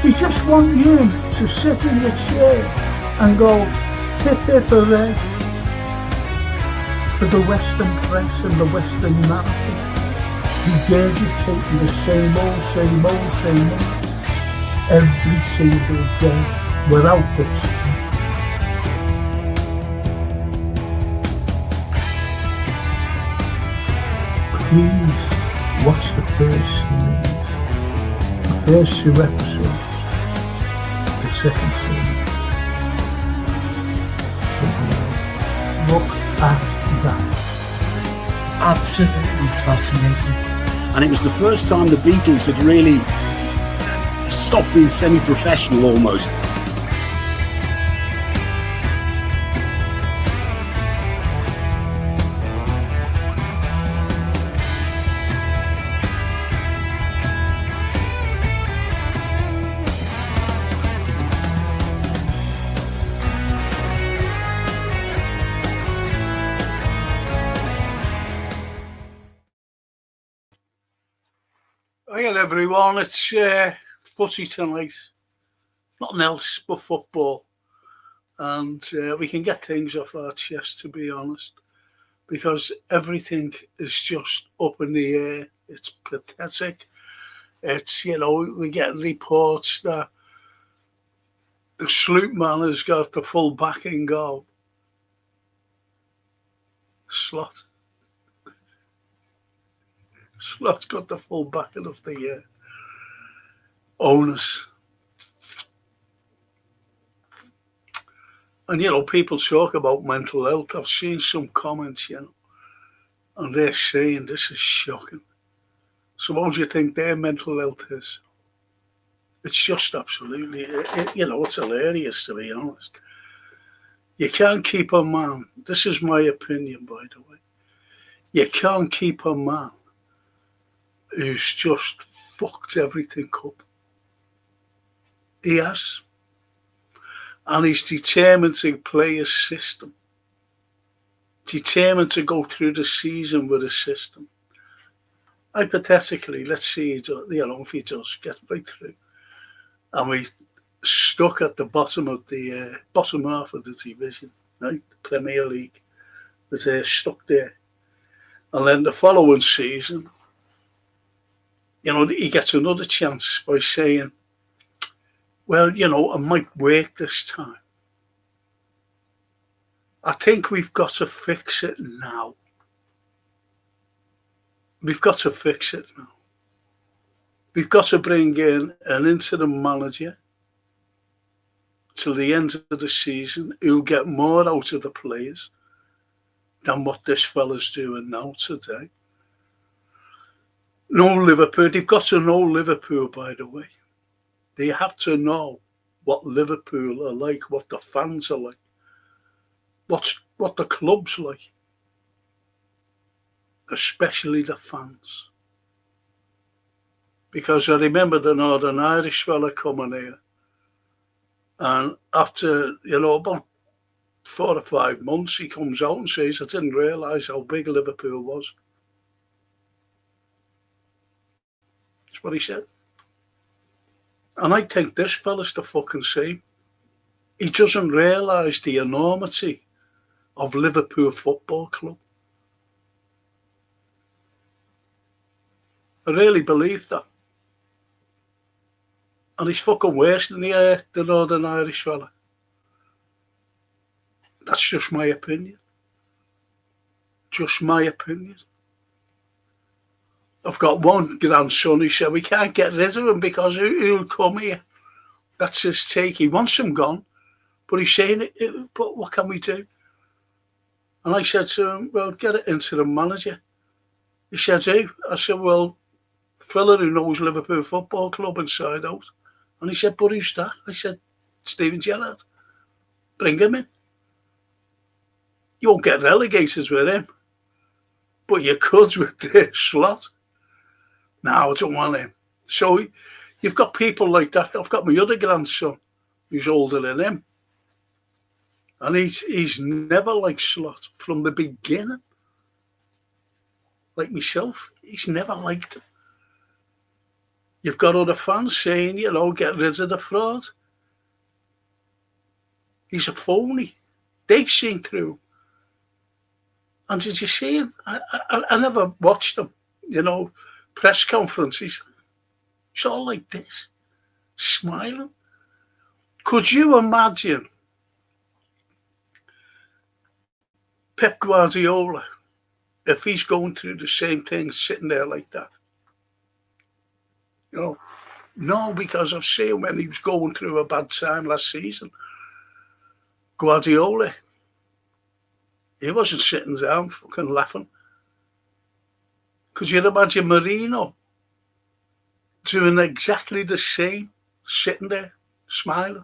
We just want you to sit in your chair and go, hip hip hooray, for the Western press and the Western narrative, regurgitating the same old, every single day, without the stop. Please watch the first series, the first 2 episodes, the second series. Look at that. Absolutely fascinating. And it was the first time the Beatles had really stopped being semi-professional almost. Hi everyone, it's footy tonight. Nothing else but football. And we can get things off our chest, to be honest, because everything is just up in the air. It's pathetic. It's, we get reports that the Sloop man has got the full backing of Slot. Slot's got the full backing of the owners. And, people talk about mental health. I've seen some comments, and they're saying this is shocking. So what do you think their mental health is? It's just absolutely, it's hilarious, to be honest. You can't keep a man, this is my opinion, by the way, you can't keep a man who's just fucked everything up. He has. And he's determined to play his system. Determined to go through the season with a system. Hypothetically, let's see if he does get right through. And we stuck at the bottom of the bottom half of the division, right? The Premier League. They're stuck there. And then the following season, he gets another chance by saying, well, I might work this time. I think we've got to fix it now. We've got to fix it now. We've got to bring in an interim manager till the end of the season who'll get more out of the players than what this fella's doing now today. No Liverpool. They've got to know Liverpool, by the way. They have to know what Liverpool are like, what the fans are like, what the club's like, especially the fans. Because I remember the Northern Irish fella coming here, and after, about 4 or 5 months, he comes out and says, I didn't realise how big Liverpool was. That's what he said. And I think this fella's the fucking same. He doesn't realise the enormity of Liverpool Football Club. I really believe that. And he's fucking worse than the Northern Irish fella. That's just my opinion. Just my opinion. I've got one grandson who said we can't get rid of him because he'll come here. That's his take. He wants him gone, but he's saying, but what can we do? And I said to him, well, get it into the manager. He said, who? I said, well, fella who knows Liverpool Football Club inside out. And he said, but who's that? I said, Steven Gerrard. Bring him in. You won't get relegated with him, but you could with the Slot. No, I don't want him. So you've got people like that. I've got my other grandson who's older than him. And he's never liked Slot from the beginning. Like myself, he's never liked him. You've got other fans saying, you know, get rid of the fraud. He's a phony. They've seen through. And did you see him? I never watched him, you know, press conferences. It's all like this, smiling. Could you imagine Pep Guardiola if he's going through the same thing, sitting there like that? You know, no, because I've seen when he was going through a bad time last season. Guardiola, he wasn't sitting down fucking laughing. Could you imagine Mourinho doing exactly the same, sitting there, smiling?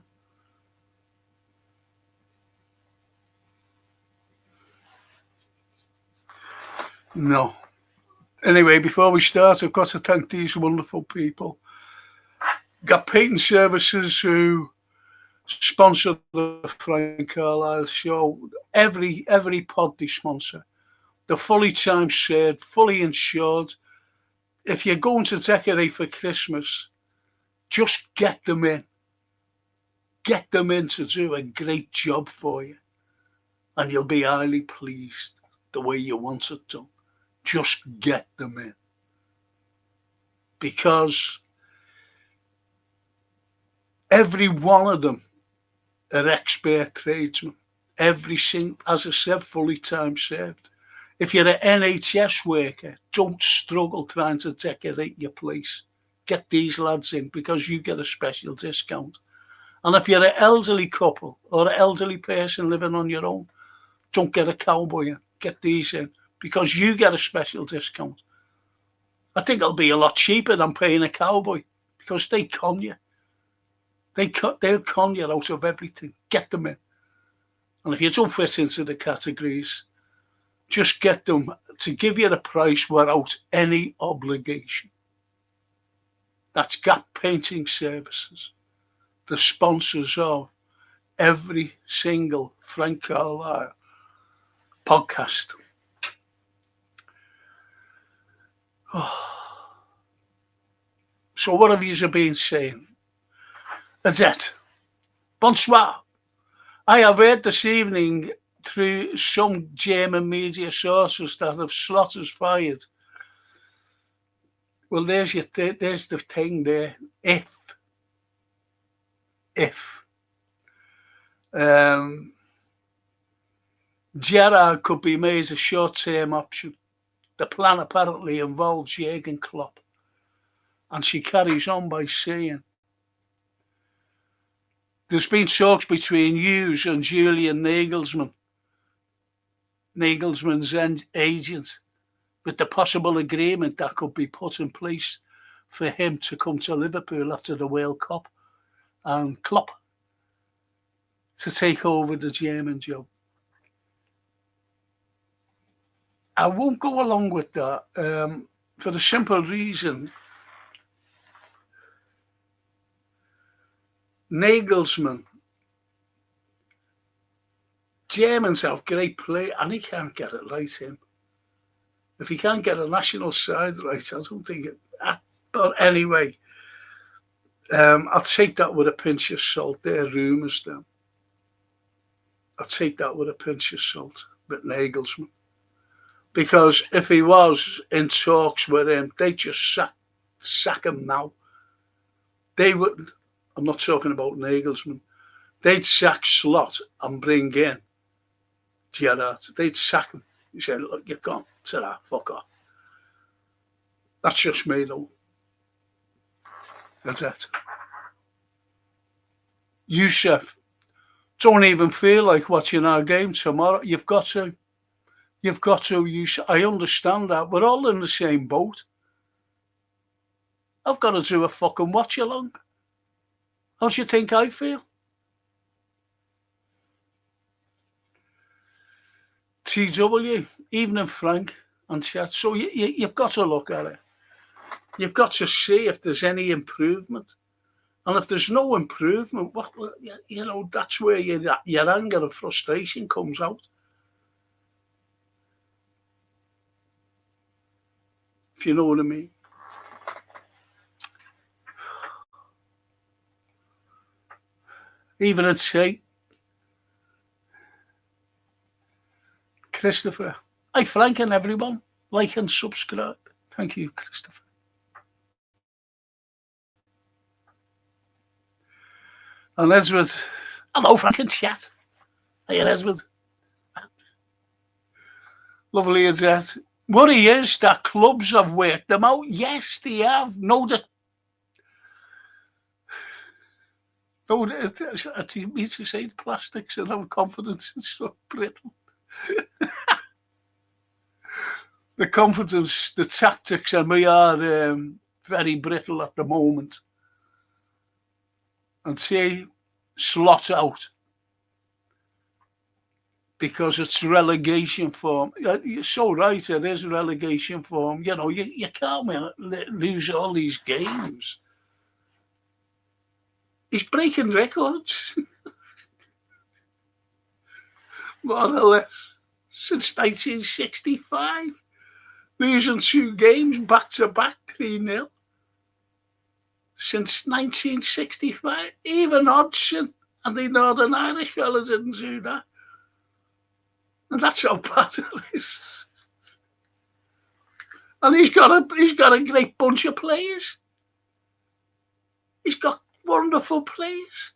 No. Anyway, before we start, I've got to thank these wonderful people. Got Painting Services who sponsor the Frank Carlyle show. Every pod they sponsor. They're fully time served, fully insured. If you're going to decorate for Christmas, just get them in. Get them in to do a great job for you. And you'll be highly pleased the way you want it done. Just get them in. Because every one of them are expert tradesmen. Every single, as I said, fully time served. If you're an NHS worker, don't struggle trying to decorate your place. Get these lads in because you get a special discount. And if you're an elderly couple or an elderly person living on your own, don't get a cowboy in. Get these in because you get a special discount. I think it'll be a lot cheaper than paying a cowboy because they con you. They'll con you out of everything. Get them in. And if you don't fit into the categories, just get them to give you the price without any obligation. That's Gap Painting Services, the sponsors of every single Frank Carlyle podcast. Oh. So what have you been saying? That's it. Bonsoir. I have heard this evening through some German media sources that if Slaughter's fired, well, there's the thing there. If Gerrard could be made a short-term option. The plan apparently involves Jurgen Klopp. And she carries on by saying, there's been talks between Hughes and Julian Nagelsmann's agent, with the possible agreement that could be put in place for him to come to Liverpool after the World Cup and Klopp to take over the German job. I won't go along with that for the simple reason Nagelsmann, Germans have great play and he can't get it right, him. If he can't get a national side right, I don't think it. But anyway, I'll take that with a pinch of salt. They're rumours then. I'll take that with a pinch of salt with Nagelsmann. Because if he was in talks with him, they'd just sack him now. They wouldn't. I'm not talking about Nagelsmann. They'd sack Slot and bring in Gerrard. They'd sack him. He said, look, you're gone. Ta-ra, fuck off. That's just me, though. That's it. Youssef, don't even feel like watching our game tomorrow. You've got to. You've got to. I understand that. We're all in the same boat. I've got to do a fucking watch along. How do you think I feel? TW, evening Frank and chat. So you've got to look at it. You've got to see if there's any improvement. And if there's no improvement, that's where your anger and frustration comes out. If you know what I mean. Even at say, Christopher. Hi, Frank and everyone. Like and subscribe. Thank you, Christopher. And Edward. Hello, Frank and chat. Hey, Edward. Lovely as that. What he is that clubs have worked them out. Yes, they have. No, I didn't mean to say the plastics and our confidence is so brittle. The confidence, the tactics, and we are very brittle at the moment. And say, slot out because it's relegation form. You're so right, it is relegation form. You know, you can't lose all these games. He's breaking records. More or less. Since 1965. Losing 2 games back-to-back 3-0. Since 1965. Even Hodgson and the Northern Irish fellas didn't do that. And that's how bad it is. And he's got a great bunch of players. He's got wonderful players.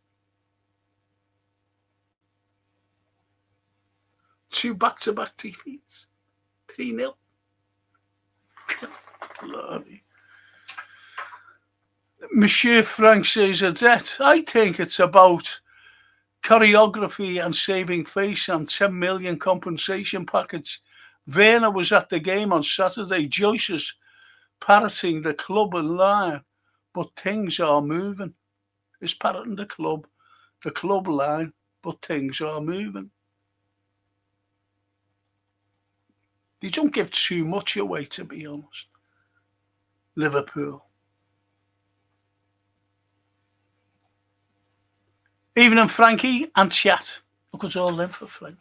2 back-to-back defeats. 3-0. Bloody. Monsieur Frank says it's that. I think it's about choreography and saving face and 10 million compensation package. Werner was at the game on Saturday. Joyce is parroting the club line, but things are moving. He's parroting the club line, but things are moving. They don't give too much away, to be honest. Liverpool. Evening, Frankie and chat. Look at all them for Frank.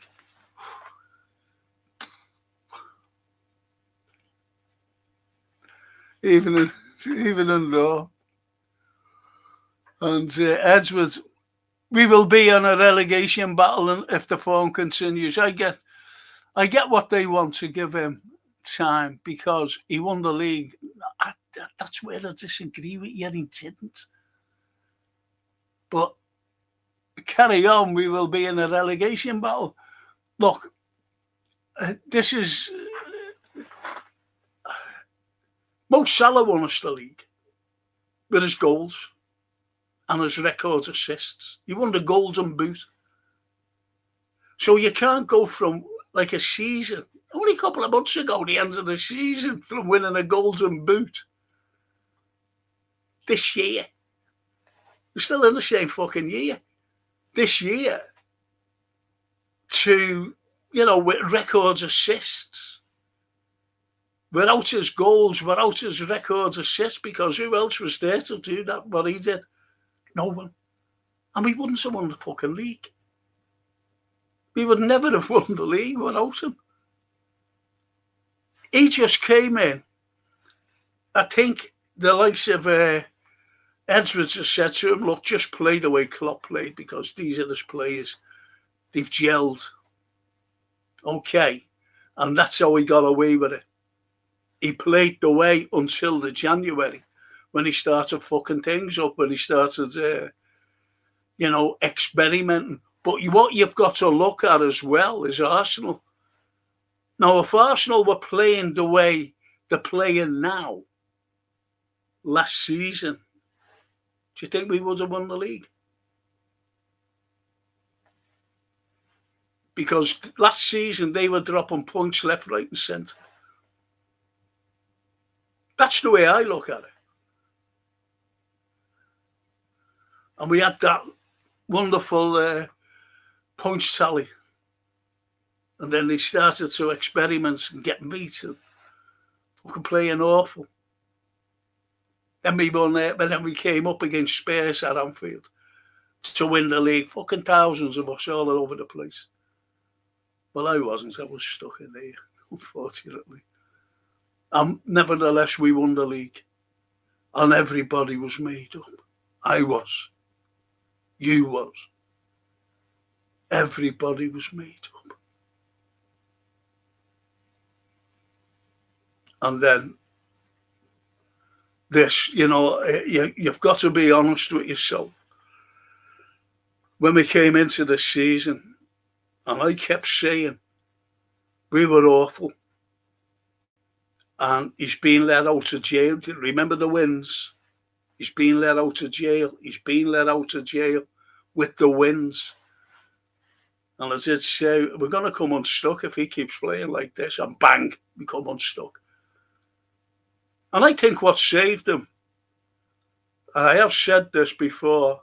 Evening Law. And Edward, we will be on a relegation battle, and if the form continues, I get what they want to give him time because he won the league. That's where I disagree with you. He didn't. But carry on. We will be in a relegation battle. Look, this is Mo Salah won us the league with his goals and his record assists. He won the Golden Boot. So you can't go from like a season. Only a couple of months ago, the end of the season, from winning a Golden Boot. This year. We're still in the same fucking year. This year, to, with records assists, without his goals, without his records assists, because who else was there to do that, what he did? No one. And we wouldn't have won the fucking league. We would never have won the league without him. He just came in. I think the likes of Edwards has said to him, look, just play the way Klopp played because these are his players. They've gelled. Okay. And that's how he got away with it. He played the way until the January when he started fucking things up, when he started, experimenting. But what you've got to look at as well is Arsenal. Now, if Arsenal were playing the way they're playing now, last season, do you think we would have won the league? Because last season they were dropping points left, right and centre. That's the way I look at it. And we had that wonderful points tally. And then they started to experiment and get beaten. Fucking playing awful. Then we won there, but then we came up against Spurs at Anfield to win the league. Fucking thousands of us all over the place. Well, I wasn't. I was stuck in there, unfortunately. Nevertheless, we won the league. And everybody was made up. I was. You was. Everybody was made up. And then this, you've got to be honest with yourself. When we came into the season, and I kept saying, we were awful. And he's been let out of jail. Remember the wins? He's been let out of jail. He's been let out of jail with the wins. And I did say, we're going to come unstuck if he keeps playing like this. And bang, we come unstuck. And I think what saved him, I have said this before,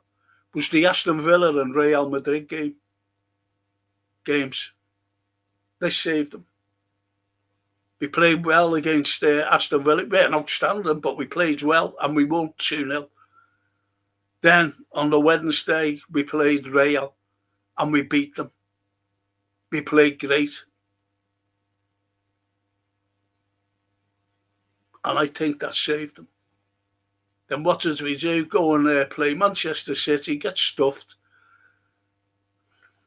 was the Aston Villa and Real Madrid games. They saved him. We played well against Aston Villa. We weren't outstanding, but we played well and we won 2-0. Then on the Wednesday, we played Real and we beat them. We played great. And I think that saved them. Then what did we do? Go and play Manchester City, get stuffed.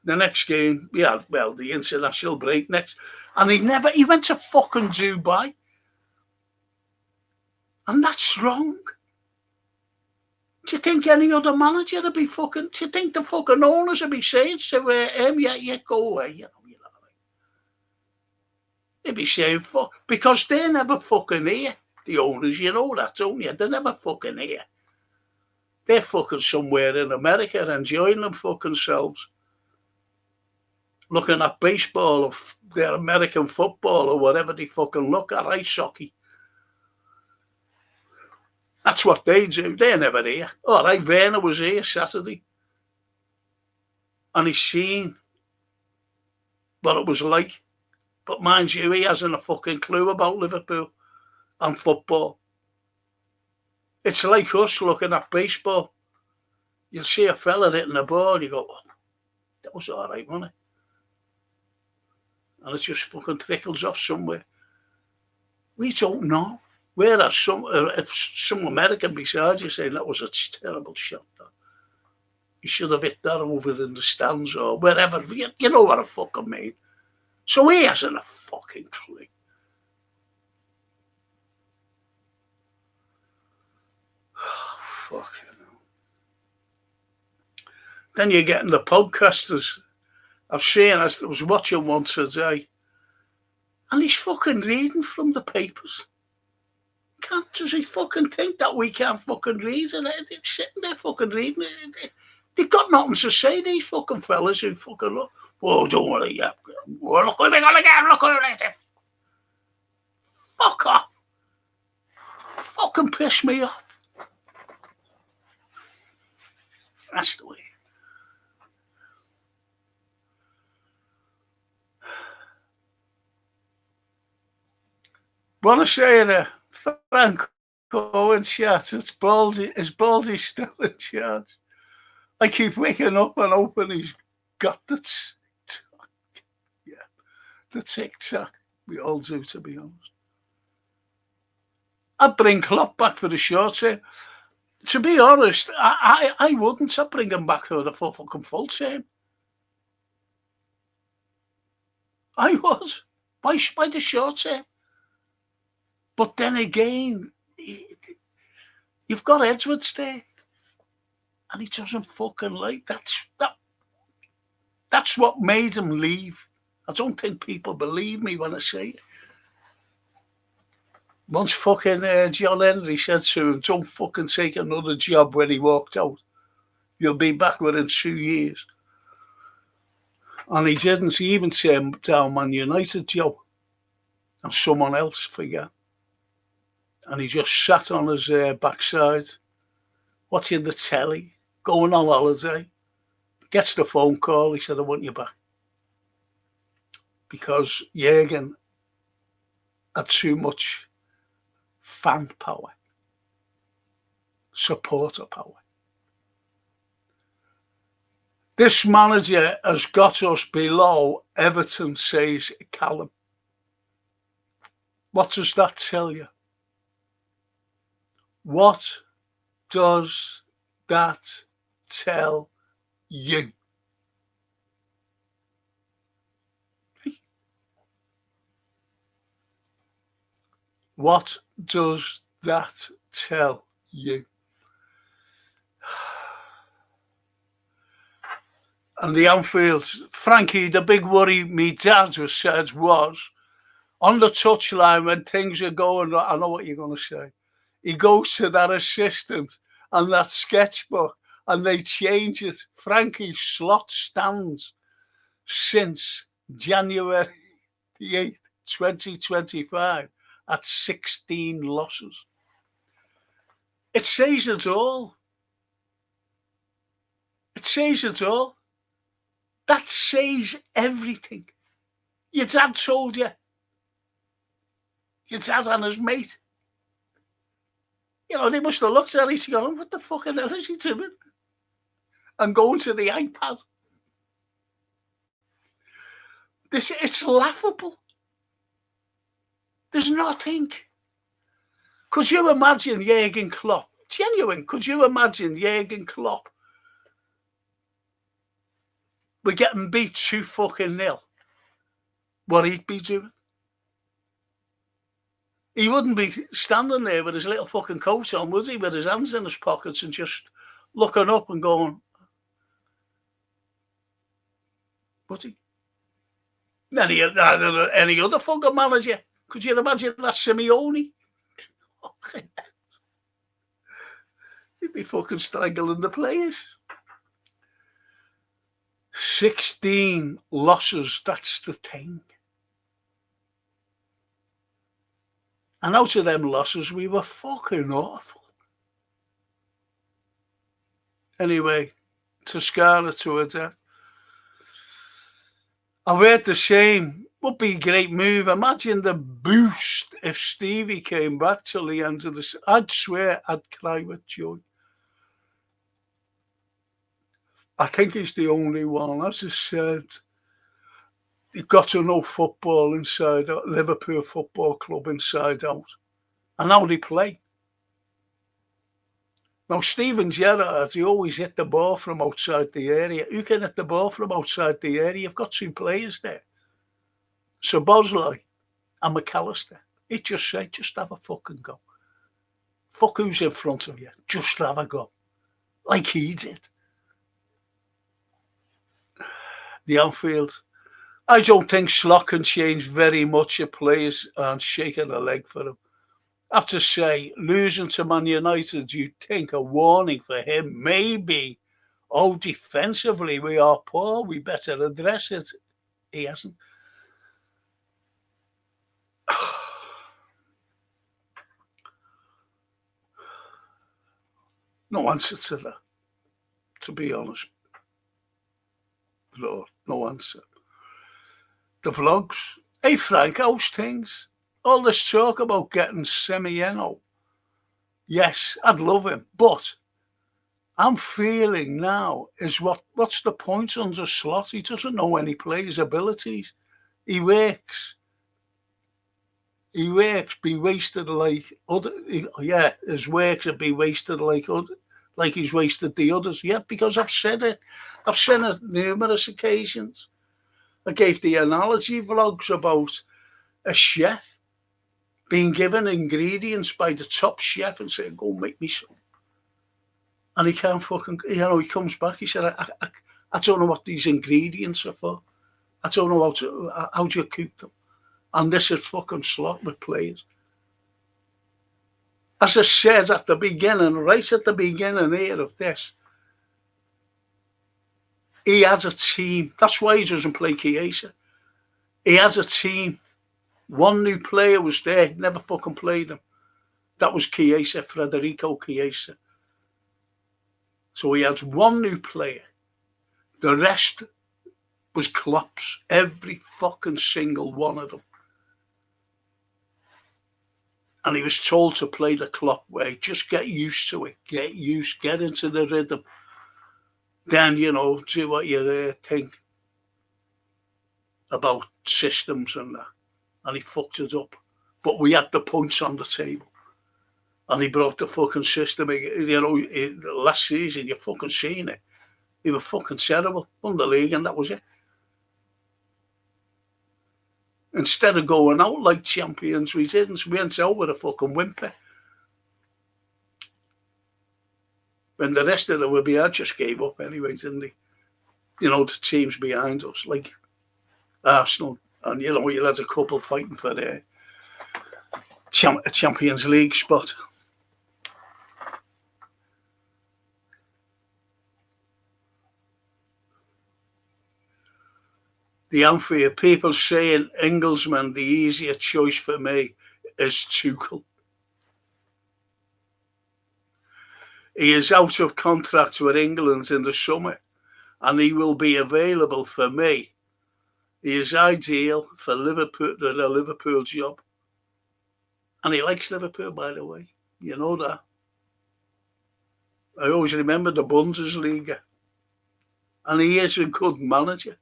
The next game, we had, the international break next. And he went to fucking Dubai. And that's wrong. Do you think any other manager would be fucking, do you think the fucking owners would be saying to him, yeah, go away, you know what I mean? They'd be saying, fuck, because they're never fucking here. The owners, you know that, don't you? They're never fucking here. They're fucking somewhere in America enjoying them fucking selves. Looking at baseball or their American football or whatever they fucking look at, ice hockey. That's what they do. They're never here. All right, Werner was here Saturday. And he's seen what it was like. But mind you, he hasn't a fucking clue about Liverpool and football. It's like us looking at baseball. You'll see a fella hitting the ball, you go, oh, that was all right, wasn't it? And it just fucking trickles off somewhere. We don't know. Whereas some American beside you saying that was a terrible shot. You should have hit that over in the stands or wherever. You know what I fucking mean. So he hasn't a fucking clue. Oh, fuck you know. Then you're getting the podcasters. I was watching one today, and he's fucking reading from the papers. Does he fucking think that we can't fucking read it? They're sitting there fucking reading it. They've got nothing to say, these fucking fellas who fucking look. Whoa, don't worry, yeah. Well, look what we're gonna get, look at it. Fuck off. Fucking piss me off. That's the way. What I say there, Franco in chat, is Baldy still in charge? I keep waking up and hoping he's got the TikTok. Yeah, the TikTok. We all do, to be honest. I'd bring Klopp back for the short term. To be honest, I wouldn't. I'd bring him back for the fucking full term. I was. By the short term. But then again, you've got Edwards there, and he doesn't fucking like that's what made him leave. I don't think people believe me when I say it. Once fucking John Henry said to him, don't fucking take another job when he walked out. You'll be back within 2 years. And he didn't. He even turned down Man United job and someone else, forget. And he just sat on his backside, watching the telly, going on holiday. Gets the phone call. He said, I want you back. Because Jurgen had too much fan power, supporter power. This manager has got us below Everton, says Callum. What does that tell you? What does that tell you? What does that tell you? And the Anfield, Frankie, the big worry me dad was said was on the touchline when things are going. I know what you're going to say. He goes to that assistant and that sketchbook, and they change it. Frankie's slot stands since January the 8th, 2025, at 16 losses. It says it all. It says it all. That says everything. Your dad told you. Your dad and his mate. You know, they must have looked at it and gone, what the fucking hell is he doing? And going to the iPad. It's laughable. There's nothing. Could you imagine Jurgen Klopp? Genuine, could you imagine Jurgen Klopp? We're getting beat 2-0. What he'd be doing? He wouldn't be standing there with his little fucking coat on, would he? With his hands in his pockets and just looking up and going, would he? Any other fucking manager? Could you imagine that Simeone? He'd be fucking strangling the players. 16 losses, that's the thing. And out of them losses, we were fucking awful. Anyway, to scar it to a death. I've heard the same. Would be a great move. Imagine the boost if Stevie came back till the end of the. I'd swear I'd cry with joy. I think he's the only one. As I said, you've got to know football inside out, Liverpool Football Club inside out, and how they play. Now, Steven Gerrard, he always hit the ball from outside the area. Who can hit the ball from outside the area? You've got two players there. So Bosley and McAllister. He just said, just have a fucking go. Fuck who's in front of you. Just have a go. Like he did. The Anfield. I don't think Slot can change very much if players aren't shaking a leg for him. I have to say, losing to Man United, you'd think a warning for him. Maybe, defensively we are poor. We better address it. He hasn't. No answer to that, to be honest. Lord, no answer. The vlogs. Hey, Frank, how's things? All this talk about getting Semieno. Yes, I'd love him, but I'm feeling now is what's the point under Slot? He doesn't know any players' abilities. He works, be wasted like other. His works would be wasted like he's wasted the others. Yeah, because I've said it. I've said it numerous occasions. I gave the analogy vlogs about a chef being given ingredients by the top chef and saying, go make me some. And he can't fucking, he comes back, he said, I don't know what these ingredients are for. I don't know how do you cook them. And this is fucking Slot with players. As I said at the beginning, right at the beginning here of this, he has a team. That's why he doesn't play Chiesa. He has a team. One new player was there, never fucking played him. That was Chiesa, Federico Chiesa. So he has one new player. The rest was Klopp's, every fucking single one of them. And he was told to play the Klopp way. Just get used to it. Get into the rhythm. Then, do what you think about systems and that. And he fucked it up. But we had the points on the table. And he brought the fucking system. Last season, you fucking seen it. He was fucking terrible. Won the league and that was it. Instead of going out like champions, we didn't. We went out with a fucking whimper. And the rest of the WBA just gave up anyway, didn't they? You know, the teams behind us, like Arsenal. And, you know, you had a couple fighting for a Champions League spot. The Anfield, people saying Engelsman, the easier choice for me is Tuchel. He is out of contract with England in the summer and he will be available for me. He is ideal for Liverpool, the Liverpool job. And he likes Liverpool, by the way. You know that. I always remember the Bundesliga. And he is a good manager.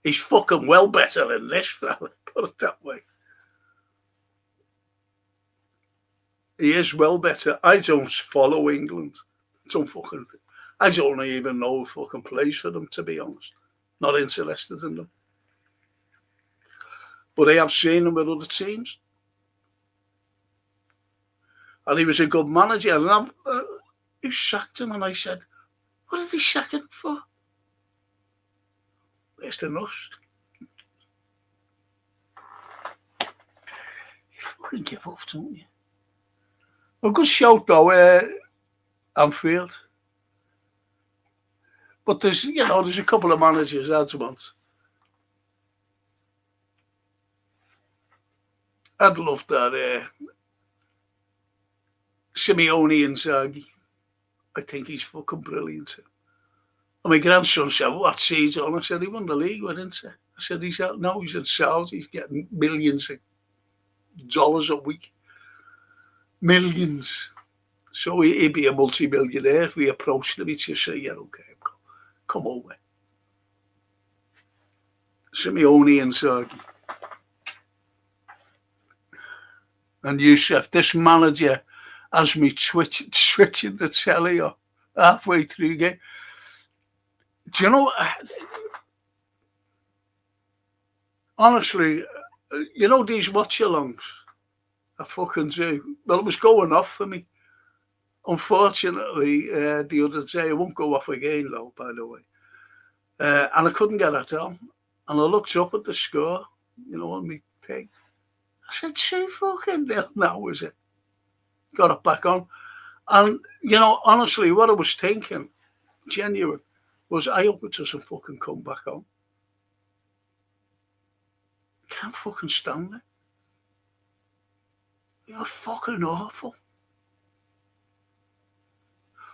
He's fucking well better than this fella, put it that way. He is well better. I don't follow England. I don't even know who fucking plays for them, to be honest. Not interested in them. But I have seen him with other teams. And he was a good manager. And he sacked him, and I said, what did he sack him for? It's the nuts. You fucking give up, don't you? A good shout though, Anfield. But there's a couple of managers I'd want. I'd love that Simeone Inzaghi. I think he's fucking brilliant. And my grandson said, what's he on? I said, he won the league with Inter. I said, he's in Saudi. He's getting millions of dollars a week. Millions. So he'd be a multi-millionaire if we approached him. He'd just say, yeah, okay, come over. Simeone Inzaghi. And Youssef, this manager has me switching the telly off halfway through the game. Do you know, honestly, you know these watch-alongs? I fucking do. Well, it was going off for me. Unfortunately, the other day, it won't go off again, though, by the way. And I couldn't get it on. And I looked up at the score, on me thing. I said, 2-0 now, was it? Got it back on. And, honestly, what I was thinking, genuine, was I hope it doesn't fucking come back on. I can't fucking stand it. You're fucking awful.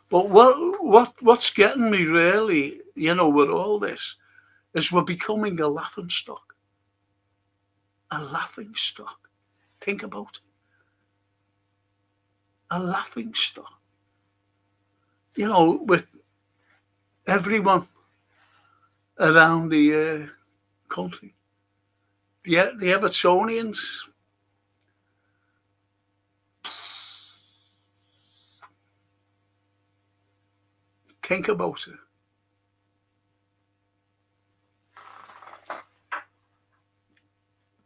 But what's getting me really, with all this, is we're becoming a laughing stock. A laughing stock. Think about it. A laughing stock. With everyone around the country. The Evertonians. Think about it.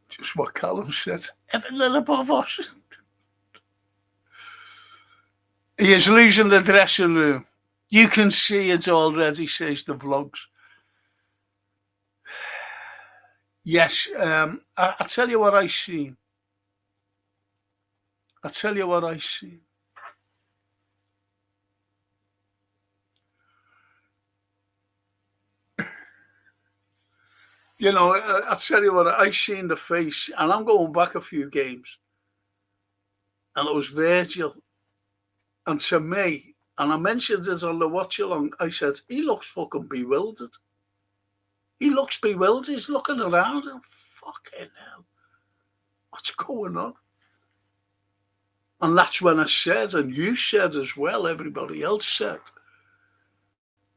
Just what Callum said. Everything above us. He is losing the dressing room. You can see it already, says the vlogs. Yes, I'll tell you what I seen. I'll tell you what I seen. I'll tell you what I seen the face, and I'm going back a few games, and it was Virgil. And to me, and I mentioned it on the watch along, I said, he looks fucking bewildered. He looks bewildered. He's looking around and fucking hell, what's going on? And that's when I said, and you said as well, everybody else said,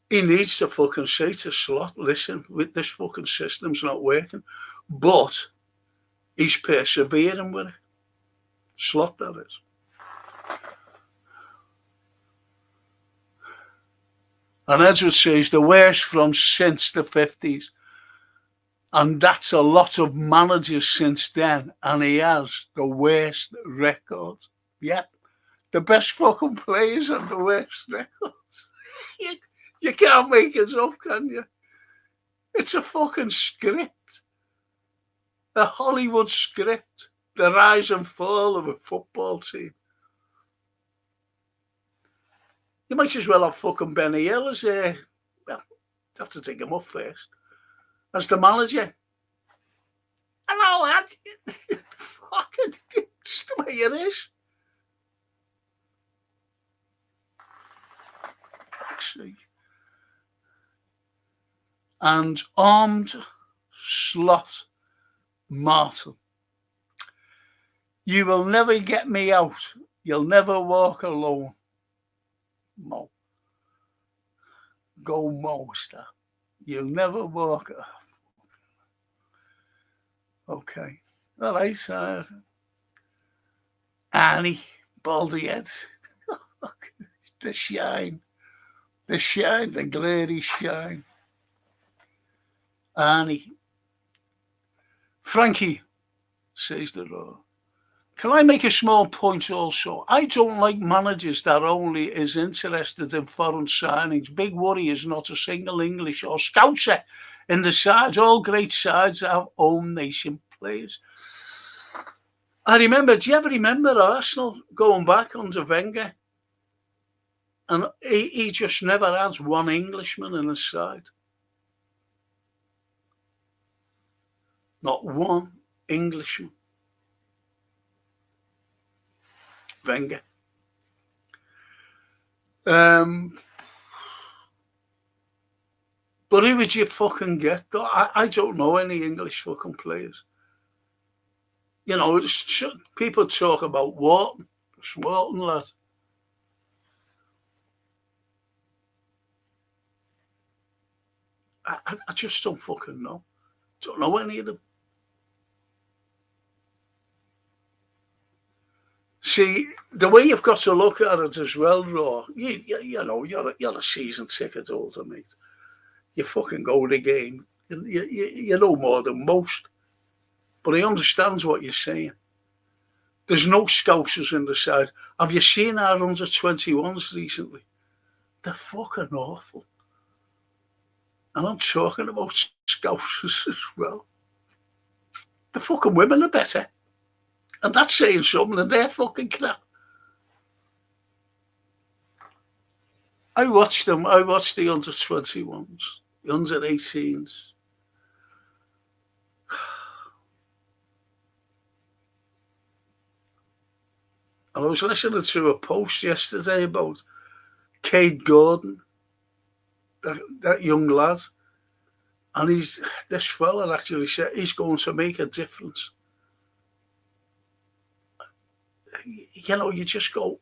he needs to fucking say to Slot, listen, with this fucking system's not working. But he's persevering with it. Slot, that is. And Edward says, the worst from since the 50s. And that's a lot of managers since then, and he has the worst record. Yep, the best fucking players and the worst records. You, you can't make it up, can you? It's a fucking script. A Hollywood script. The rise and fall of a football team. You might as well have fucking Benny Hill as well, you have to take him up first. As the manager. Hello, lad. Fucking, it's the way it is. Actually. And armed slot Martin. You will never get me out. You'll never walk alone. Mo. Go Moster. You'll never walk. Okay. All right. Annie, baldy head. The shine. The shine, the glary shine. Annie. Frankie, says the Raw. Can I make a small point also? I don't like managers that only is interested in foreign signings. Big worry is not a single English or Scouser in the sides. All great sides have own nation players. I remember, do you ever remember Arsenal going back under Wenger? And he just never had one Englishman in his side. Not one Englishman. Wenger. But who would you fucking get? I don't know any English fucking players. You know, people talk about Wharton. It's Wharton, lad. I just don't fucking know. Don't know any of them. See, the way you've got to look at it as well, Raw, you know, you're a season ticket holder, mate. You fucking go to the game. You know more than most. But he understands what you're saying. There's no Scousers in the side. Have you seen our under 21s recently? They're fucking awful. And I'm talking about Scousers as well. The fucking women are better. And that's saying something, and they're fucking crap. I watched them. I watched the under 21s, the under 18s. And I was listening to a post yesterday about Cade Gordon, that young lad. And this fella actually said he's going to make a difference. You know, you just go,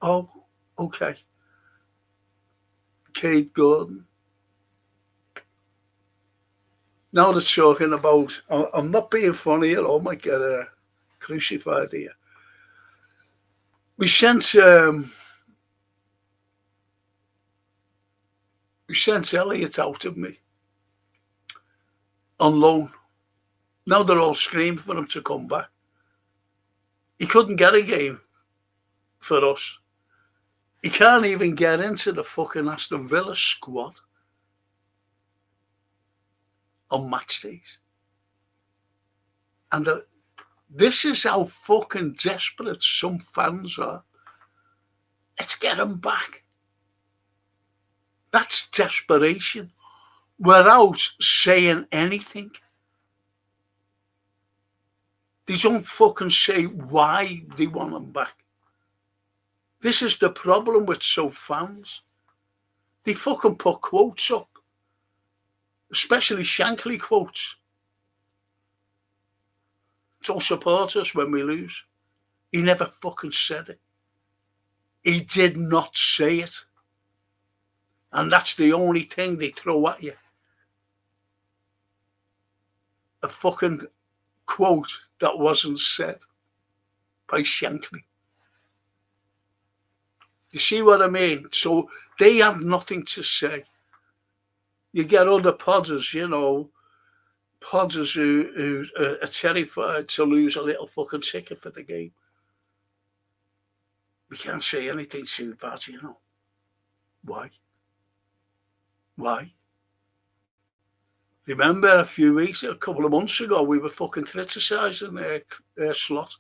oh, okay. Cade Gordon. Now they're talking about, I'm not being funny, you know, I might get crucified here. We sent Elliot out of me on loan. Now they're all screaming for him to come back. He couldn't get a game for us. He can't even get into the fucking Aston Villa squad on match days. And this is how fucking desperate some fans are. Let's get him back. That's desperation without saying anything. They don't fucking say why they want him back. This is the problem with some fans. They fucking put quotes up, especially Shankly quotes. Don't support us when we lose. He never fucking said it. He did not say it. And that's the only thing they throw at you. A fucking quote that wasn't said by Shankly. You see what I mean? So they have nothing to say. You get other podders, you know, podders who are terrified to lose a little fucking ticket for the game. We can't say anything too bad, you know. Why? Why? Remember a couple of months ago, we were fucking criticising their slot.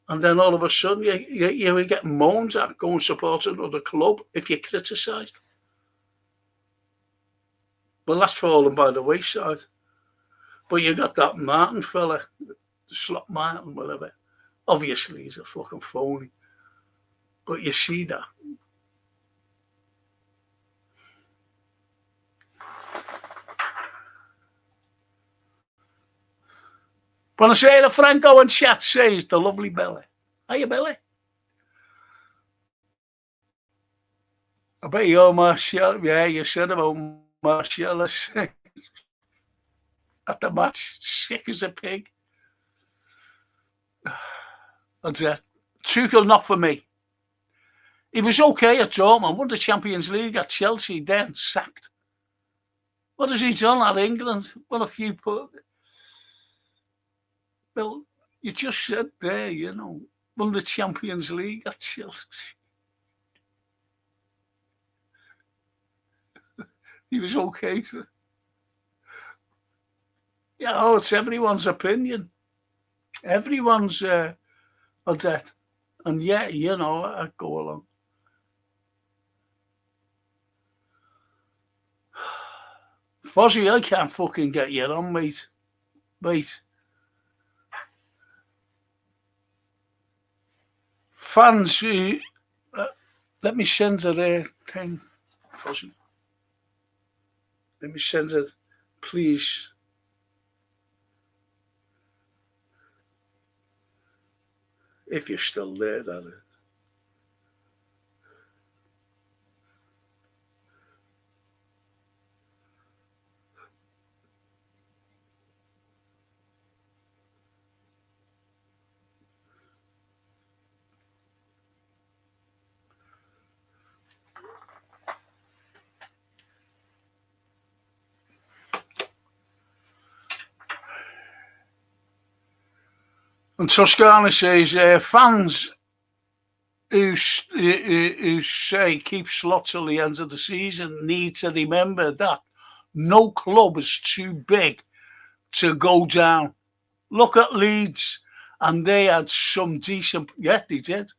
And then all of a sudden, you were getting moans at going to support another club if you criticised. Well, that's fallen by the wayside. But you got that Martin fella, Slot Martin, whatever. Obviously, he's a fucking phony. But you see that. Buonasera, Franco in chat says the lovely Billy. Hiya, Billy. I bet you're Martial. Yeah, you said about Martial at the match, sick as a pig. That's it. Tuchel, not for me. He was okay at Dortmund, won the Champions League at Chelsea, then sacked. What has he done at England? Well, a few put. Well, you just said there, you know, won the Champions League at Chelsea. He was okay. Yeah, oh, it's everyone's opinion. Everyone's on that. And yeah, you know, I'd go along. Fozzie, I can't fucking get you on, mate. Mate. Fans who... let me send her a thing, Fozzie. Let me send it, please. If you're still there, that is. And Toscana says, fans who say keep Slot till the end of the season need to remember that no club is too big to go down. Look at Leeds, and they had some decent... Yeah, they did.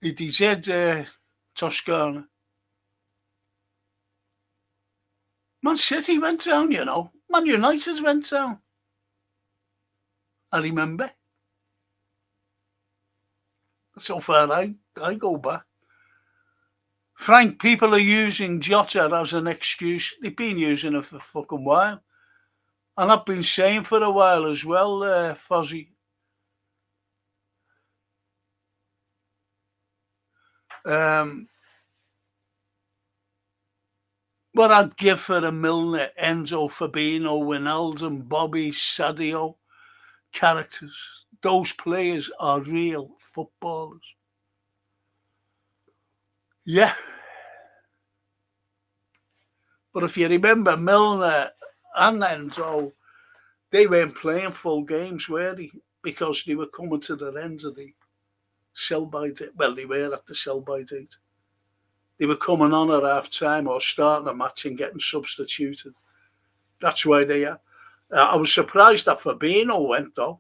They did, Toscana. Man City went down, you know. Man United went down. I remember. So far, I go back. Frank, people are using Jota as an excuse. They've been using it for a fucking while. And I've been saying for a while as well, Fozzie. What I'd give for a Milner, Enzo, Fabinho, Wijnaldum, Bobby, Sadio. Characters. Those players are real footballers. Yeah. But if you remember Milner and Enzo, they weren't playing full games, were they? Because they were coming to the end of the sell-by date. Well, they were at the sell-by date. They were coming on at half-time or starting a match and getting substituted. That's why they are. I was surprised that Fabinho went, though.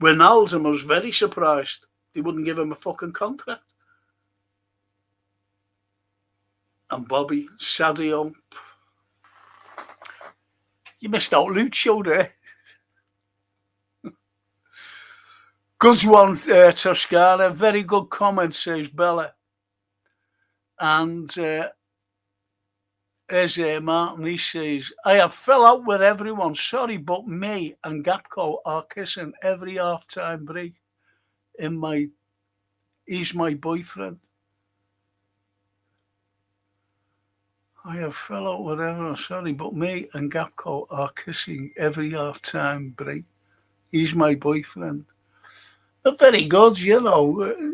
Wijnaldum, I was very surprised. They wouldn't give him a fucking contract. And Bobby, Sadio. You missed out Lucio there. Good one, Toscana. Very good comment, says Bella. And... There's Martin, he says, I have fell out with everyone. Sorry, but me and Gapco are kissing every half-time break. He's my boyfriend. I have fell out with everyone. Sorry, but me and Gapco are kissing every half-time break. He's my boyfriend. But very good, you know.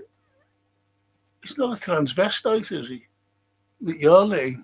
He's not a transvestite, is he? With your name.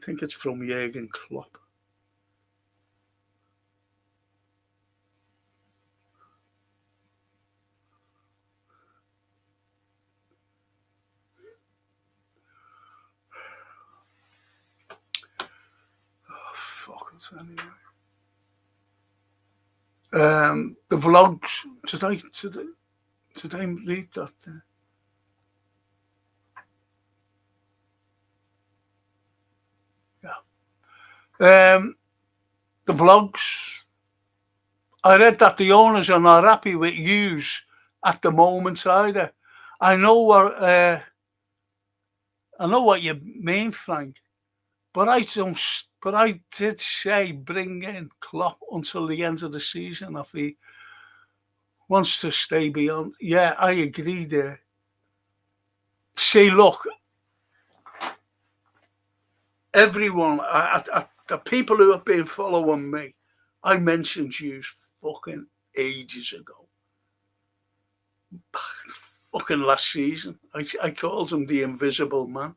I think it's from Jurgen Klopp. Oh, fuck it, anyway. The vlogs, did I read that? Yeah. The vlogs. I read that the owners are not happy with yous at the moment either. I know what you mean, Frank, but I don't. But I did say bring in Klopp until the end of the season if he wants to stay beyond. Yeah, I agree there. See, look, everyone, the people who have been following me, I mentioned you fucking ages ago. Fucking last season. I called him the Invisible Man.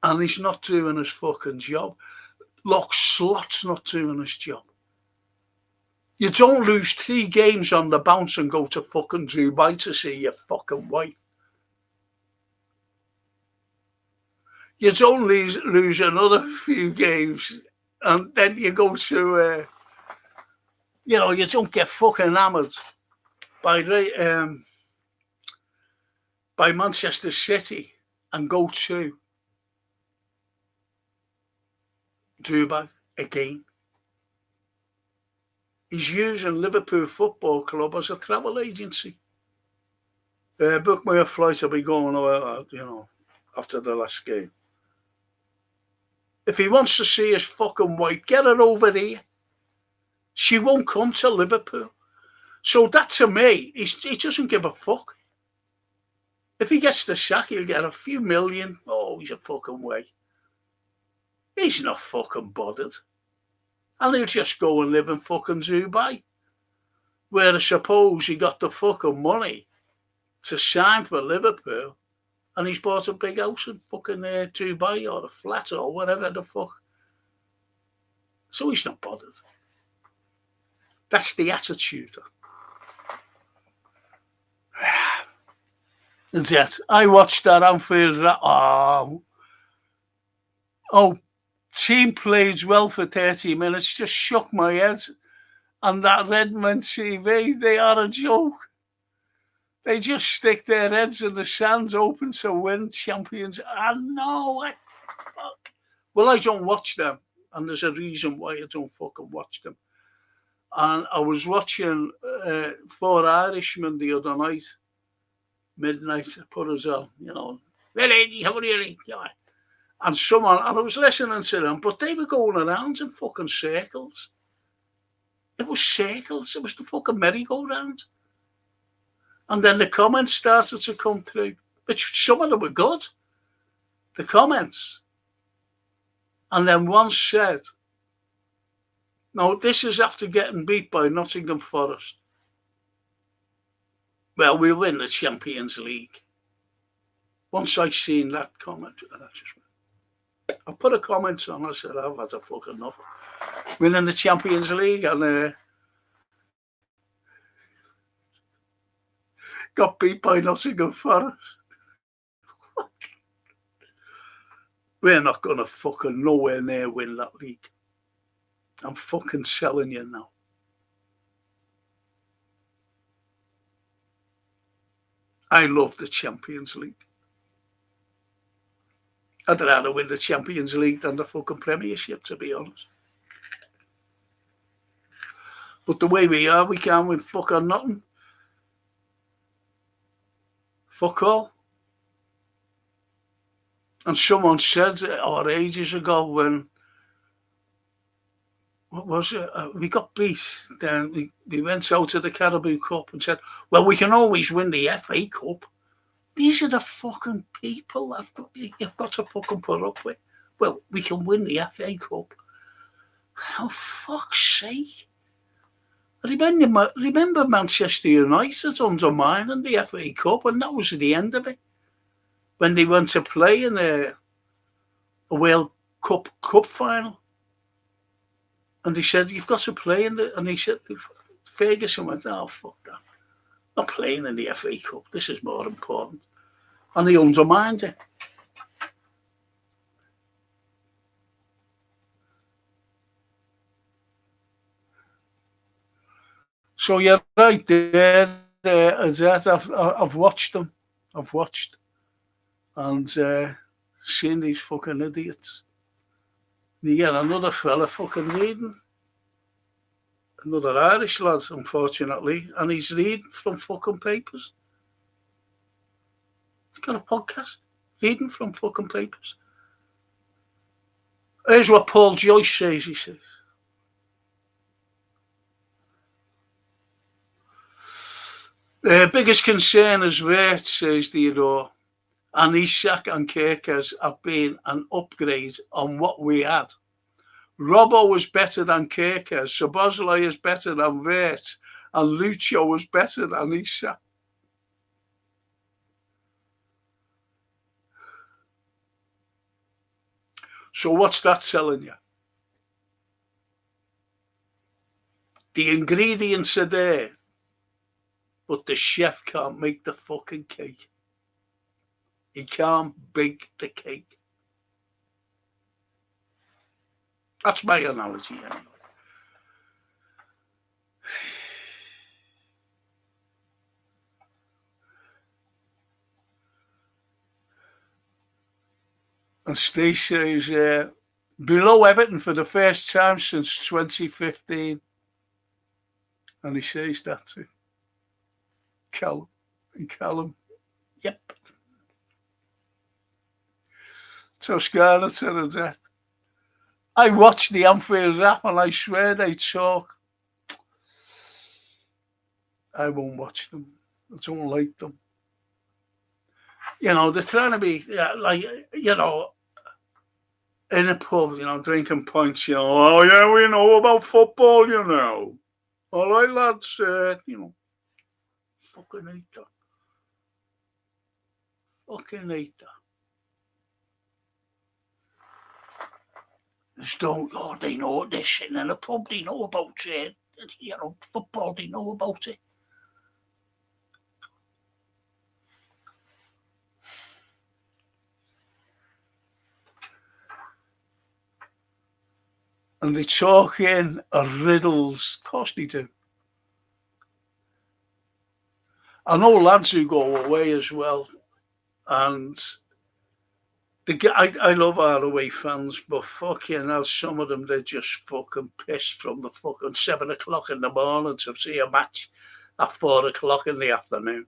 And he's not doing his fucking job. Look, Slot's not doing his job. You don't lose 3 games on the bounce and go to fucking Dubai to see your fucking wife. You don't lose another few games and then you go to, you don't get fucking hammered by Manchester City and go to Dubai again. He's using Liverpool Football Club as a travel agency. Book me a flight, I'll be going after the last game. If he wants to see his fucking wife, get her over here. She won't come to Liverpool. So that to me, he doesn't give a fuck. If he gets the sack, he'll get a few million. Oh, he's a fucking way. He's not fucking bothered. And he'll just go and live in fucking Dubai. Where I suppose he got the fucking money to sign for Liverpool and he's bought a big house in fucking Dubai or a flat or whatever the fuck. So he's not bothered. That's the attitude. And yet, I watched that Anfield. Team played well for 30 minutes, just shook my head. And that Redmond TV, they are a joke. They just stick their heads in the sand, open to win champions. I know. Well, I don't watch them. And there's a reason why I don't fucking watch them. And I was watching 4 Irishmen the other night. Midnight, put us on, really, how really? And I was listening to them, but they were going around in fucking circles. It was circles. It was the fucking merry-go-round. And then the comments started to come through, which some of them were good, the comments. And then one said, no, this is after getting beat by Nottingham Forest. Well, we'll win the Champions League. Once I seen that comment, I put a comment on. I said, I've had a fucking enough. Winning the Champions League and got beat by Nottingham Forest. We're not going to fucking nowhere near win that league. I'm fucking telling you now. I love the Champions League. I'd rather win the Champions League than the fucking Premiership, to be honest. But the way we are, we can't win fucking nothing. Fuck all. And someone said ages ago when, what was it? We got beat. Then we went out to the Carabao Cup and said, well, we can always win the FA Cup. These are the fucking people you've got to fucking put up with. Well, we can win the FA Cup. Oh, fuck's sake. Remember Manchester United undermining the FA Cup, and that was the end of it. When they went to play in a World Cup final. And he said, you've got to play in it. And he said, Ferguson went, oh, fuck that. Not playing in the FA Cup. This is more important. And he undermined it. So you're right there, I've watched them. I've watched. And seen these fucking idiots. And you get another fella fucking reading. Another Irish lad, unfortunately. And he's reading from fucking papers. He's got a podcast. Reading from fucking papers. Here's what Paul Joyce says, he says. The biggest concern is rate, says Theodore. And Isak and Kerkers have been an upgrade on what we had. Robbo was better than Kerkers, Szoboszlai is better than Vert, and Lucio was better than Isak. So what's that telling you? The ingredients are there, but the chef can't make the fucking cake. He can't bake the cake. That's my analogy anyway. And Steve says, below Everton for the first time since 2015. And he says that to Callum. And Callum, yep. Toscana to the death. I watch the Anfield Wrap and I swear they talk. I won't watch them. I don't like them. You know, they're trying to be like, you know, in a pub, you know, drinking pints, you know, oh yeah, we know about football, you know. All right, lads, you know, fucking hate that. Fucking hate that. Just don't, oh, they know what they're sitting in a pub, they know about it, you know, football, they know about it. And they talk in riddles. Of course they do. I know lads who go away as well. And I love our away fans, but fucking hell, some of them, they're just fucking pissed from the fucking 7 o'clock in the morning to see a match at 4 o'clock in the afternoon.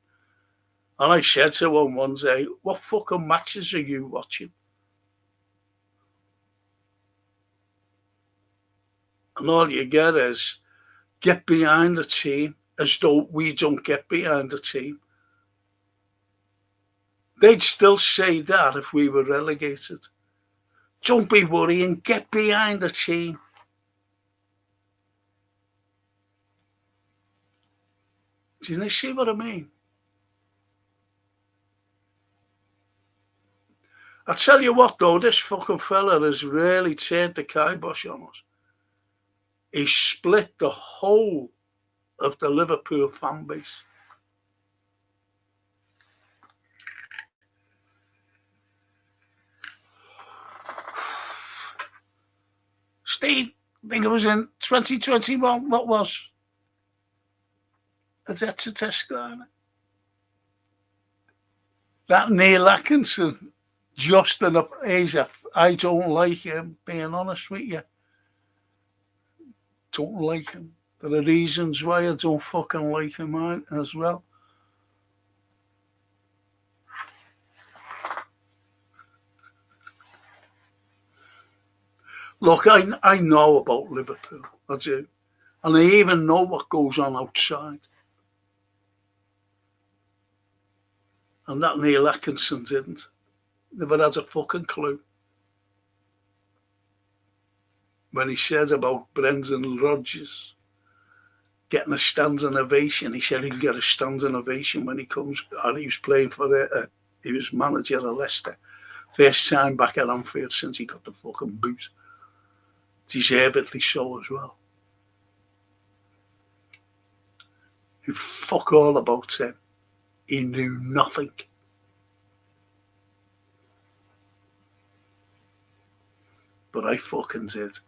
And I said to one day, what fucking matches are you watching? And all you get is get behind the team as though we don't get behind the team. They'd still say that if we were relegated. Don't be worrying, get behind the team. Do you see what I mean? I tell you what though, this fucking fella has really turned the kibosh on us. He split the whole of the Liverpool fan base. Steve, I think it was in 2021, what was? That's a Toscana. That Neil Atkinson, Justin Aza, I don't like him, being honest with you. Don't like him. There are reasons why I don't fucking like him as well. Look, I know about Liverpool, I do. And I even know what goes on outside. And that Neil Atkinson didn't. Never had a fucking clue. When he said about Brendan Rodgers getting a standing ovation, he said he'll get a standing ovation when he comes. And he was playing for he was manager of Leicester. First time back at Anfield since he got the fucking boot. Deservedly so as well. He fuck all about him. He knew nothing. But I fucking did.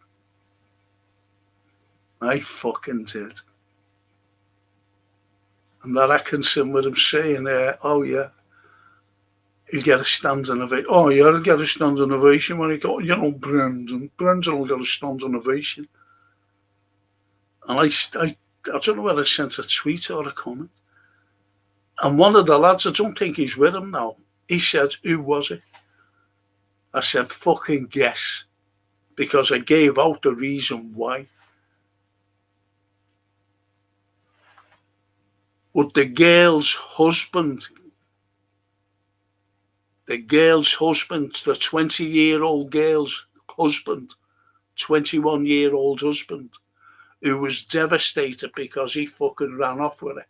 I fucking did. And that Atkinson with him saying, oh yeah, he'll get a standing ovation. Oh yeah, he'll get a standing ovation when he got, Brendan will get a standing ovation. And I don't know whether I sent a tweet or a comment. And one of the lads, I don't think he's with him now, he said, who was it? I said, fucking guess. Because I gave out the reason why. Would the girl's husband, the 20-year-old girl's husband, 21-year-old husband, who was devastated because he fucking ran off with her.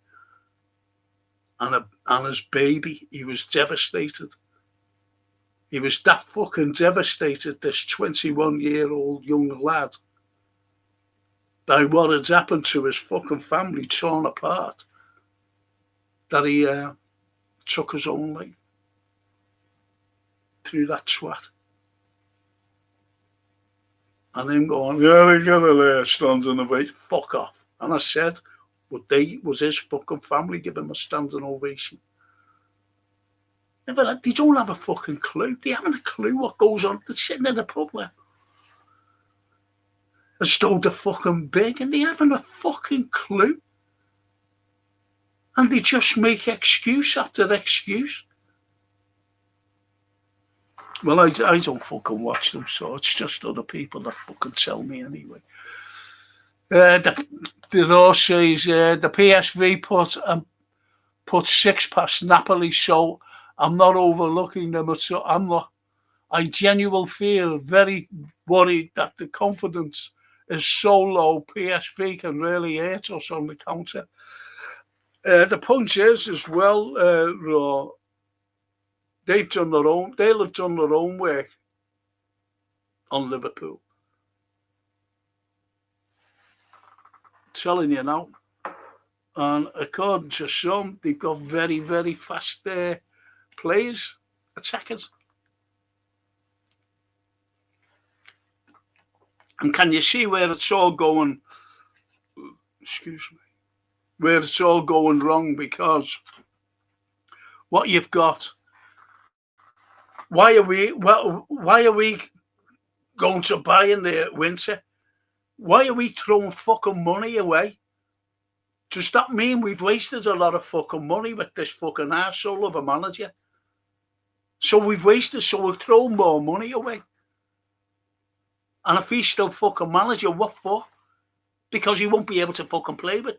And his baby, he was devastated. He was that fucking devastated, this 21-year-old young lad, by what had happened to his fucking family, torn apart, that he took his own life through that twat. And him going, yeah, we got a standing ovation. Fuck off. And I said, was his fucking family giving him a standing ovation? But they don't have a fucking clue. They haven't a clue what goes on. They're sitting in the pub there. As though they're fucking big, and they haven't a fucking clue. And they just make excuse after excuse. Well, I don't fucking watch them, so it's just other people that fucking tell me anyway. The law says the PSV put 6 past Napoli, so I'm not overlooking them at all. I'm not. I genuinely feel very worried that the confidence is so low. PSV can really hurt us on the counter. The point is as well, Raw, they'll have done their own work on Liverpool. I'm telling you now. And according to some, they've got very, very fast players, attackers. And can you see where it's all going? Excuse me. Where it's all going wrong, because what you've got. Why are we going to buy in the winter? Why are we throwing fucking money away? Does that mean we've wasted a lot of fucking money with this fucking arsehole of a manager? So we've wasted, so we'll throw more money away. And if he's still fucking manager, what for? Because he won't be able to fucking play with.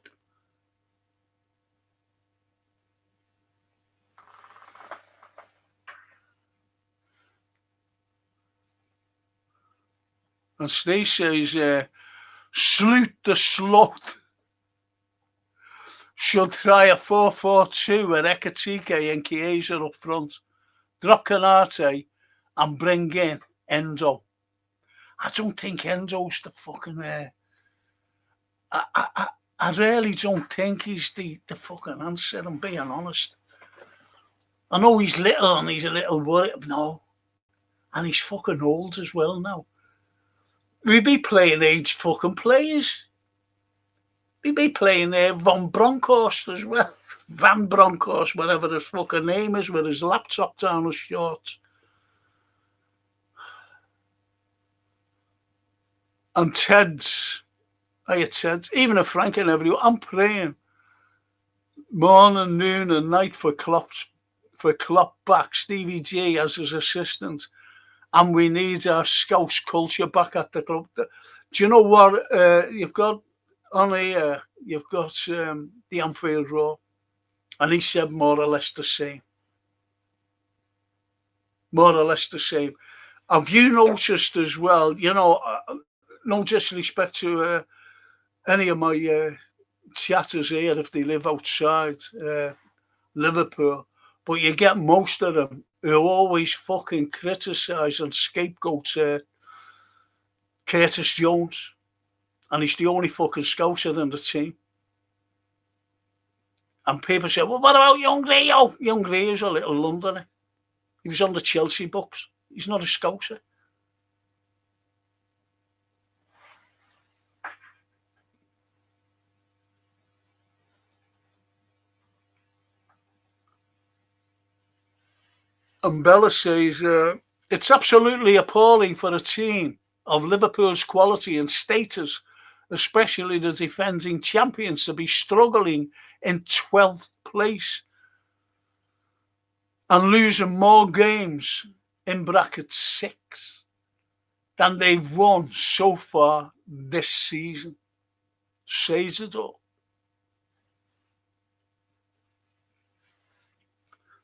And Steve says, salute the sloth. Should try a 4-4-2 with Ekatike and Chiesa up front. Drop Canate and bring in Endo. I don't think Endo's the fucking... I really don't think he's the fucking answer, I'm being honest. I know he's little and he's a little worried. No. And he's fucking old as well now. We'd be playing aged fucking players. We'd be playing Van Bronckhorst as well. Van Bronckhorst, whatever his fucking name is, with his laptop down his shorts. And Ted's, even if Frank and everyone, I'm praying morning, noon and night for Klopp back, Stevie G as his assistant. And we need our Scouse culture back at the club. Do you know what you've got on here? You've got the Anfield Road. And he said more or less the same. More or less the same. Have you noticed as well, no disrespect to any of my chatters here if they live outside Liverpool, but you get most of them who always fucking criticise and scapegoat Curtis Jones. And he's the only fucking scouser in the team. And people say, well, what about young Rio? Young Rio's a little Londoner. He was on the Chelsea books. He's not a scouser. And Bella says, it's absolutely appalling for a team of Liverpool's quality and status, especially the defending champions, to be struggling in 12th place and losing more games, in brackets 6, than they've won so far this season. Says it all.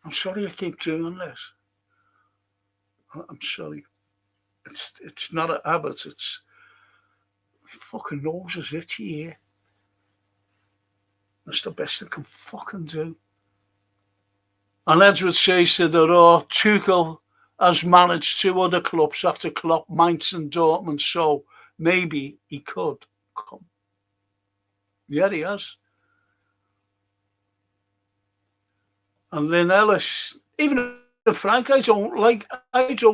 I'm sorry I keep doing this. I'm sorry. It's not a habit. It's my fucking nose is itchy here. That's the best I can fucking do. And Edward says to the Raw, Tuchel has managed 2 other clubs after Klopp, Mainz and Dortmund, so maybe he could come. Yeah, he has. And then Ellis, even Frank, I don't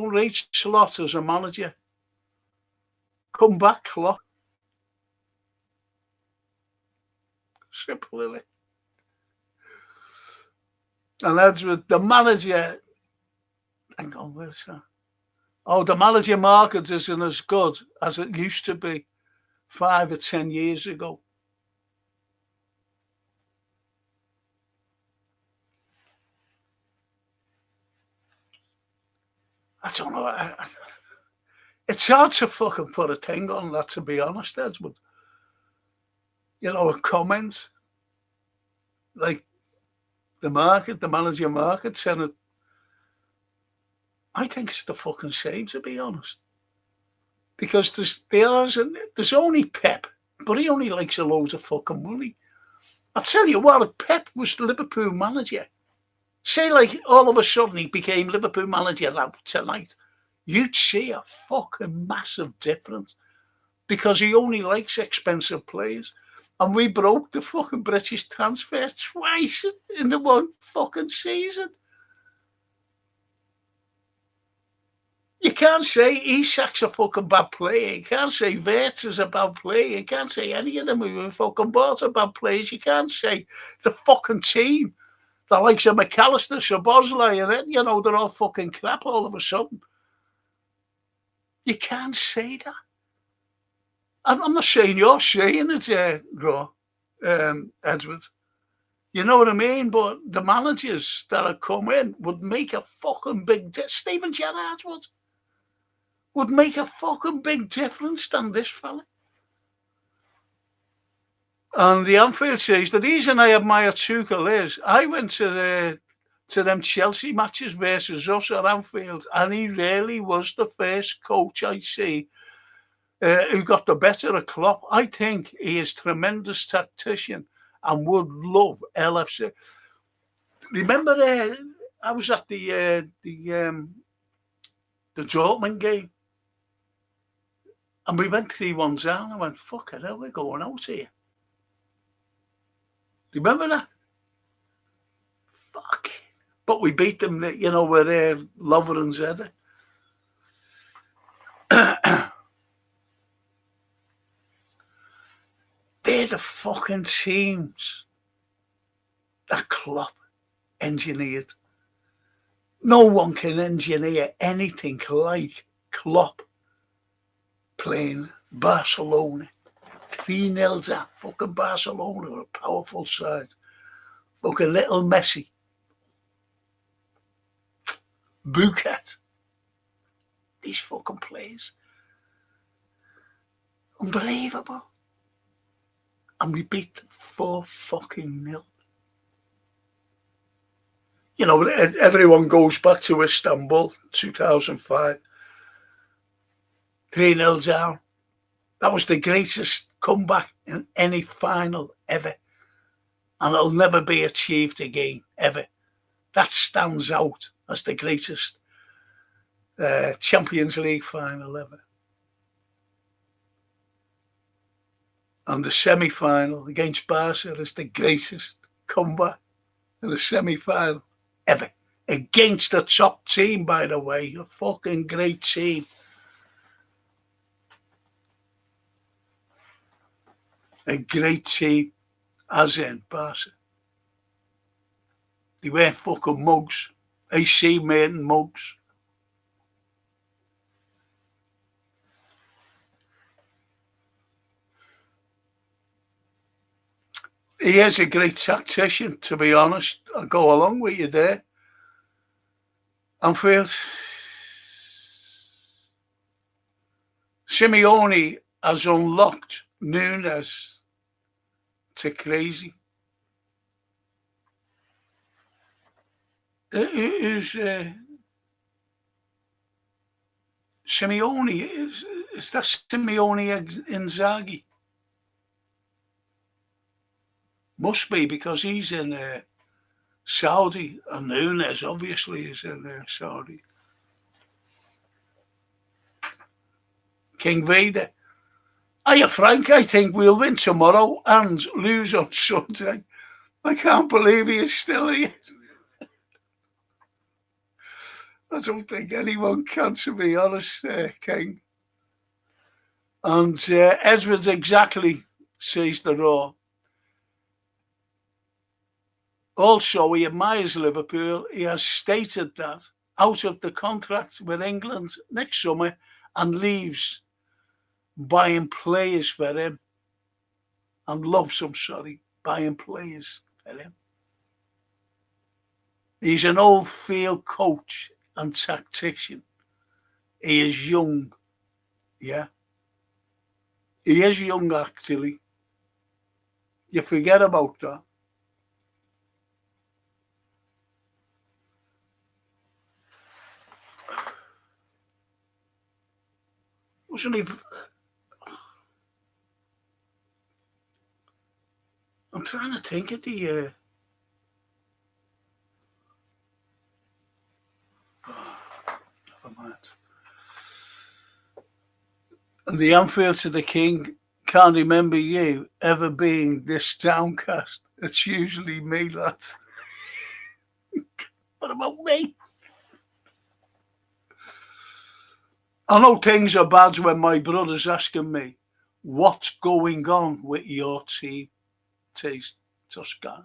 rate Slot as a manager. Come back, Klopp. Simple, isn't it? And Edward, the manager, hang on, where's that? Oh, the manager market isn't as good as it used to be 5 or 10 years ago. I don't know. It's hard to fucking put a thing on that, to be honest, Edward. You know, a comment like the manager market, said it. I think it's the fucking same, to be honest. Because there's only Pep, but he only likes a load of fucking money. I tell you what, if Pep was the Liverpool manager, say like all of a sudden he became Liverpool manager tonight, you'd see a fucking massive difference, because he only likes expensive players. And we broke the fucking British transfer twice in the one fucking season. You can't say Isak's a fucking bad player. You can't say Wirtz is a bad player. You can't say any of them who were fucking bought are bad players. You can't say the fucking team, the likes of McAllister, Szoboszlai, and then, you know, they're all fucking crap all of a sudden. You can't say that. I'm not saying you're saying it, Edward. You know what I mean? But the managers that have come in would make a fucking big difference. Steven Gerrard would make a fucking big difference than this fella. And the Anfield says, the reason I admire Tuchel is I went to them Chelsea matches versus us at Anfield, and he really was the first coach I see who got the better of Klopp. I think he is a tremendous tactician and would love LFC. Remember, I was at the Dortmund game, and we went 3-1 down. I went, fuck it, hell, we're going out here. Remember that? Fuck. But we beat them, you know, with Lover and Zedder. They're the fucking teams that Klopp engineered. No one can engineer anything like Klopp playing Barcelona. 3-0 down. Fucking Barcelona are a powerful side. Fucking little Messi. Busquets. These fucking players. Unbelievable. And we beat them 4-0. You know, everyone goes back to Istanbul, 2005. 3-0 down. That was the greatest comeback in any final ever. And it'll never be achieved again, ever. That stands out as the greatest Champions League final ever. And the semi-final against Barca is the greatest comeback in the semi-final ever. Against the top team, by the way. A fucking great team. A great team, as in Barca. They weren't fucking mugs. AC made mugs. He is a great tactician, to be honest. I'll go along with you there. Anfield. Simeone has unlocked Nunes to crazy. Who's Simeone? Is that Simeone Inzaghi? Must be, because he's in Saudi, and Nunes obviously is in Saudi. King Vader. Hiya, Frank, I think we'll win tomorrow and lose on Sunday. I can't believe he is still here. I don't think anyone can, to be honest, King. And Edwards exactly says the raw. Also, he admires Liverpool. He has stated that out of the contract with England next summer and leaves buying players for him. And loves them, buying players for him. He's an old field coach and tactician. He is young. Yeah. He is young, actually. You forget about that. Wasn't he? I'm trying to think of the. Never mind. And the Anfield to the King. Can't remember you ever being this downcast. It's usually me, lad. What about me? I know things are bad when my brother's asking me, what's going on with your team, Toscana?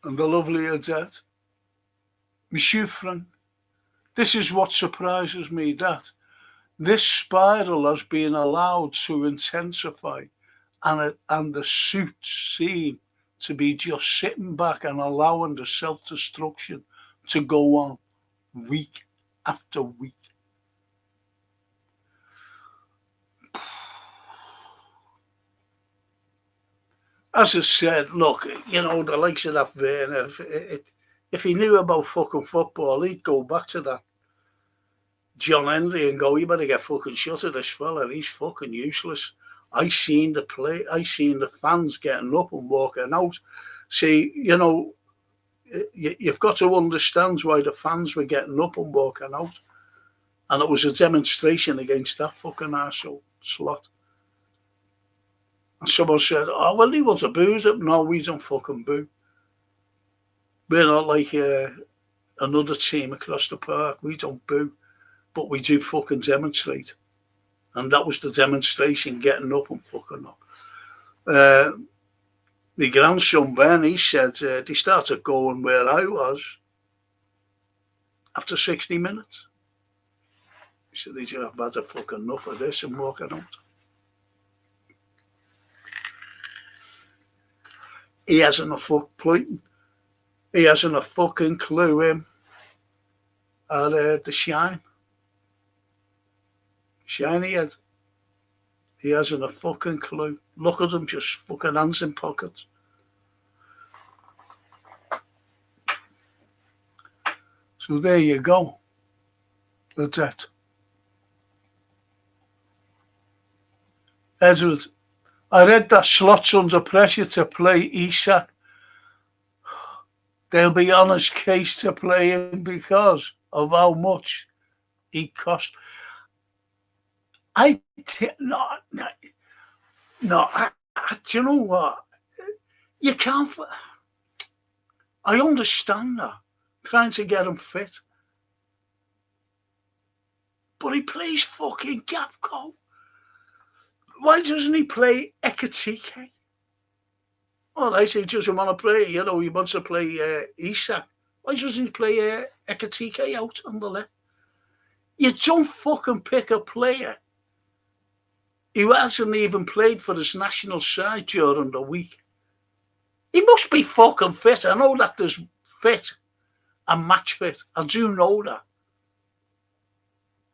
And the lovely Odette. Monsieur Frank, this is what surprises me, that this spiral has been allowed to intensify, and the suits seem to be just sitting back and allowing the self-destruction to go on week after week. As I said, look, the likes of that Werner, if he knew about fucking football, he'd go back to that John Henry and go, you better get fucking shut of this fella, he's fucking useless. I seen the fans getting up and walking out. See, you've got to understand why the fans were getting up and walking out. And it was a demonstration against that fucking arsehole Slot. And someone said, oh, well, he wants to booze it. No, we don't fucking boo. We're not like another team across the park. We don't boo. But we do fucking demonstrate. And that was the demonstration, getting up and fucking up. The grandson, Ben, he said they started going where I was after 60 minutes. He said, they just have had a fucking enough of this and walking out. He hasn't a fuck point. He hasn't a fucking clue him at the shine. Shiny head. He hasn't a fucking clue. Look at him, just fucking hands in pockets. So there you go. That's it. Edward, I read that Slot's under pressure to play Isak. They'll be on his case to play him because of how much he cost. Do you know what? You can't. I understand that. Trying to get him fit. But he plays fucking Gapco. Why doesn't he play Ekatike? All right, he doesn't want to play, he wants to play Isak. Why doesn't he play Ekatike out on the left? You don't fucking pick a player who hasn't even played for his national side during the week. He must be fucking fit. I know that there's fit and match fit. I do know that.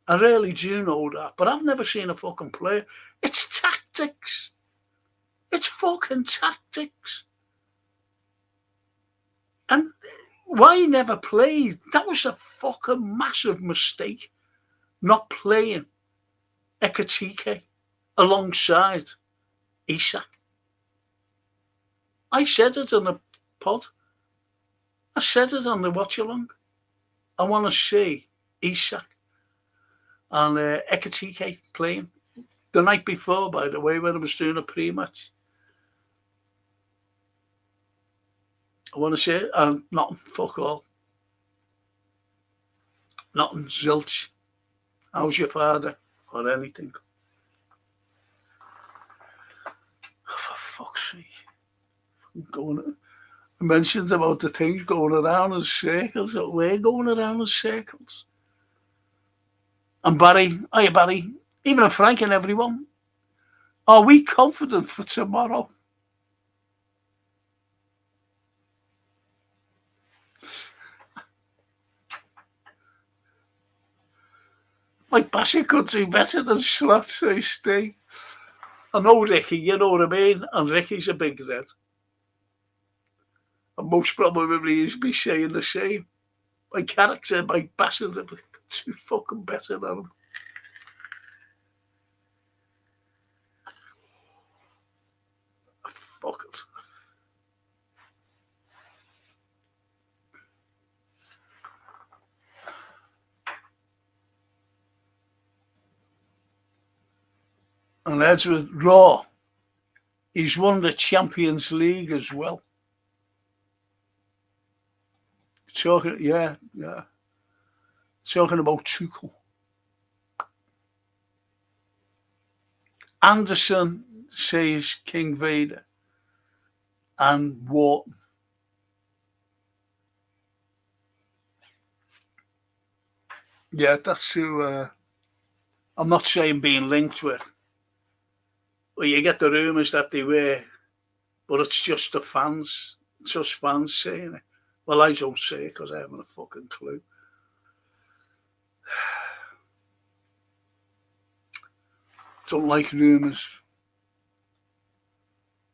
I really do know that. But I've never seen a fucking player. It's tactics. It's fucking tactics. And why he never played, that was a fucking massive mistake. Not playing Ekatike alongside Isak. I said it on the pod. I said it on the watch along. I want to see Isak and Ekatike playing. The night before, by the way, when I was doing a pre-match. I want to see it, and nothing, fuck all. Nothing, zilch. How's your father? Or anything. Oh, for fuck's sake. I mentioned about the things going around in circles. We're going around in circles. And Barry, hiya Barry, even Frank and everyone, are we confident for tomorrow? Mike Bassett could do better than Slot, says Steve. I know Ricky, you know what I mean? And Ricky's a big red. And most probably he'd be saying the same. My character, Mike Bassett, too fucking better than him. Fuck it. And Edward Raw, he's won the Champions League as well. Talking about Tuchel. Anderson says King Vader and Wharton. Yeah, that's who. I'm not saying being linked with. Well, you get the rumours that they were, but it's just the fans. It's just fans saying it. Well, I don't say it because I haven't a fucking clue. Don't like rumours.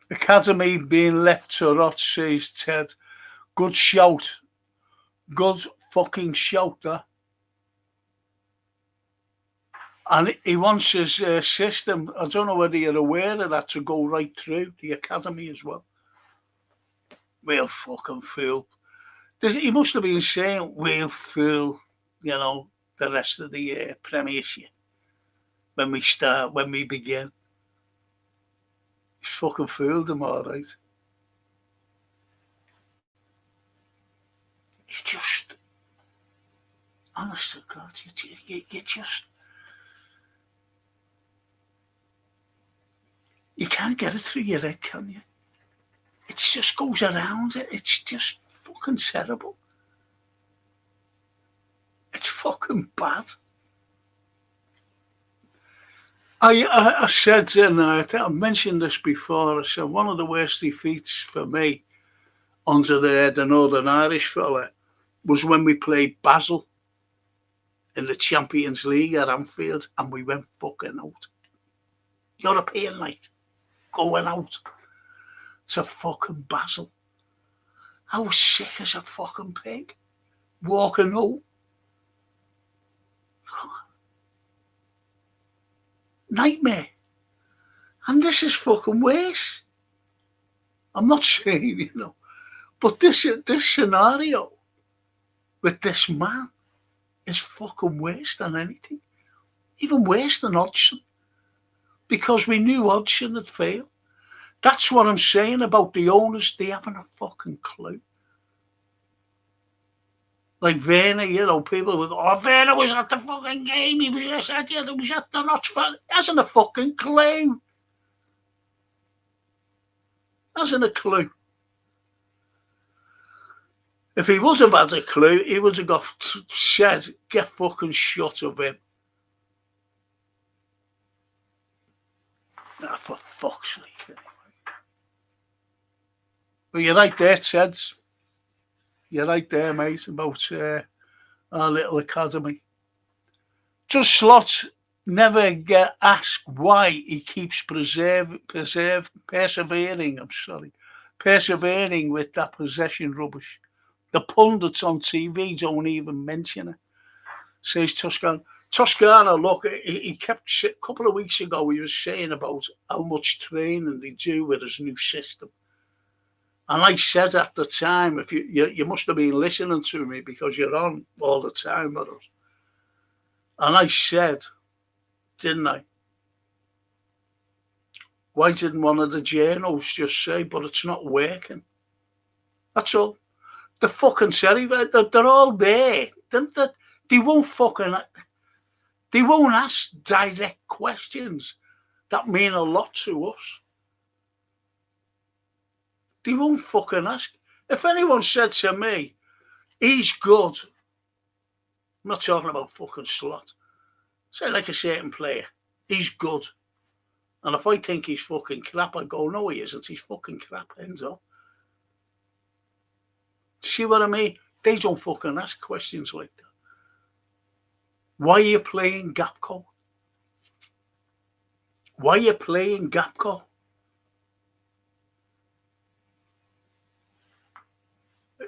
Academy being left to rot, says Ted. Good shout. Good fucking shout, that. And he wants his system, I don't know whether you're aware of that, to go right through the academy as well. We'll fucking fool. He must have been saying, we'll fool, the rest of the Premiership when we begin. He's fucking fooled them, all right. You just, honest to God, you just, you can't get it through your head, can you? It just goes around it. It's just fucking terrible. It's fucking bad. I said, and I mentioned this before, I said one of the worst defeats for me under the Northern Irish fella was when we played Basel in the Champions League at Anfield and we went fucking out. European night. Going out to fucking Basel. I was sick as a fucking pig. Walking home. Nightmare. And this is fucking worse. I'm not saying, but this scenario with this man is fucking worse than anything. Even worse than Hodgson. Because we knew Hodgson had failed. That's what I'm saying about the owners. They haven't a fucking clue. Like Werner, people with, Werner was at the fucking game. He was at the Notts. Hasn't a fucking clue. Hasn't a clue. If he would have had a clue, he would have got said, get fucking shut of him. Ah, for fuck's sake. Anyway. But you're right there, Teds. You're right there, mate, about our little academy. Does Slot never get asked why he keeps persevering with that possession rubbish? The pundits on TV don't even mention it, says Toscano. Toscano, look, he kept, a couple of weeks ago, he was saying about how much training they do with his new system. And I said at the time, if you must have been listening to me because you're on all the time with us. And I said, didn't I? Why didn't one of the journals just say, but it's not working? That's all. The fucking series, they're all there. They won't ask direct questions that mean a lot to us. They won't fucking ask. If anyone said to me, he's good, I'm not talking about fucking Slot. Say like a certain player, he's good. And if I think he's fucking crap, I go, no, he isn't. He's fucking crap, ends up. See what I mean? They don't fucking ask questions like that. Why are you playing Gapco? Why are you playing Gapco?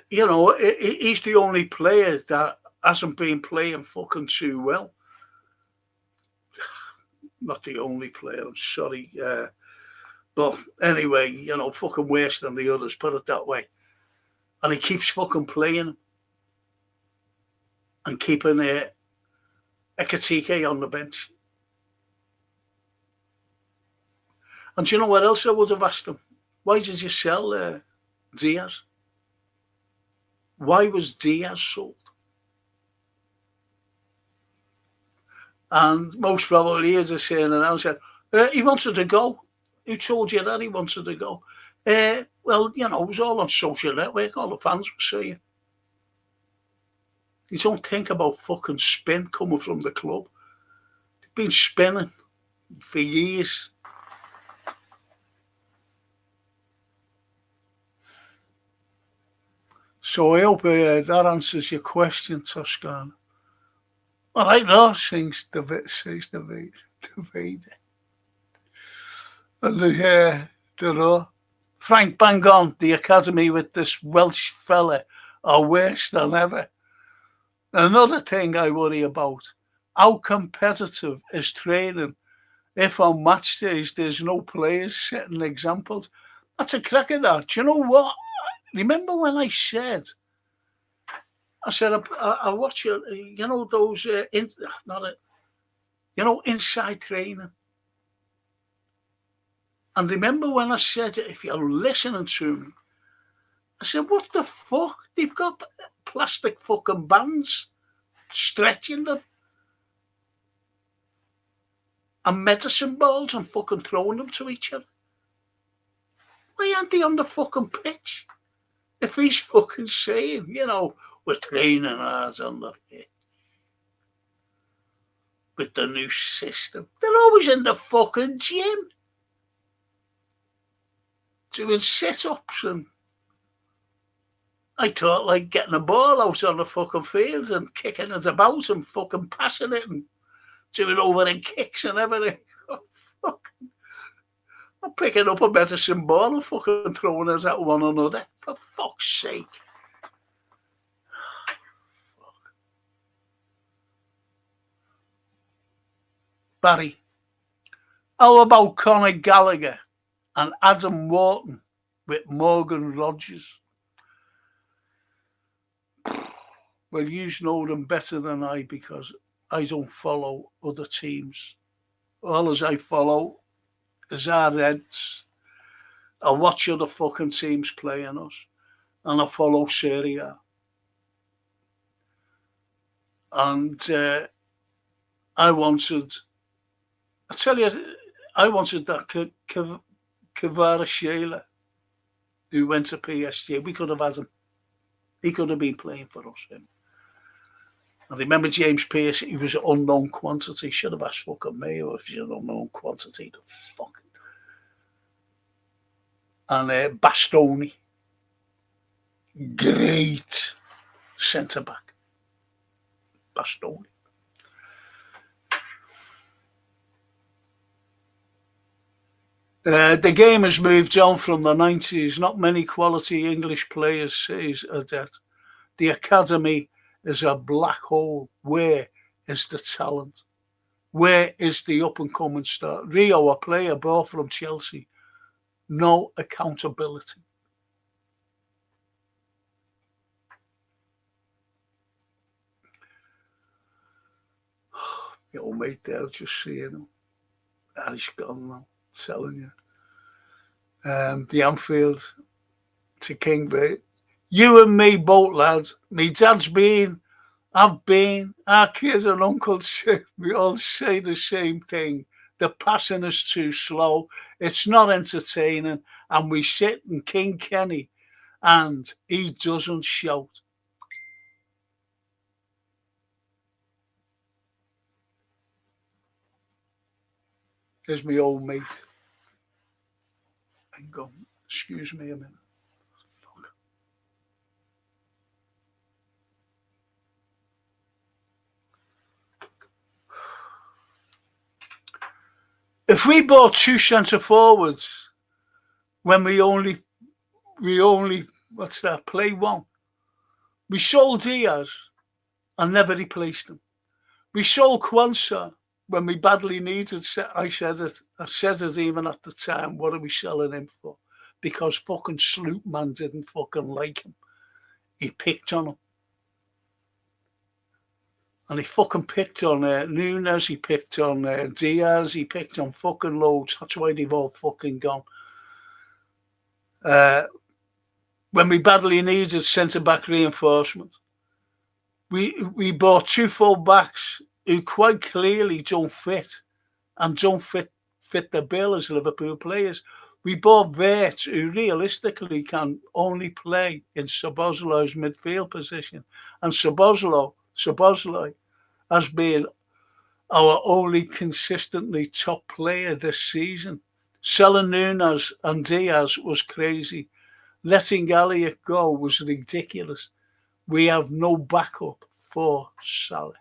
He's the only player that hasn't been playing fucking too well. Not the only player, I'm sorry. But anyway, fucking worse than the others, put it that way. And he keeps fucking playing and keeping Ekatike on the bench. And do you know what else I would have asked him? Why did you sell Diaz? Why was Diaz sold? And most probably, as I say, and I said, he wanted to go. Who told you that he wanted to go? Well, it was all on social network. All the fans were saying. You don't think about fucking spin coming from the club. They've been spinning for years. So I hope that answers your question, Toscano. All right, no, says David. And Frank Bangon, the academy with this Welsh fella are worse than ever. Another thing I worry about, how competitive is training if on match days there's no players setting examples? That's a cracker, that. Do you know what? Remember when I said, I watch it, those, inside training. And remember when I said, if you're listening to me, I said, what the fuck? They've got plastic fucking bands stretching them. And medicine balls and fucking throwing them to each other. Why aren't they on the fucking pitch? If he's fucking saying, we're training hard on the pitch with the new system. They're always in the fucking gym doing sit-ups, and I thought like getting a ball out on the fucking field and kicking it about and fucking passing it and doing overhead kicks and everything. Oh, I'm picking up a medicine ball and fucking throwing us at one another. For fuck's sake. Barry, How about Conor Gallagher and Adam Wharton with Morgan Rogers? Well, you know them better than I because I don't follow other teams. All as I follow is our Reds. I watch other fucking teams playing us, and I follow Serie A. And I tell you, I wanted that Kvaratskhelia who went to PSG. We could have had him. He could have been playing for us. Him. I remember James Pearce, he was an unknown quantity. Should have asked fucking me, or if he's an unknown quantity, the fucking. And Bastoni, great centre back. Bastoni. The game has moved on from the 90s. Not many quality English players, says Adet. The academy is a black hole. Where is the talent? Where is the up-and-coming star? Rio, a player bought from Chelsea. No accountability. Your old mate there, just seeing him. That is gone now. Telling you. The Anfield to King Bay. You and me both, lads. Me dad's been, I've been, our kids and uncles, we all say the same thing. The passing is too slow. It's not entertaining. And we sit in King Kenny and he doesn't shout. Here's my old mate. Hang on. Excuse me a minute. If we bought two centre forwards when we only play one. We sold Diaz and never replaced him. We sold Kwanzaa when we badly needed. I said it even at the time. What are we selling him for? Because fucking Sloopman didn't fucking like him. He picked on him. And he fucking picked on Nunes, he picked on Diaz, he picked on fucking loads. That's why they've all fucking gone. When we badly needed centre-back reinforcement, we bought two full-backs who quite clearly don't fit and don't fit the bill as Liverpool players. We bought Vert, who realistically can only play in Szoboszlai's midfield position. And Szoboszlai has been our only consistently top player this season. Selling Nunes and Diaz was crazy. Letting Elliott go was ridiculous. We have no backup for Salah.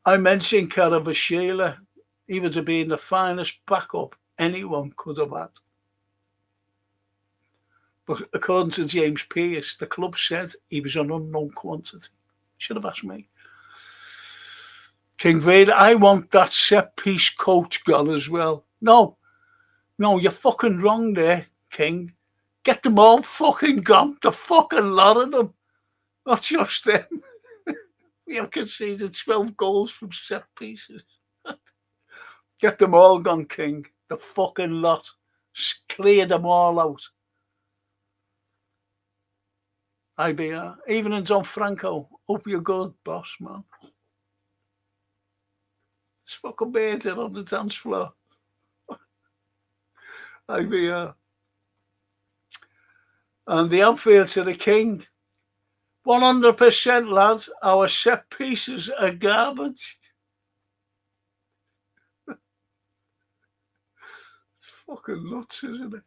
I mentioned Kvaratskhelia. He would have been the finest backup anyone could have had. But according to James Pearce, the club said he was an unknown quantity. Should have asked me. King Vader, I want that set-piece coach gone as well. No, you're fucking wrong there, King. Get them all fucking gone. The fucking lot of them. Not just them. We have conceded 12 goals from set pieces. Get them all gone, King. The fucking lot. Clear them all out. IBR. Even in Don Franco. Hope you're good, boss, man. It's fucking better on the dance floor. IBR. And the Anfield to the King. 100%, lads. Our set pieces are garbage. It's fucking nuts, isn't it?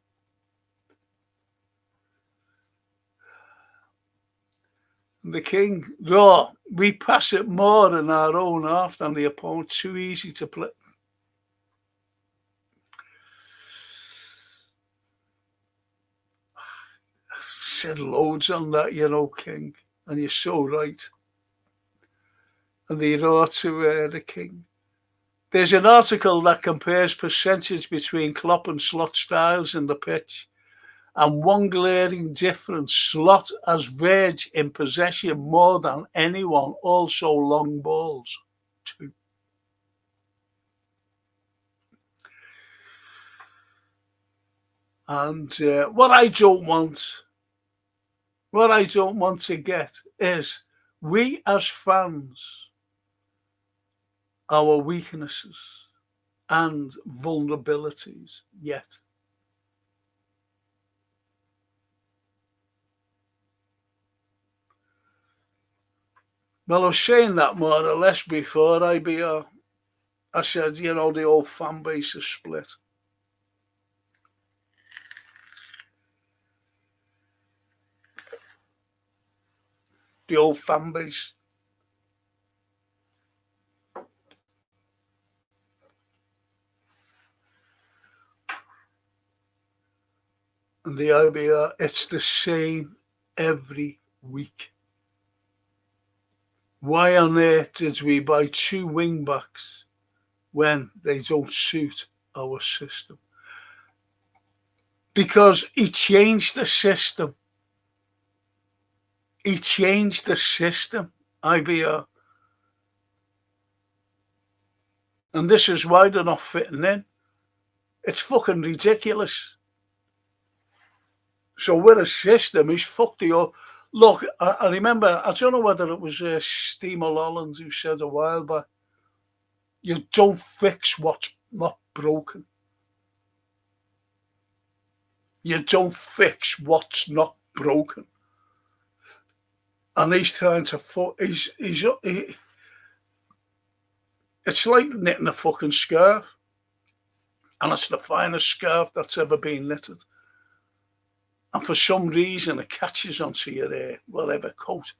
And the King, raw. We pass it more in our own half than the opponent. Too easy to play. I've said loads on that, King. And you're so right. And they raw to the King. There's an article that compares percentage between Klopp and Slot styles in the pitch, and one glaring difference: Slot has verge in possession more than anyone, also long balls too. And what I don't want to get is we as fans, our weaknesses and vulnerabilities yet. Well, I was saying that more or less before IBR. I said, the old fan base is split. The old fan base. And the IBR, it's the same every week. Why on earth did we buy 2 wing backs when they don't suit our system? Because he changed the system. He changed the system, IBR. And this is why they're not fitting in. It's fucking ridiculous. So with a system, he's fucked the up. Look, I remember, I don't know whether it was Steve Mulholland who said a while back, you don't fix what's not broken. You don't fix what's not broken. And he's trying to it's like knitting a fucking scarf. And it's the finest scarf that's ever been knitted. And for some reason, it catches onto your whatever coat.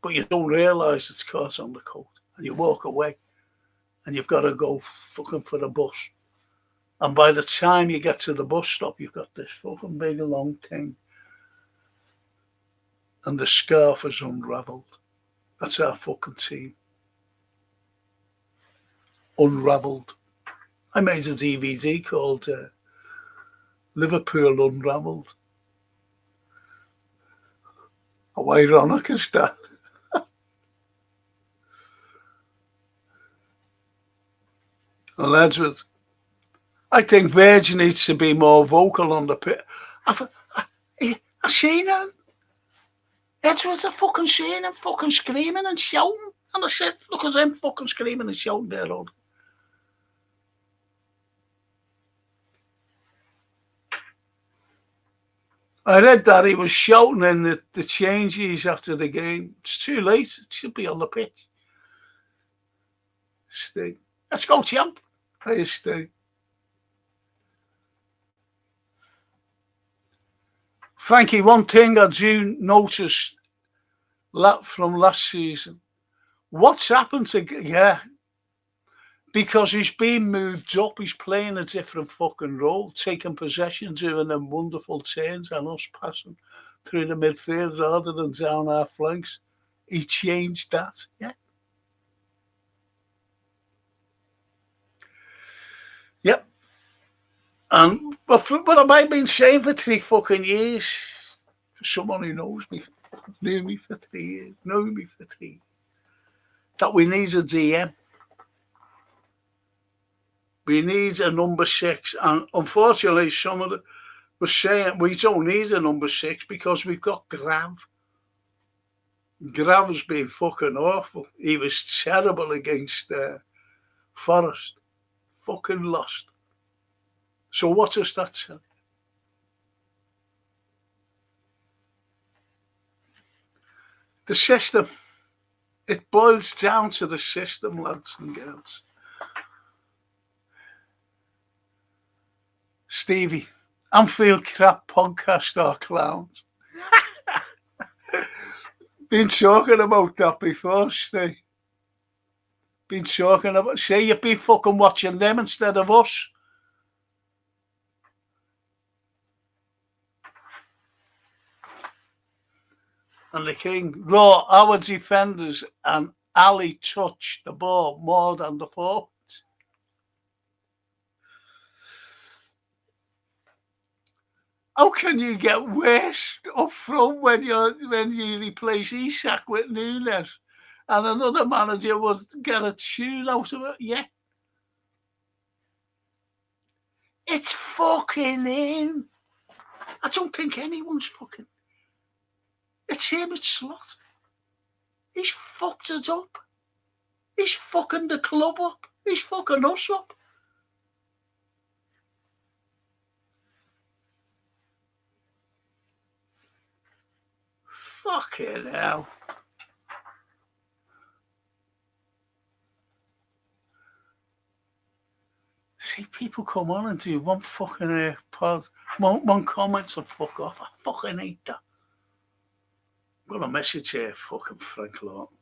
But you don't realise it's caught on the coat. And you walk away. And you've got to go fucking for the bus. And by the time you get to the bus stop, you've got this fucking big long thing. And the scarf is unravelled. That's our fucking team. Unravelled. I made a DVD called Liverpool Unravelled. How ironic is that? And Edward, I think Virgin needs to be more vocal on the pit. I've seen him. Edward's a fucking seen him fucking screaming and shouting. And I said, look at him fucking screaming and shouting there, Lord. I read that he was shouting in the changes after the game. It's too late. It should be on the pitch. Stay. Let's go, champ. Hey, stay. Frankie, one thing I do notice from last season. What's happened to... Because he's been moved up, he's playing a different fucking role, taking possession, doing them wonderful turns and us passing through the midfield rather than down our flanks. He changed that, yeah. Yep. And but have I been saying for 3 fucking years? For someone who knew me for 3 years, that we need a DM. We need a number 6, and unfortunately, some of them were saying we don't need a number 6 because we've got Grav. Grav has been fucking awful. He was terrible against Forest. Fucking lost. So what does that say? The system. It boils down to the system, lads and girls. Stevie, Anfield Crap podcast or clowns. Been talking about that before, Steve. Been talking about... Say you've been fucking watching them instead of us. And the King, Raw, our defenders and Ali touch the ball more than the forwards. How can you get worse up front when you replace Isak with Nunes, and another manager would get a tune out of it? Yeah, it's fucking him. I don't think anyone's fucking. It's him. It's Slot. He's fucked it up. He's fucking the club up. He's fucking us up. Fucking hell. See, people come on and do one fucking pod, one comment and fuck off. I fucking hate that. I've got a message here, fucking Frank Lawton.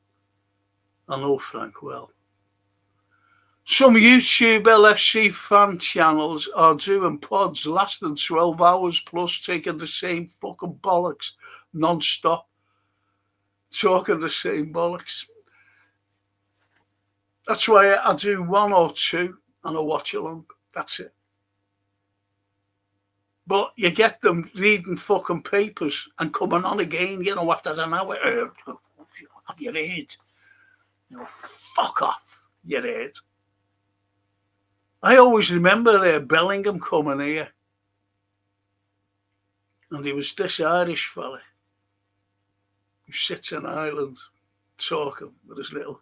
I know Frank well. Some YouTube LFC fan channels are doing pods lasting 12 hours plus, taking the same fucking bollocks non-stop. Talking the same bollocks. That's why I do one or two and I watch along. That's it. But you get them reading fucking papers and coming on again, after an hour. Have you heard? Fuck off, you heard. I always remember Bellingham coming here. And he was this Irish fella who sits in Ireland talking with his little.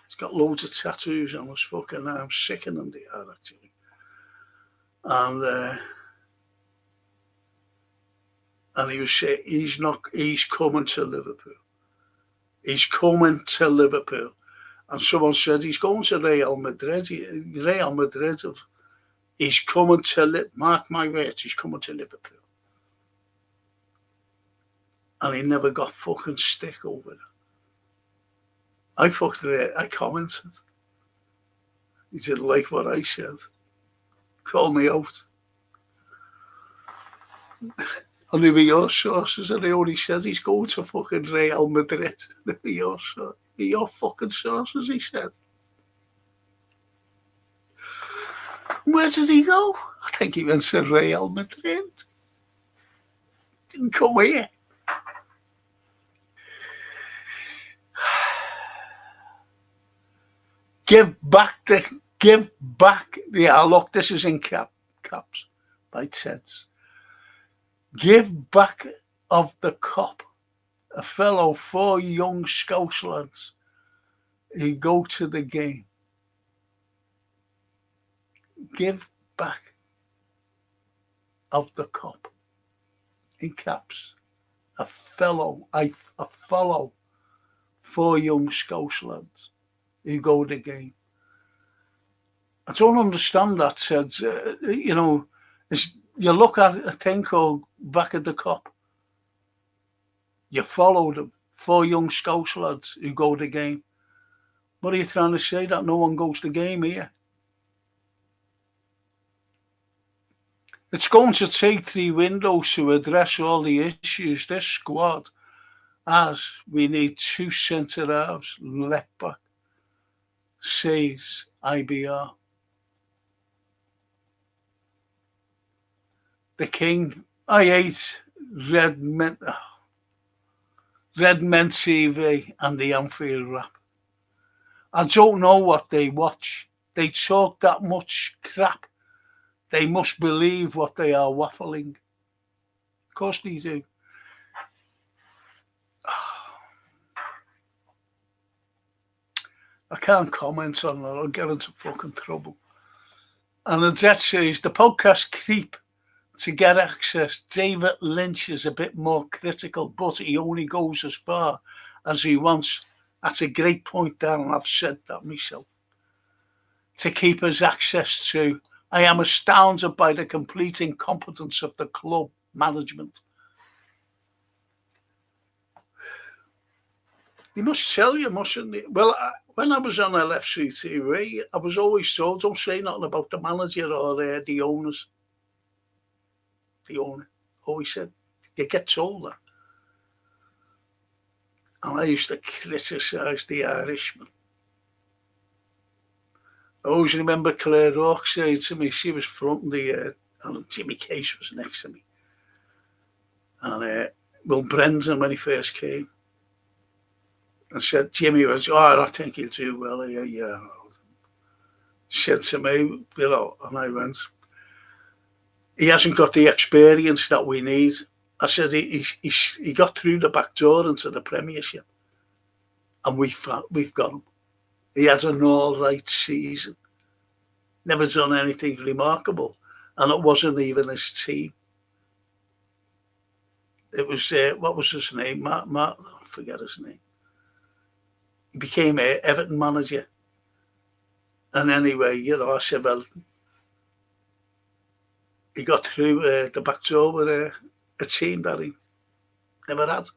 He's got loads of tattoos on his fucking arm. Sickening they are, actually. And he was saying he's coming to Liverpool. He's coming to Liverpool. And someone said he's going to Real Madrid. He's coming to mark my words, he's coming to Liverpool. And he never got fucking stick over it. I commented. He didn't like what I said. Called me out. And they were your sources, and they only said he's going to fucking Real Madrid. They were your fucking sources, he said. Where did he go? I think he went to Real Madrid. Didn't come here. Give back. Yeah, look, this is in caps by Teds. Give back of the cop, a fellow 4 young Scouse lads who go to the game. Give back of the cop, in caps, a fellow 4 young Scouse lads who go to the game. I don't understand that, said, you look at a thing called back of the cop. You follow them, 4 young Scouse lads who go to the game. What are you trying to say, that no one goes to the game here? It's going to take 3 windows to address all the issues this squad has. We need 2 centre-halves, left back, says IBR. The King. I hate Red Men TV and the Anfield Rap. I don't know what they watch. They talk that much crap. They must believe what they are waffling. Of course they do. I can't comment on that. I'll get into fucking trouble. And the Jet says, the podcast creep to get access. David Lynch is a bit more critical, but he only goes as far as he wants. That's a great point, Darren. I've said that myself. To keep his access to. I am astounded by the complete incompetence of the club management. They must tell you, mustn't they? Well, when I was on LFC TV, I was always told, don't say nothing about the manager or the owners. The owner always said, you get told that. And I used to criticise the Irishman. I always remember Claire Rourke saying to me, she was fronting and Jimmy Case was next to me. And Will Brendan, when he first came, and said, Jimmy was, I think he'll do well here, yeah. Said to me, and I went, he hasn't got the experience that we need. I said, he got through the back door into the Premiership, and we've got him. He had an all right season. Never done anything remarkable, and it wasn't even his team. It was what was his name? Matt. I forget his name. He became a Everton manager, and anyway, I said, well, he got through the back door with a team that he never had,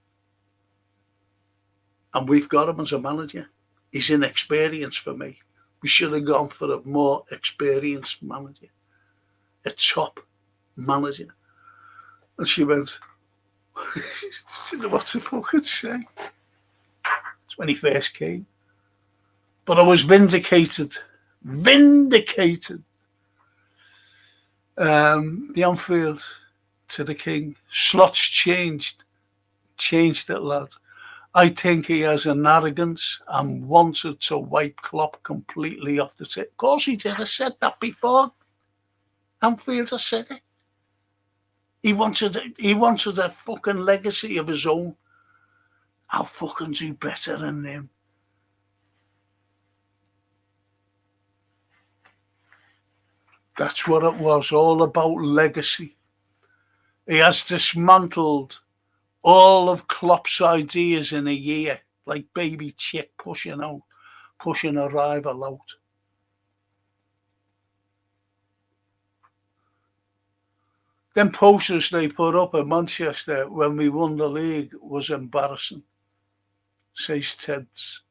and we've got him as a manager. He's inexperienced for me. We should have gone for a more experienced manager, a top manager. And she went, she didn't know what to fucking say. It's when he first came. But I was vindicated. Vindicated. The Anfield to the King. Slots changed. Changed it, lad. I think he has an arrogance and wanted to wipe Klopp completely off the tip. Of course he did. I said that before. Anfield, I said it. He wanted a fucking legacy of his own. I'll fucking do better than him. That's what it was, all about legacy. He has dismantled all of Klopp's ideas in a year, like baby chick pushing a rival out. Them posters they put up in Manchester when we won the league was embarrassing, says Ted's.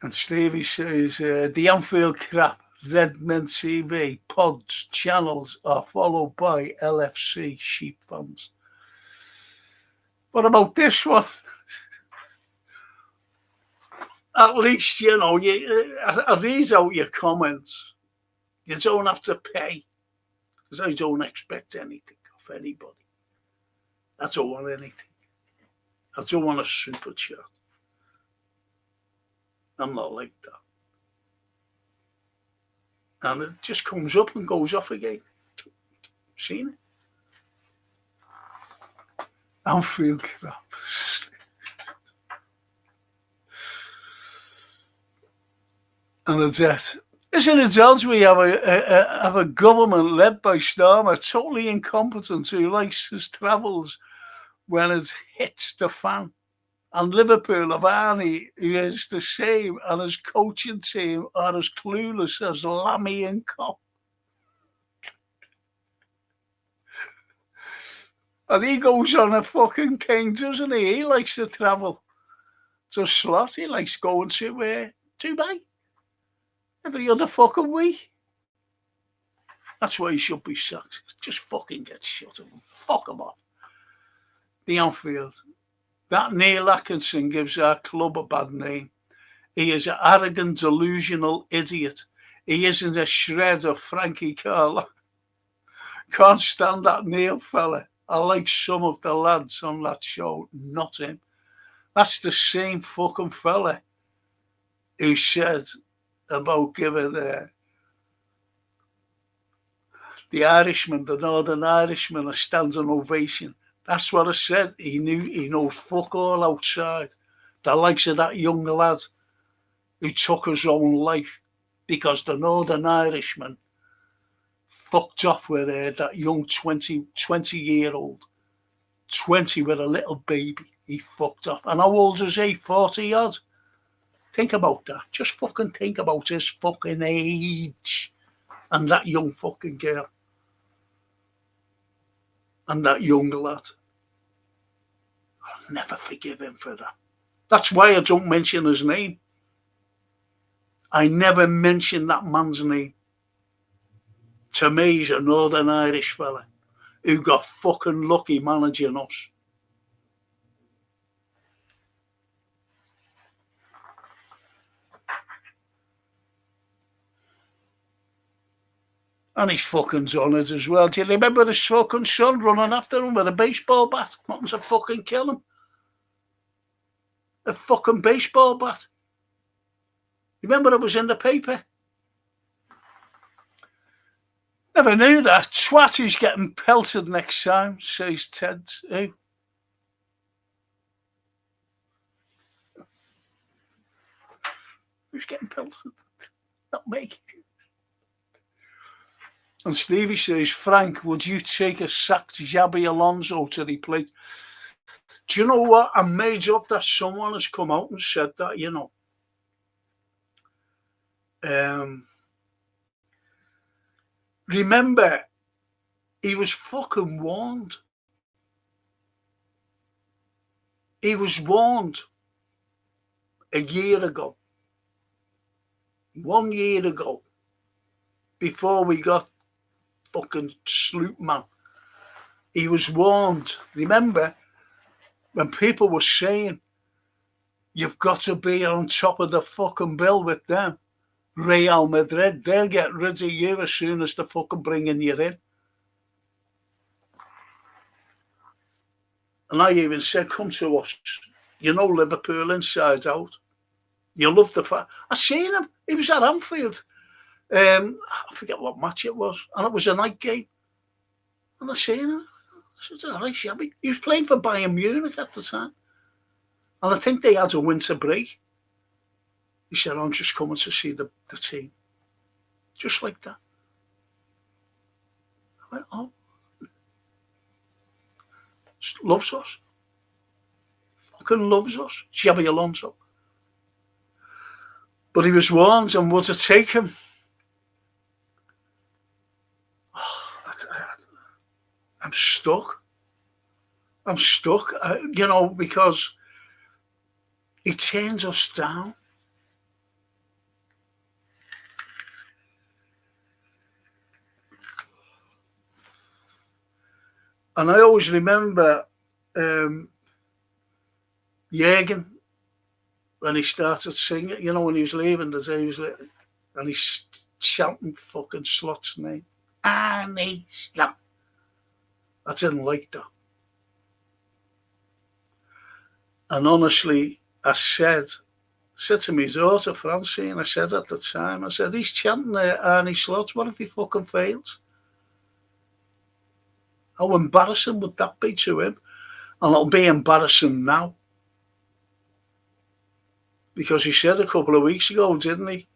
And Stevie says, the Anfield crap, Redmen TV, pods, channels are followed by LFC sheep fans. What about this one? At least, you read out your comments. You don't have to pay, because I don't expect anything of anybody. I don't want anything. I don't want a super chat. I'm not like that. And it just comes up and goes off again. Seen it? Anfield crap. And it's that. Isn't it odd we have a government led by Starmer, totally incompetent, who likes his travels when it hits the fan? And Liverpool of Arnie, who is the same, and his coaching team are as clueless as Lammy and Cop. And he goes on a fucking king, doesn't he? He likes to travel to Slot. He likes going to Dubai every other fucking week. That's why he should be sacked. Just fucking get shut up and fuck him off. The Anfield. That Neil Atkinson gives our club a bad name. He is an arrogant, delusional idiot. He isn't a shred of Frankie Carlyle. Can't stand that Neil fella. I like some of the lads on that show, not him. That's the same fucking fella who said about giving the Irishman, the Northern Irishman, a standing ovation. That's what I said. He knows fuck all outside. The likes of that young lad who took his own life because the Northern Irishman fucked off with that young 20-year-old. 20 with a little baby. He fucked off. And how old is he? 40 odd. Think about that. Just fucking think about his fucking age. And that young fucking girl. And that young lad. I'll never forgive him for that. That's why I don't mention his name. I never mention that man's name. To me, he's a Northern Irish fella who got fucking lucky managing us. And he's fucking done it as well. Do you remember his fucking son running after him with a baseball bat, wanting to fucking kill him? A fucking baseball bat. Remember it was in the paper? Never knew that. Twatty's getting pelted next time, says Ted. Who? Who's getting pelted? Not me. And Stevie says, Frank, would you take a sacked Xabi Alonso to replace? Do you know what? I'm made up that someone has come out and said that, you know. Remember, he was fucking warned. He was warned a year ago. 1 year ago. Before we got fucking Sloop Man. He was warned. Remember, when people were saying, you've got to be on top of the fucking bill with them. Real Madrid, they'll get rid of you as soon as they're fucking bringing you in. And I even said, come to us. You know Liverpool inside out. You love the fact. I seen him. He was at Anfield. I forget what match it was. And it was a night game. And I seen him. I said, all right, Shabby. He was playing for Bayern Munich at the time. And I think they had a winter break. He said, I'm just coming to see the team. Just like that. I went, oh. Loves us. Fucking loves us. Xabi Alonso. But he was warned, and would it take him? I'm stuck. I'm stuck, you know, because he turns us down. And I always remember Jürgen, when he started singing, you know, when he was leaving the day, and he's shouting fucking Slot's name. Arnie Slot. I didn't like that. And honestly, I said to my daughter, Francine, I said at the time, I said, he's chanting Arnie Slot, what if he fucking fails? How embarrassing would that be to him? And it'll be embarrassing now. Because he said a couple of weeks ago, didn't he?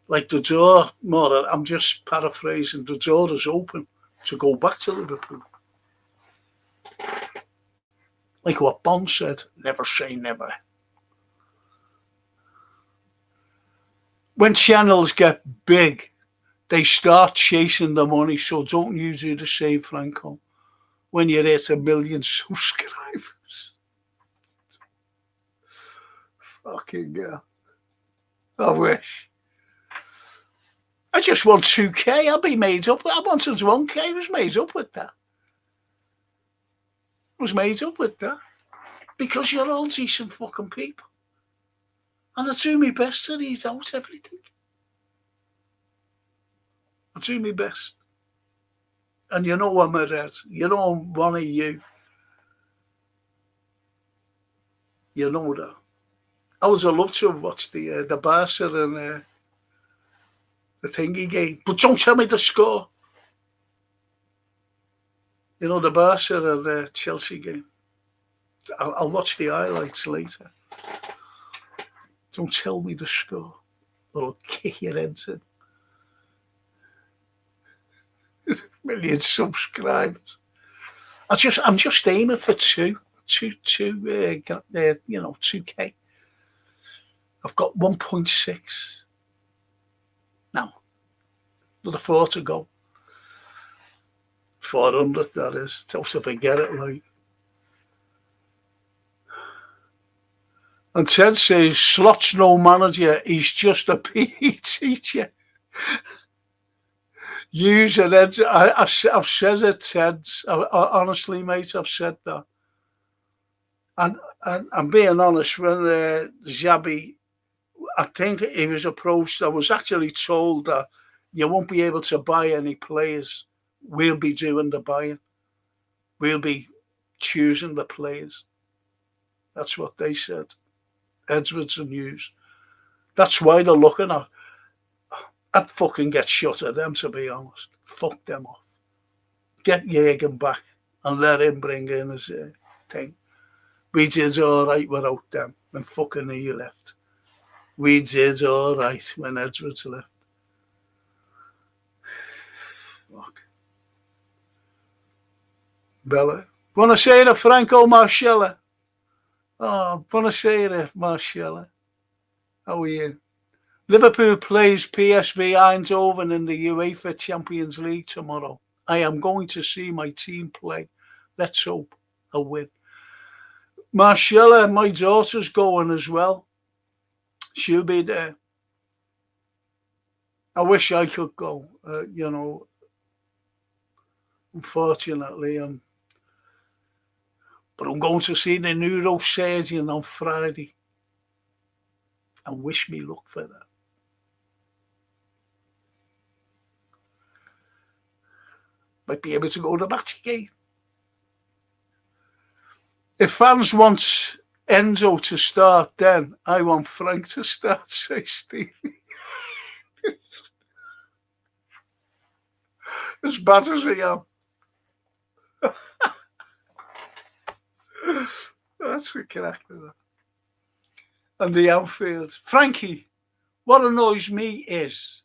Like the door, more, I'm just paraphrasing, the door is open to go back to Liverpool. Like what Bond said, never say never. When channels get big, they start chasing the money, so don't you do the same, Franco, when you're at 1 million subscribers. Fucking hell. I wish. I just want 2K. I'll be made up. I wanted 1K. I was made up with that. I was made up with that. Because you're all decent fucking people. And I do my best to read out everything. I do my best. And you know I'm a red. You know I'm one of you. You know that. I would have loved to have watched the Barca and the thingy game. But don't tell me the score. You know, the Barca and the Chelsea game. I'll watch the highlights later. Don't tell me the score. Or I'll kick your heads in. 1 million subscribers. I'm just aiming for 2K. I've got 1.6 now. Another 4 to go. 400, that is. Tough to forget it, like. And Ted says, Slot's no manager, he's just a PE teacher. Use it, Ed. I've said it, Ted. Honestly, mate, I've said that. And I'm being honest, when Xabi, I think he was approached, I was actually told that You won't be able to buy any players. We'll be doing the buying. We'll be choosing the players. That's what they said. Edwards and Hughes. That's why they're looking at. I'd fucking get shut at them, to be honest. Fuck them off. Get Jürgen back and let him bring in his thing. We did all right without them when fucking he left. We did all right when Edwards left. Fuck. Bella. Buonasera, Franco Marcella. Oh, buonasera, Marcella. How are you? Liverpool plays PSV Eindhoven in the UEFA Champions League tomorrow. I am going to see my team play. Let's hope I win. Marcella, my daughter's going as well. She'll be there. I wish I could go, unfortunately. But I'm going to see the neurosurgeon on Friday. And wish me luck for that. Might be able to go to the match again. If fans want Enzo to start, then I want Frank to start, says Stevie. As bad as I am. That's the character. And the outfield. Frankie, what annoys me is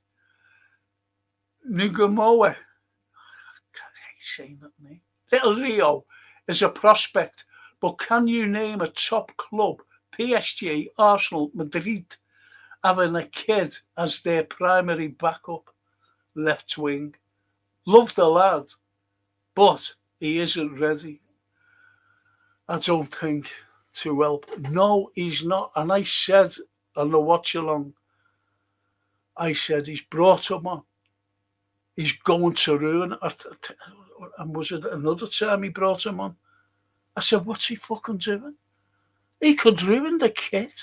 Nugamoa. I hate saying that name. Little Leo is a prospect, but can you name a top club, PSG, Arsenal, Madrid, having a kid as their primary backup left wing? Love the lad, but he isn't ready. I don't think to help. No, he's not. And I said on the watch along, I said he's brought him on. He's going to ruin it. And was it another time he brought him on? I said, what's he fucking doing? He could ruin the kid.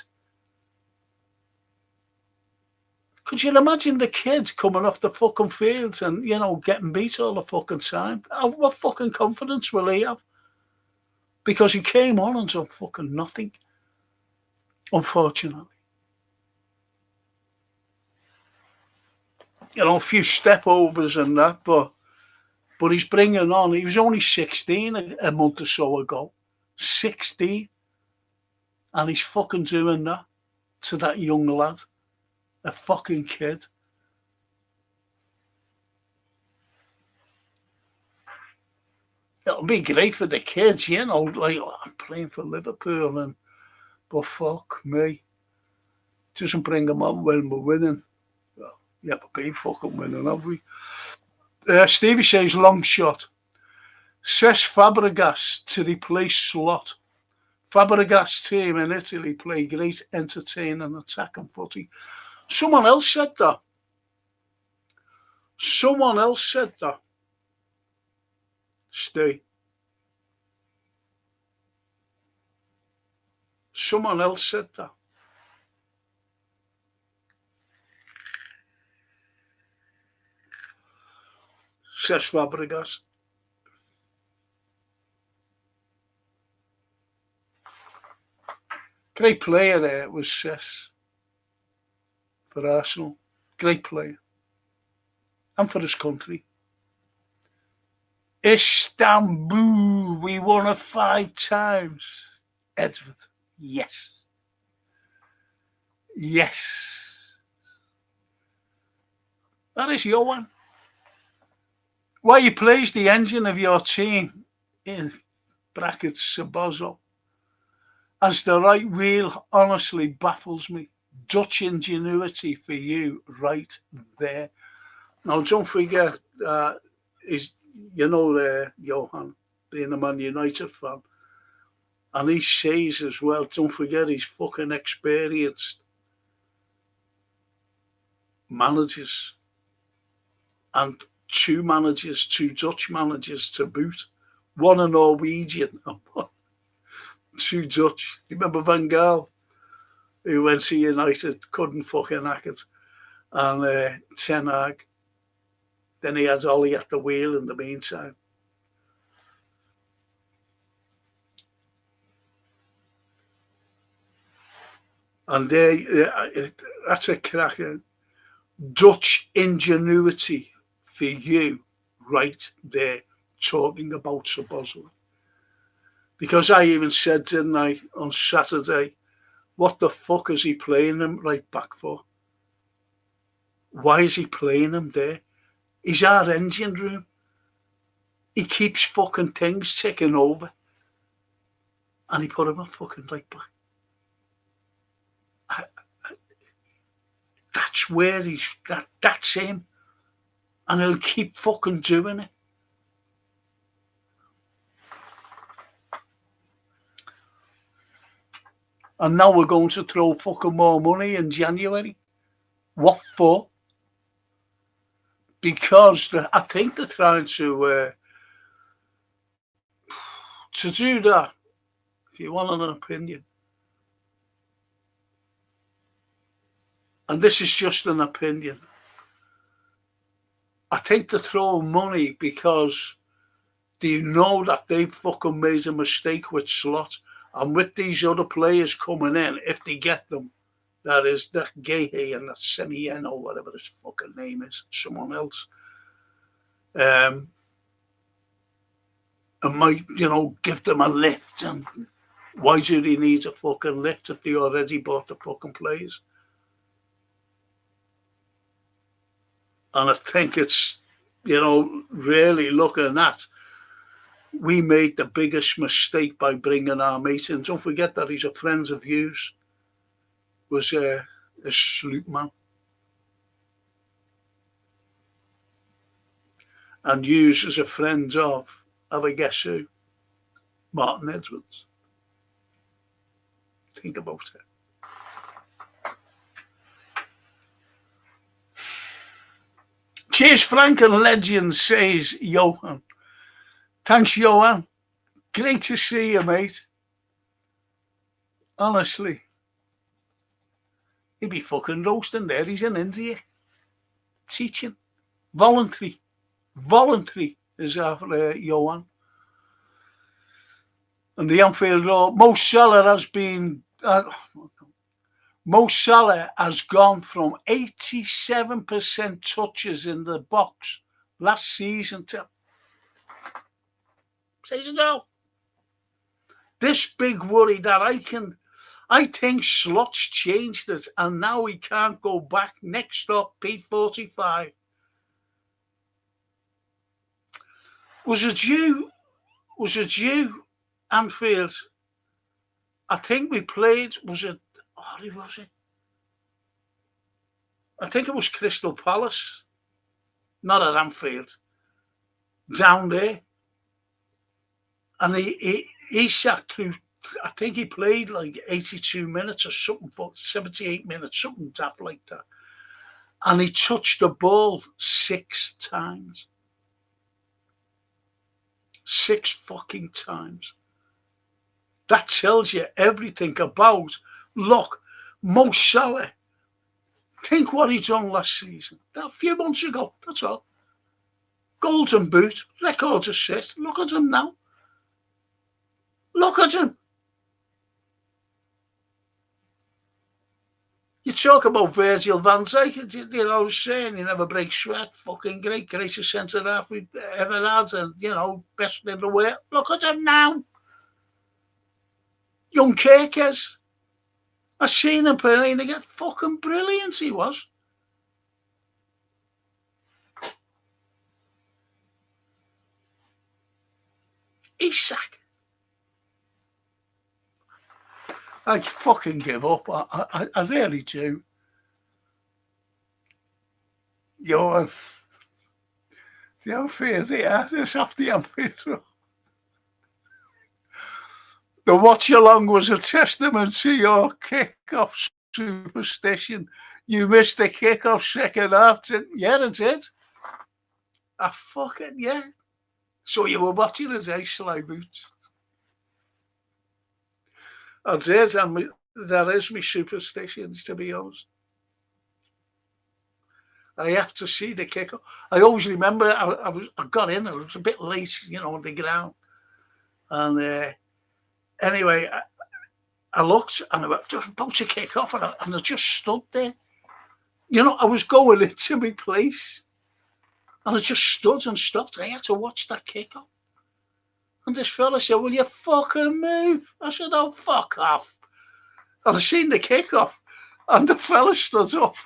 Could you imagine the kids coming off the fucking field and, getting beat all the fucking time? What fucking confidence will he have? Because he came on and done fucking nothing, unfortunately. A few step overs and that, but he's bringing on. He was only 16 a month or so ago. 16. And he's fucking doing that to that young lad. A fucking kid. It'll be great for the kids, like I'm playing for Liverpool, but fuck me. Doesn't bring them on when we're winning. Well, yeah, but been fucking winning, have we? Stevie says long shot. Cesc Fabregas to replace Slot. Fabregas team in Italy play great, entertaining, attacking footy. Someone else said that. Stay. Someone else said that. Cesc Fabregas. Great player there was Cesc for Arsenal. Great player. And for his country. Istanbul, we won it 5 times. Edward, yes. Yes. That is your one. Why you praise the engine of your team, in brackets, Sabozo, as the right wheel honestly baffles me. Dutch ingenuity for you right there. Now, don't forget, Johan, being a Man United fan, and he says as well, don't forget he's fucking experienced managers, and 2 Dutch managers to boot, 1 a Norwegian and 2 Dutch. You remember Van Gaal, who went to United, couldn't fucking hack it, and Ten Hag. Then he has Ollie at the wheel in the meantime. And that's a cracking Dutch ingenuity for you right there, talking about Supposedly. Because I even said, didn't I, on Saturday, what the fuck is he playing him right back for? Why is he playing him there? He's our engine room. He keeps fucking things ticking over. And he put him at fucking right back. That's where that's him. And he'll keep fucking doing it. And now we're going to throw fucking more money in January. What for? Because I think they're trying to do that. If you want an opinion. And this is just an opinion. I think they're throwing money because they know that they've fucking made a mistake with Slot. And with these other players coming in, if they get them, that is that Gahey and that Semien or whatever his fucking name is, someone else, and might, give them a lift. And why do they need a fucking lift if they already bought the fucking players? And I think it's, really looking at, we made the biggest mistake by bringing our mate in. Don't forget that he's a friend of Hughes, was a sloop man. And Hughes is a friend of, have a guess who? Martin Edwards. Think about it. Cheers, Frank and Legend, says Johan. Thanks, Johan. Great to see you, mate. Honestly. He'd be fucking roasting there. He's in India. Teaching. Voluntary. Voluntary is our Johan. And the Anfield Road. Mo Salah has gone from 87% touches in the box last season to now. This big worry that I think Slot's changed it, and now he can't go back. Next stop, P45. Was it you, Anfield? I think we played, who was it? I think it was Crystal Palace, not at Anfield, down there. And he sat through, I think he played like 82 minutes or something, 78 minutes, something daft like that. And he touched the ball 6 times. 6 fucking times. That tells you everything about, look, Mo Salah. Think what he done last season. A few months ago, that's all. Golden boot, records assist. Look at him now. Look at him. You talk about Virgil van Dijk, saying he never breaks sweat. Fucking greatest centre half we've ever had, and best in the world. Look at him now. Young Kirkes. I seen him playing again. Fucking brilliant he was. Isak. I fucking give up. I really do. The Anfield, just off the Anfield. The watch along was a testament to your kick-off superstition. You missed the kick-off second half. Yeah, it did. Yeah. So you were watching his sly boots. That is my superstition, to be honest. I have to see the kick. I always remember I got in, it was a bit late, on the ground. And anyway, I looked and I was about to kick off and I just stood there. I was going into my place and I just stood and stopped. I had to watch that kick off. And this fella said, "Will you fucking move?" I said, "Oh, fuck off." And I seen the kick off and the fella stood up.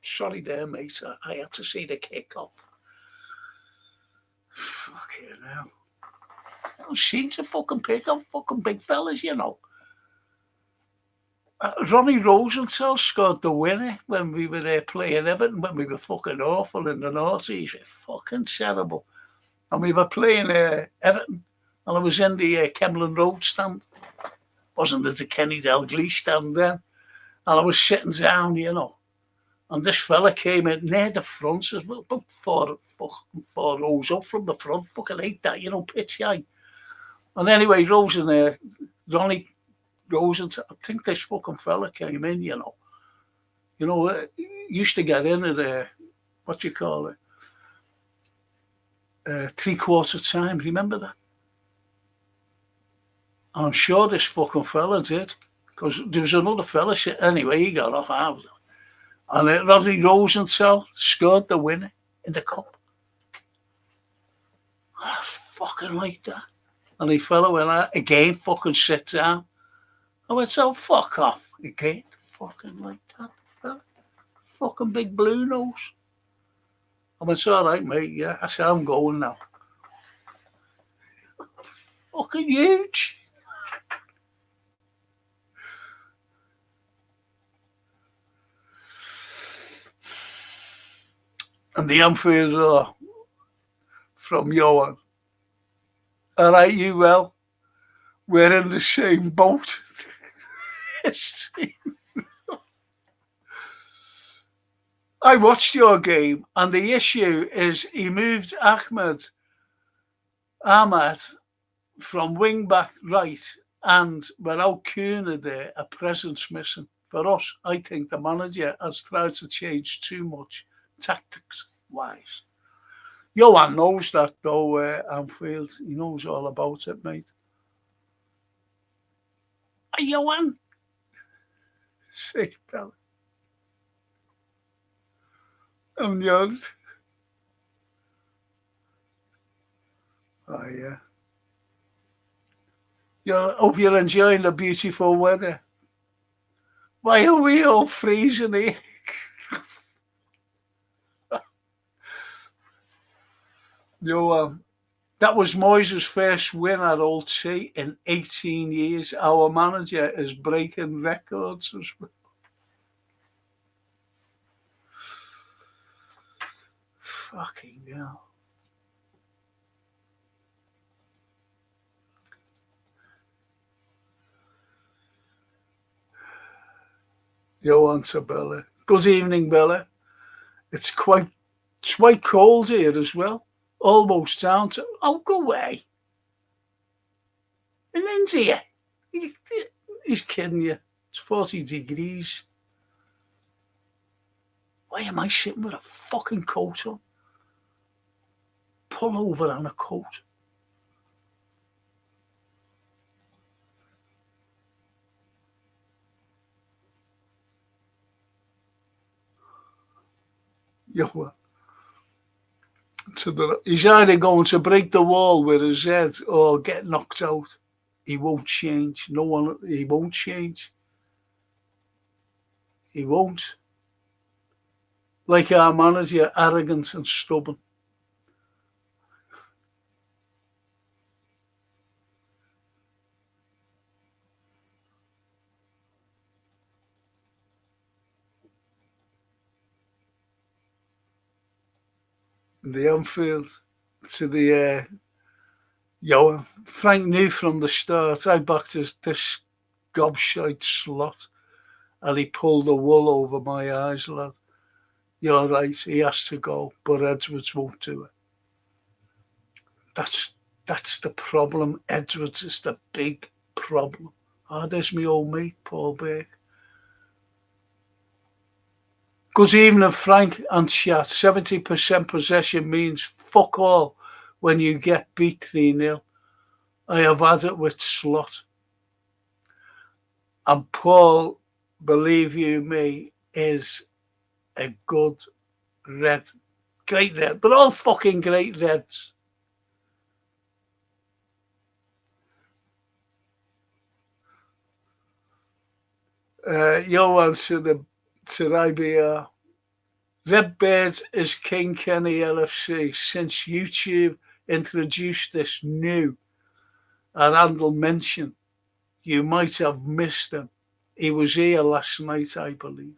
Sorry there, mate. I had to see the kick off. Fucking hell. I don't seem to fucking pick up fucking big fellas, Ronnie Rosenthal scored the winner when we were there playing Everton, when we were fucking awful in the noughties. Fucking terrible. And we were playing Everton, and I was in the Kemlin Road stand. Wasn't it the Kenny Dalglish stand then? And I was sitting down, and this fella came in near the front, about four rows up from the front. Fucking hate that, pitch eye. And anyway, Ronnie Rosenthal, I think this fucking fella came in, used to get in at what you call it, 3/4 time. Remember that? And I'm sure this fucking fella did, because there was another fella. Anyway, he got off out. And Ronnie Rosenthal scored the winner in the cup. I fucking like that. And the fella went out again, fucking sit down. I went, "Oh, fuck off." Again, fucking like that, fella. Fucking big blue nose. I went, "It's all right, mate." Yeah, I said, "I'm going now." Fucking huge. And the Anfield from Johan. "All right, you well. We're in the same boat." I watched your game, and the issue is he moved Ahmad from wing back right, and without Kuna there, a presence missing. For us, I think the manager has tried to change too much tactics-wise. Johan knows that, though, Anfield. He knows all about it, mate. Hey, Johan. Say, fella. I'm young. Oh, yeah. Hope you're enjoying the beautiful weather. Why are we all freezing here? That was Moyes' first win at Old Sea in 18 years. Our manager is breaking records as well. Fucking hell. Johan Bella. Good evening, Bella. It's quite cold here as well. Almost down to, oh, go away. In India. He's kidding you. It's 40 degrees. Why am I sitting with a fucking coat on? Pull over and a coat. He's either going to break the wall with his head or get knocked out. He won't change. He won't change. He won't. Like our manager, arrogant and stubborn. The Anfield to the Frank knew from the start. I backed this gobshite slot, and he pulled the wool over my eyes, lad. You're right, he has to go, but Edwards won't do it. That's the problem. Edwards is the big problem. There's my old mate, Paul Burke. Good evening, Frank and chat. 70% possession means fuck all when you get beat 3-0. I have had it with Slot. And Paul, believe you me, is a good red. Great red. But all fucking great reds. Johan to IBR. Redbird is King Kenny LFC. Since YouTube introduced this new, and Randall mentioned, you might have missed him. He was here last night, I believe.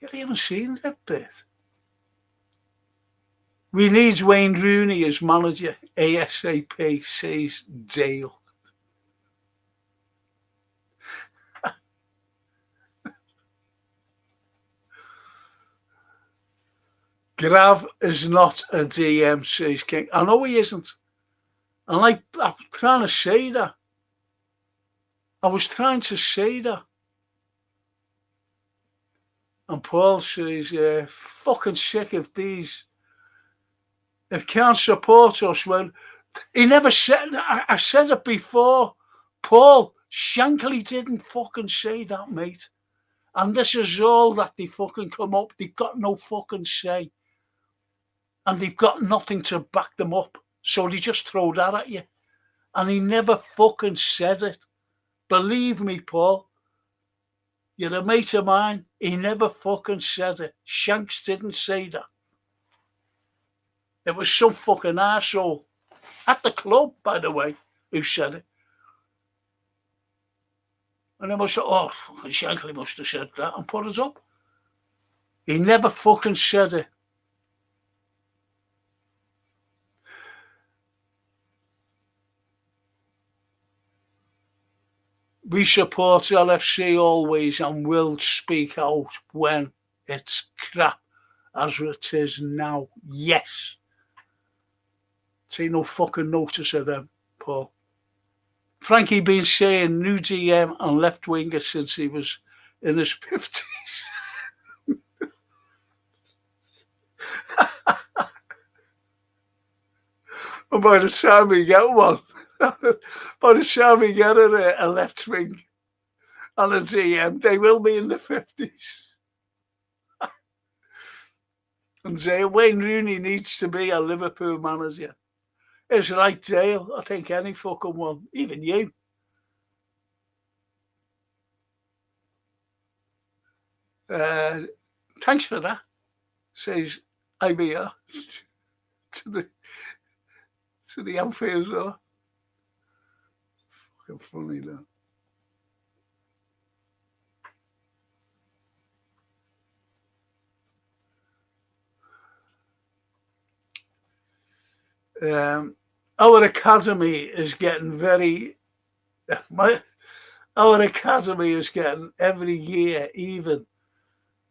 You haven't seen Redbird. We need Wayne Rooney as manager ASAP, says Dale. Grav is not a DM, says King. I know he isn't. And I'm trying to say that. I was trying to say that. And Paul says, fucking sick of these. If can't support us, well, he never said, I said it before. Paul, Shankly didn't fucking say that, mate. And this is all that they fucking come up. They've got no fucking say. And they've got nothing to back them up. So they just throw that at you. And he never fucking said it. Believe me, Paul. You're a mate of mine. He never fucking said it. Shanks didn't say that. It was some fucking arsehole at the club, by the way, who said it. And I must have, fucking Shankly must have said that and put it up. He never fucking said it. We support LFC always and will speak out when it's crap as it is now. Yes. Take no fucking notice of them, Paul. Frankie been saying new DM and left winger since he was in his 50s. And by the time we get one, by the time we get a left wing and a DM, they will be in the 50s. And say Wayne Rooney needs to be a Liverpool manager. It's like Dale. I think any fucking one, even you. Thanks for that, says IBR to the Anfield door. Fucking funny that. Our academy is getting our academy is getting every year even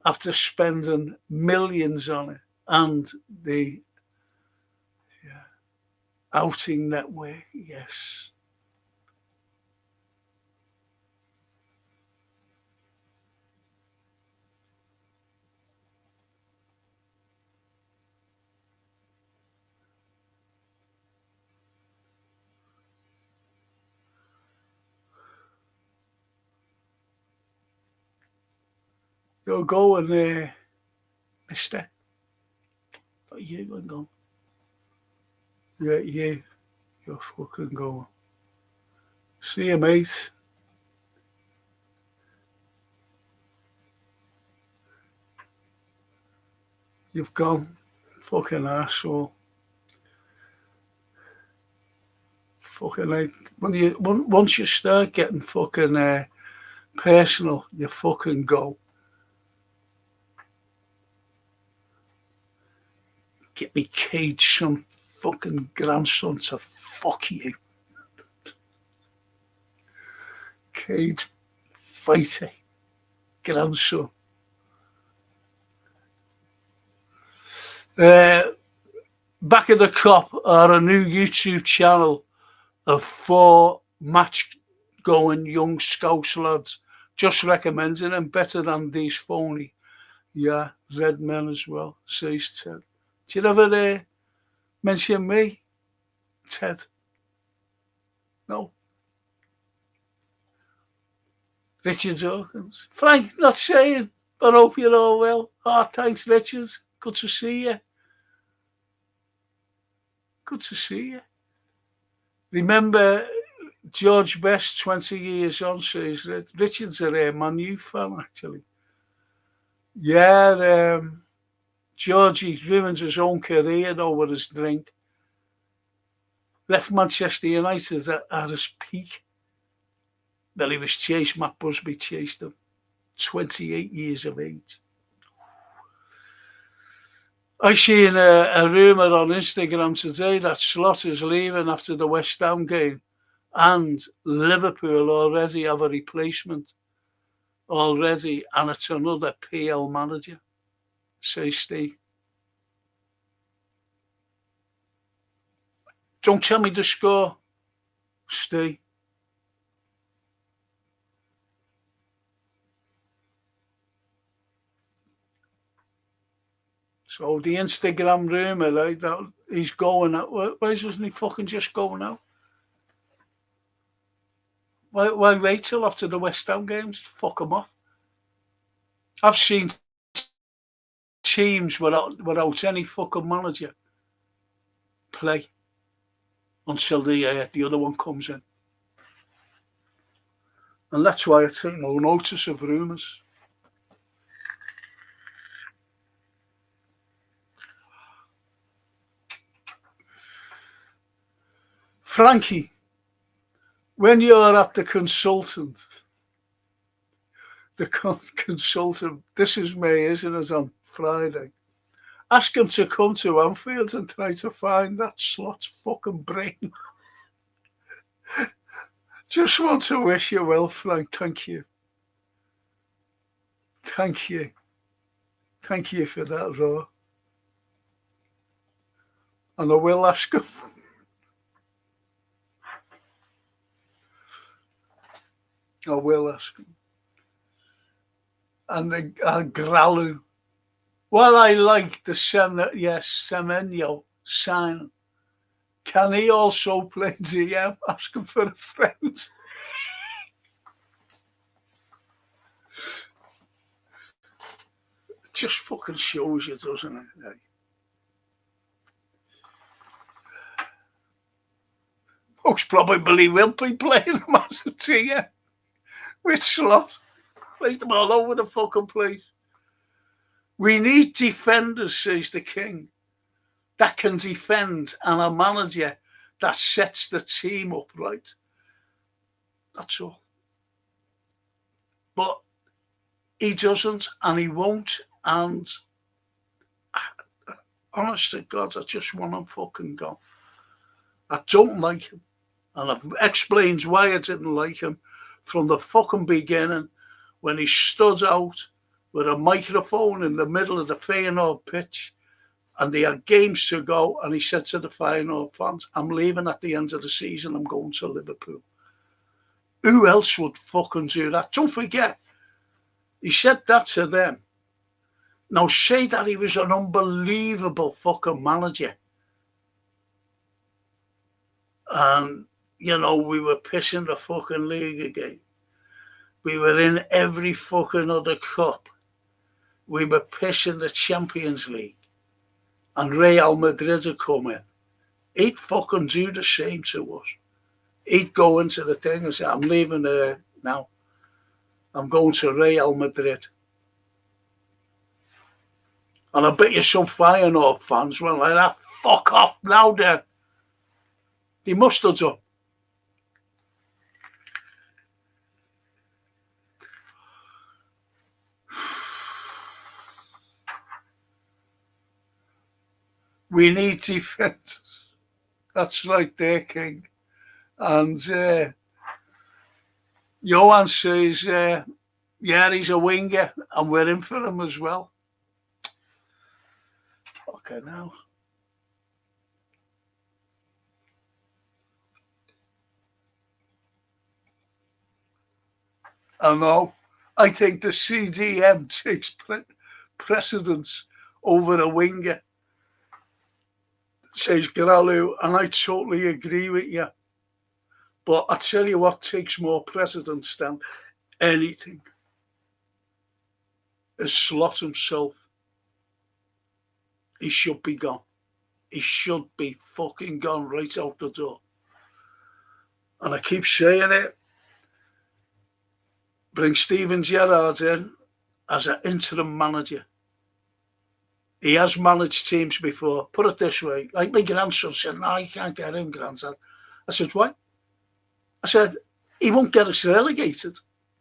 after spending millions on it and the outing network, yes. You're going there, mister. But you going go. Yeah, you're fucking going. See you, mate. You've gone. Fucking arsehole. Fucking like once you start getting fucking personal, you fucking go. Get me Cage some fucking grandson to fuck you. Cage fighter grandson. Back of the Cop are a new YouTube channel of 4 match-going young Scouse lads Just recommending him, better than these phony, yeah, red men as well, says Ted. Do you ever mention me, Ted? No. Richard Hawkins. Frank, not saying, but hope you're all well. Oh, thanks, Richard. Good to see you. Good to see you. Remember George Best 20 years on, says Richard's a Man U fan, actually. Yeah, Georgie ruins his own career over his drink. Left Manchester United at his peak. Then he was chased, Matt Busby chased him. 28 years of age. I seen a rumour on Instagram today that Slot is leaving after the West Ham game, and Liverpool already have a replacement already, and it's another PL manager, says Steve. Don't tell me the score, Steve. So the Instagram rumour, like that, he's going out. Why doesn't he fucking just go now? Why wait till after the West Ham games? Fuck him off. I've seen teams without any fucking manager play until the other one comes in. And that's why I take no notice of rumours. Frankie, when you're at the consultant, this is me, isn't it, on Friday, ask him to come to Anfield and try to find that Slot's fucking brain. Just want to wish you well, Frank. Thank you. Thank you. Thank you for that, Raw. And I will ask him. I will ask him. And the Gralu. Well, I like the Semenyo sign. Can he also play GM? Ask him for a friend. It just fucking shows you, doesn't it? Most probably will be playing him as a GM with Slot. Plays them all over the fucking place. We need defenders, says the King, that can defend, and a manager that sets the team up right. That's all. But he doesn't, and he won't, and honest to God, I just want him fucking gone. I don't like him, and I've explained why I didn't like him from the fucking beginning when he stood out with a microphone in the middle of the Feyenoord pitch, and they had games to go, and he said to the Feyenoord fans, I'm leaving at the end of the season, I'm going to Liverpool. Who else would fucking do that? Don't forget, he said that to them. Now say that he was an unbelievable fucking manager. And, you know, we were pissing the fucking league again. We were in every fucking other cup. We were pissing the Champions League. And Real Madrid had come in. He'd fucking do the same to us. He'd go into the thing and say, I'm leaving now. I'm going to Real Madrid. And I bet you some Feyenoord fans were like that. Fuck off now then. They must have done. We need defence. That's right there, King. And Johan says, yeah, he's a winger, and we're in for him as well. Okay, now. I know. I think the CDM takes precedence over a winger, says Carlyle, and I totally agree with you. But I tell you what takes more precedence than anything is Slot himself. He should be gone. He should be fucking gone right out the door. And I keep saying it. Bring Steven Gerrard in as an interim manager. He has managed teams before. Put it this way, like my grandson said, no, you can't get him, grandson. I said, why? I said, he won't get us relegated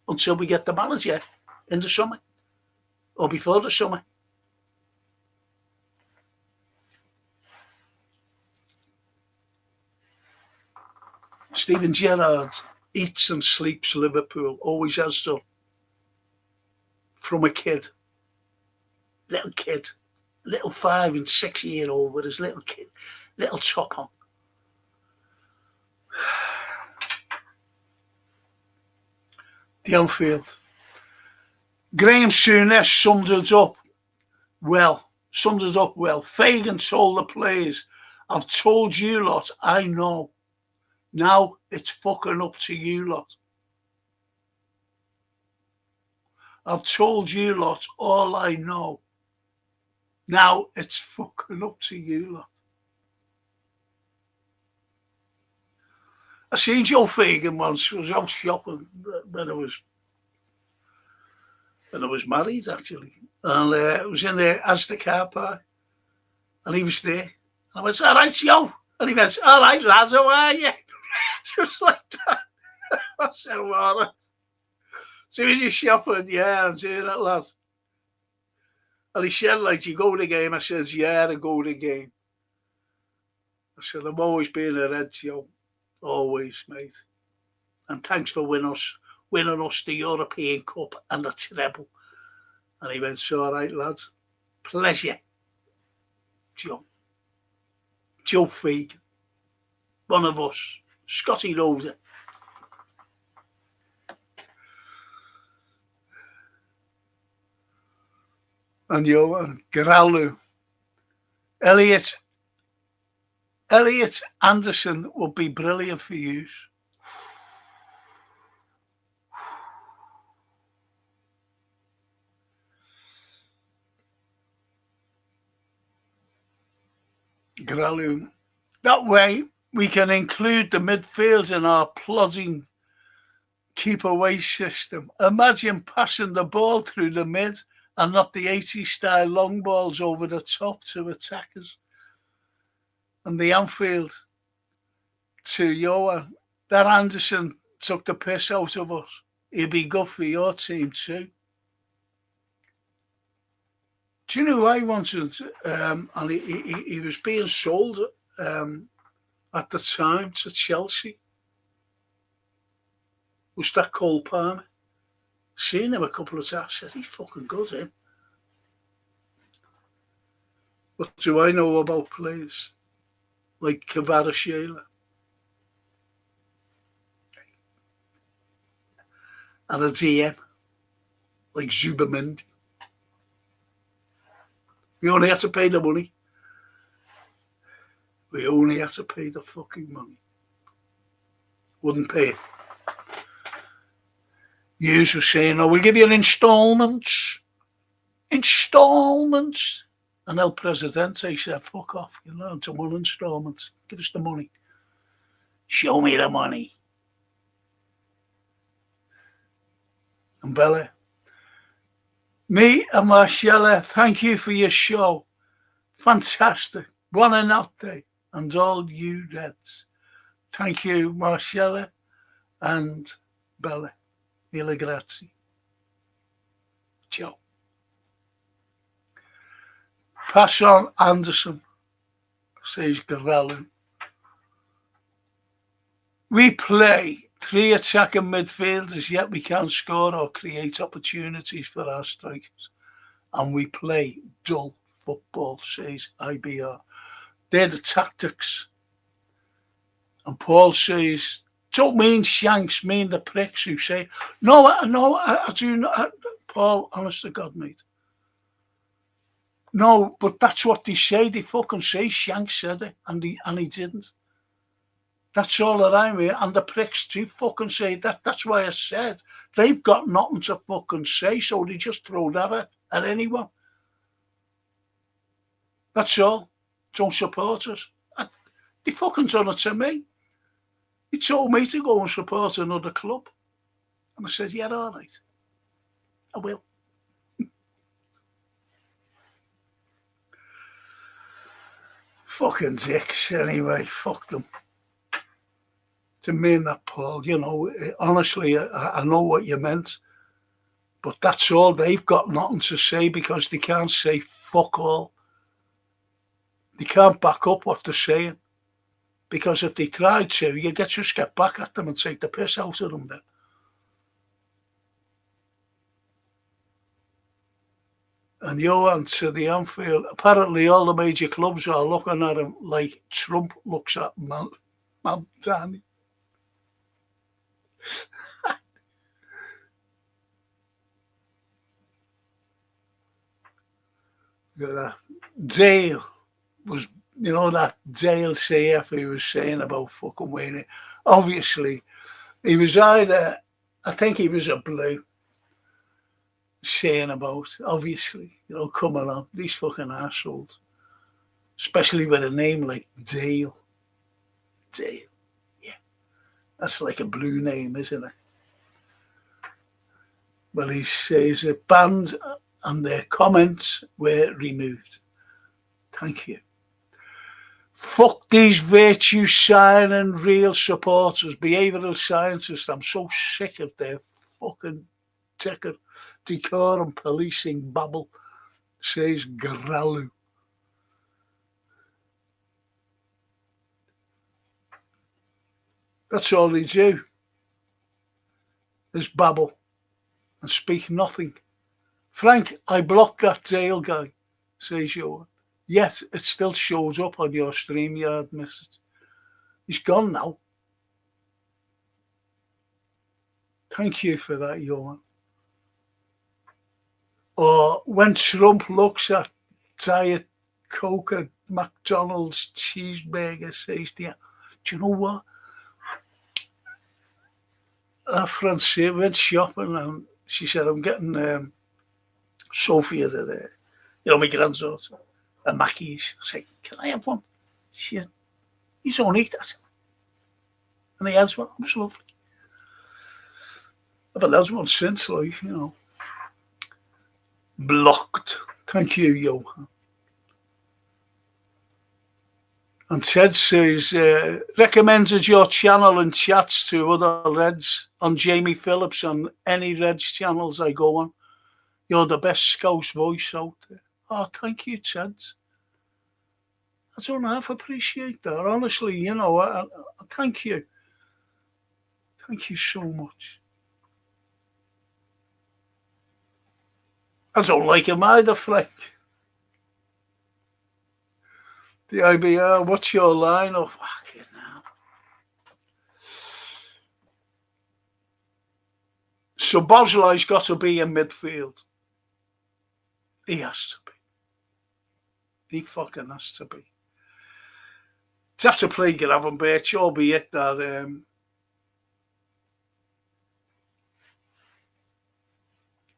until we get the manager in the summer or before the summer. Steven Gerrard eats and sleeps Liverpool, always has done. From a kid, little 5 and 6 year old with his little kid, little top on. The Anfield. Graham Souness summed it up well. Fagan told the players, I've told you lot, I know. Now it's fucking up to you lot. I've told you lot all I know. Now it's fucking up to you lot. I seen Joe Fagan once. I was out shopping when I was married, actually. And I was in the Asda car park. And he was there. And I went, all right, Joe. And he went, all right, lads, how are you? Just like that. I said, all right. So he's just shopping, yeah, I'm doing it, lads. And he said, like, you go to the game? I says, yeah, I go to the game. I said, I've always been a Red, Joe. Always, mate. And thanks for winning us the European Cup and the treble. And he went, all right, lads. Pleasure. Joe Fagan. One of us. Scotty knows it. And Johan Carlyle. Elliot Anderson would be brilliant for you. Carlyle. That way we can include the midfield in our plodding keep away system. Imagine passing the ball through the mid and not the 80s style long balls over the top to attackers. And the Anfield to Johan. That Anderson took the piss out of us. He'd be good for your team too. Do you know who I wanted? And he was being sold at the time to Chelsea. Was that Cole Palmer? Seen him a couple of times. Said he's fucking good, him. What do I know about players like Kvaratskhelia? And a DM like Zubamendi. We only had to pay the money. We only had to pay the fucking money. Wouldn't pay it. Yous were saying, oh, we'll give you an installments. And El Presidente said, fuck off. You learn to one installment. Give us the money. Show me the money. And Bella, me and Marcella, thank you for your show. Fantastic. Buonanotte. And all you Reds. Thank you, Marcella and Bella. Mille grazie. Ciao. Pass on Anderson, says Carlyle. We play 3 attacking midfielders, yet we can't score or create opportunities for our strikers. And we play dull football, says IBR. They're the tactics. And Paul says Don't mean Shanks, mean the pricks who say, no, I do not, Paul, honest to God, mate. No, but that's what they say. They fucking say Shanks said it, and he didn't. That's all that I mean. And the pricks do fucking say that. That's why I said they've got nothing to fucking say, so they just throw that at anyone. That's all. Don't support us. They fucking done it to me. He told me to go and support another club. And I said, yeah, all right. I will. Fucking dicks, anyway. Fuck them. To me and that, Paul, you know, honestly, I know what you meant. But that's all. They've got nothing to say because they can't say fuck all. They can't back up what they're saying. Because if they tried to, you just get back at them and take the piss out of them then. And Johan to the Anfield, apparently all the major clubs are looking at him like Trump looks at Mount Danny. Dale was, you know, that Dale CF he was saying about fucking Wayne. Obviously, he was either, I think he was a blue, saying about, obviously, you know, coming on, these fucking assholes. Especially with a name like Dale. Dale, yeah. That's like a blue name, isn't it? Well, he says it banned and their comments were removed. Thank you. Fuck these virtue signing real supporters, behavioural scientists. I'm so sick of their fucking decorum policing babble, says Gralu. That's all they do, is babble and speak nothing. Frank, I blocked that Dale guy, says Johan. Yes, it still shows up on your StreamYard message. He's gone now. Thank you for that, Johan. Or when Trump looks at Diet Coke at McDonald's cheeseburger, says, do you know what? Our friend went shopping and she said, I'm getting Sophia, my granddaughter, a Mackey's. I said, can I have one? She said, you don't eat that. And he has one. It was lovely. I've had one since, like, you know. Blocked. Thank you, Johan. And Ted says, recommended your channel and chats to other Reds on Jamie Phillips on any Reds channels I go on. You're the best Scouse voice out there. Oh, thank you, Ted. I don't half appreciate that. Honestly, you know, I thank you. Thank you so much. I don't like him either, Frank. The IBR, what's your line? Oh, fucking hell. So Bosley's got to be in midfield. He has to be. He fucking has to be. To have to play Gravenberch, albeit that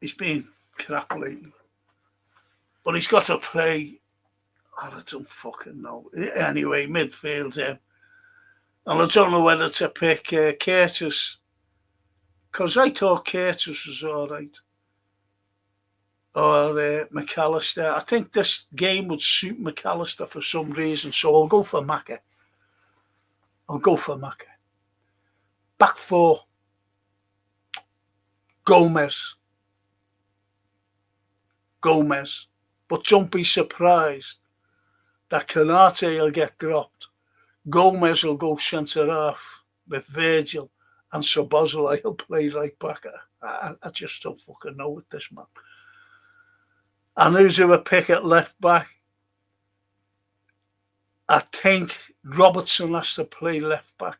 he's been crap lately. But he's got to play. I don't fucking know. Anyway, midfield. And I don't know whether to pick Curtis. Because I thought Curtis was all right. Or McAllister. I think this game would suit McAllister for some reason. So I'll go for Macca. Back four. Gomez. But don't be surprised that Canate will get dropped. Gomez will go centre half with Virgil and Szoboszlai will play right back. I just don't fucking know with this man. And who's who a pick at left back? I think Robertson has to play left back.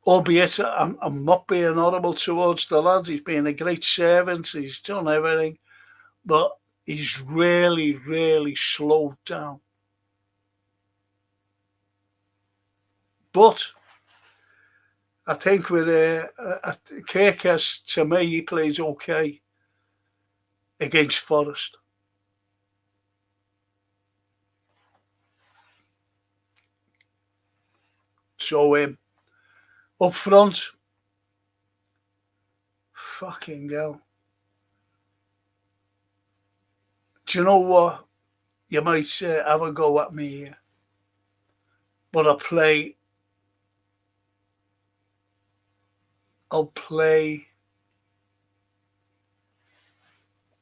Albeit I'm not being horrible towards the lad. He's been a great servant. He's done everything. But he's really, really slowed down. But I think with Kirkes, to me, he plays okay against Forest. So up front, fucking hell. Do you know what? You might have a go at me here. But I'll play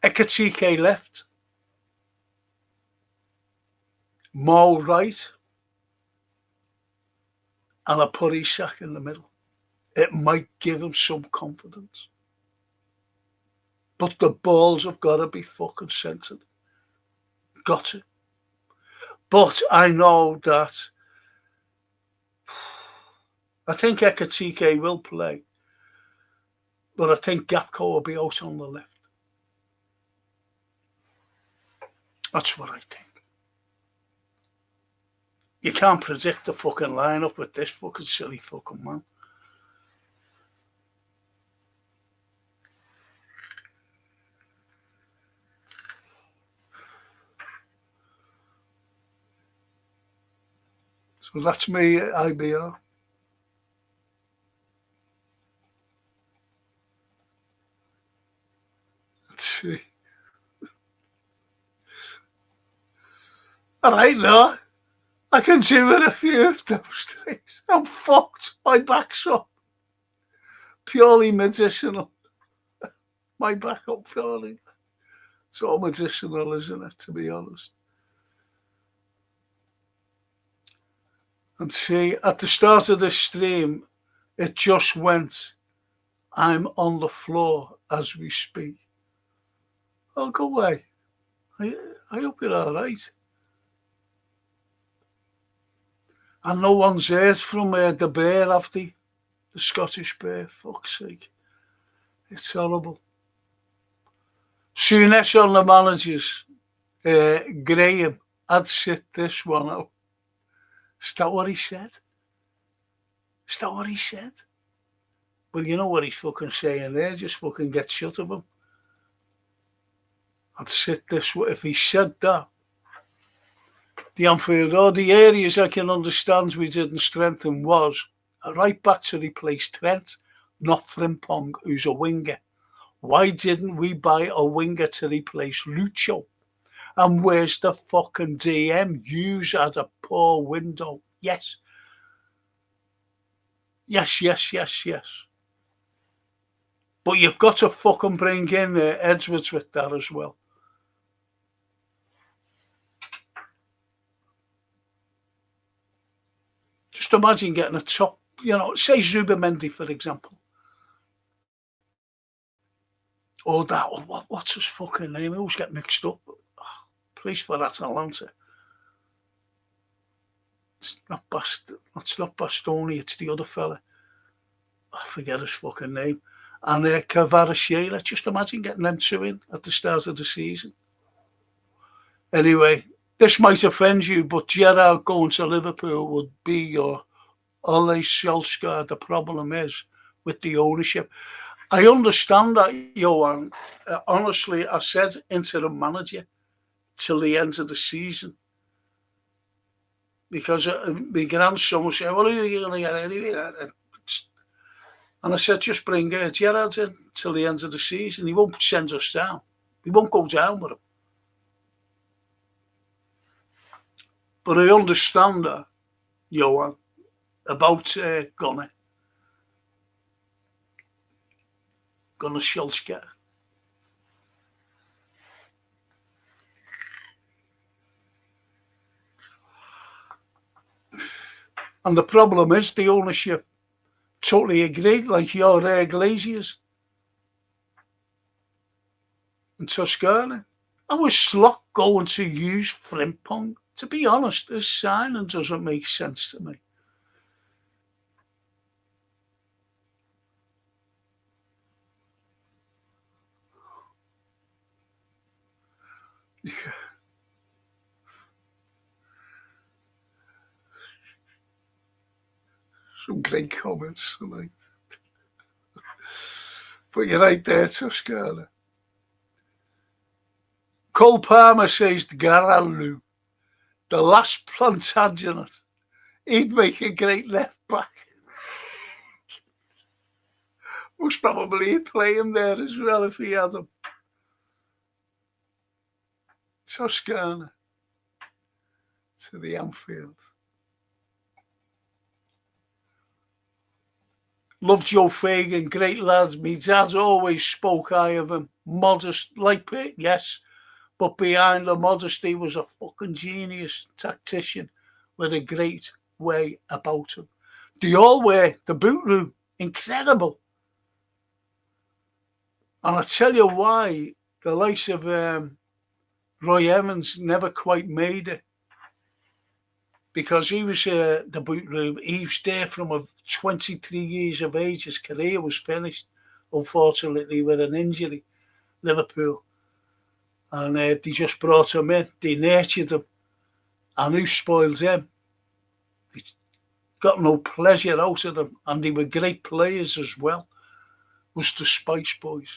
Ekatike left, Mo right, and I'll put Isak in the middle. It might give him some confidence. But the balls have got to be fucking centred. Got to. But I know that I think Ekatike will play. But I think Gapco will be out on the left. That's what I think. You can't predict the fucking lineup with this fucking silly fucking man. So that's me, IBR. Let's see. All right, no. I can see with a few of those things. I'm fucked. My back's up. Purely medicinal. My back up purely. It's all medicinal, isn't it, to be honest? And see, at the start of this stream, it just went, I'm on the floor as we speak. Oh, go away. I hope you're all right. And no one's heard from the bear, have they? The Scottish bear, fuck's sake. It's horrible. Soonish on the managers. Graham, I'd sit this one out. Is that what he said? Is that what he said? Well, you know what he's fucking saying there. Just fucking get shut of him. I'd sit this way. If he said that, the Anfield Road, the areas I can understand we didn't strengthen was a right back to replace Trent, not Frimpong, who's a winger. Why didn't we buy a winger to replace Lucho? And where's the fucking DM? Hughes had a poor window. Yes. Yes. But you've got to fucking bring in Edwards with that as well. Just imagine getting a top, say Zubimendi, for example. Or that, what's his fucking name? I always get mixed up. Please for Atalanta. It's not Bastoni, it's the other fella. I forget his fucking name. And Kvaratskhelia. Just imagine getting them two in at the start of the season. Anyway, this might offend you, but Gerrard going to Liverpool would be your Ole Solskjaer. The problem is with the ownership. I understand that, Johan. Honestly, I said interim manager till the end of the season. Because my grandson was saying, well, who are you going to get anyway? And I said, just bring Gerrard in till the end of the season. He won't send us down. He won't go down with him. But I understand that, Johan, about Gunnar Solskjaer. And the problem is the ownership totally agreed, like your Glaziers and Toscana. I was Slot going to use Frimpong. To be honest, this signing doesn't make sense to me. Some great comments tonight. But you're right there, Toscana. Cole Palmer says to Carlyle, the last Plantagenet, he'd make a great left back. Most probably he'd play him there as well if he had him. Toscana to the Anfield. Love Joe Fagan, great lads. Me dad always spoke high of him. Modest, like Pitt, yes. But behind the modesty was a fucking genius tactician with a great way about him. They all wear the boot room. Incredible. And I tell you why the likes of Roy Evans never quite made it. Because he was the boot room. He was there from 23 years of age. His career was finished, unfortunately, with an injury, Liverpool. And they just brought him in. They nurtured him. And who spoils him? They got no pleasure out of them. And they were great players as well. Was the Spice Boys.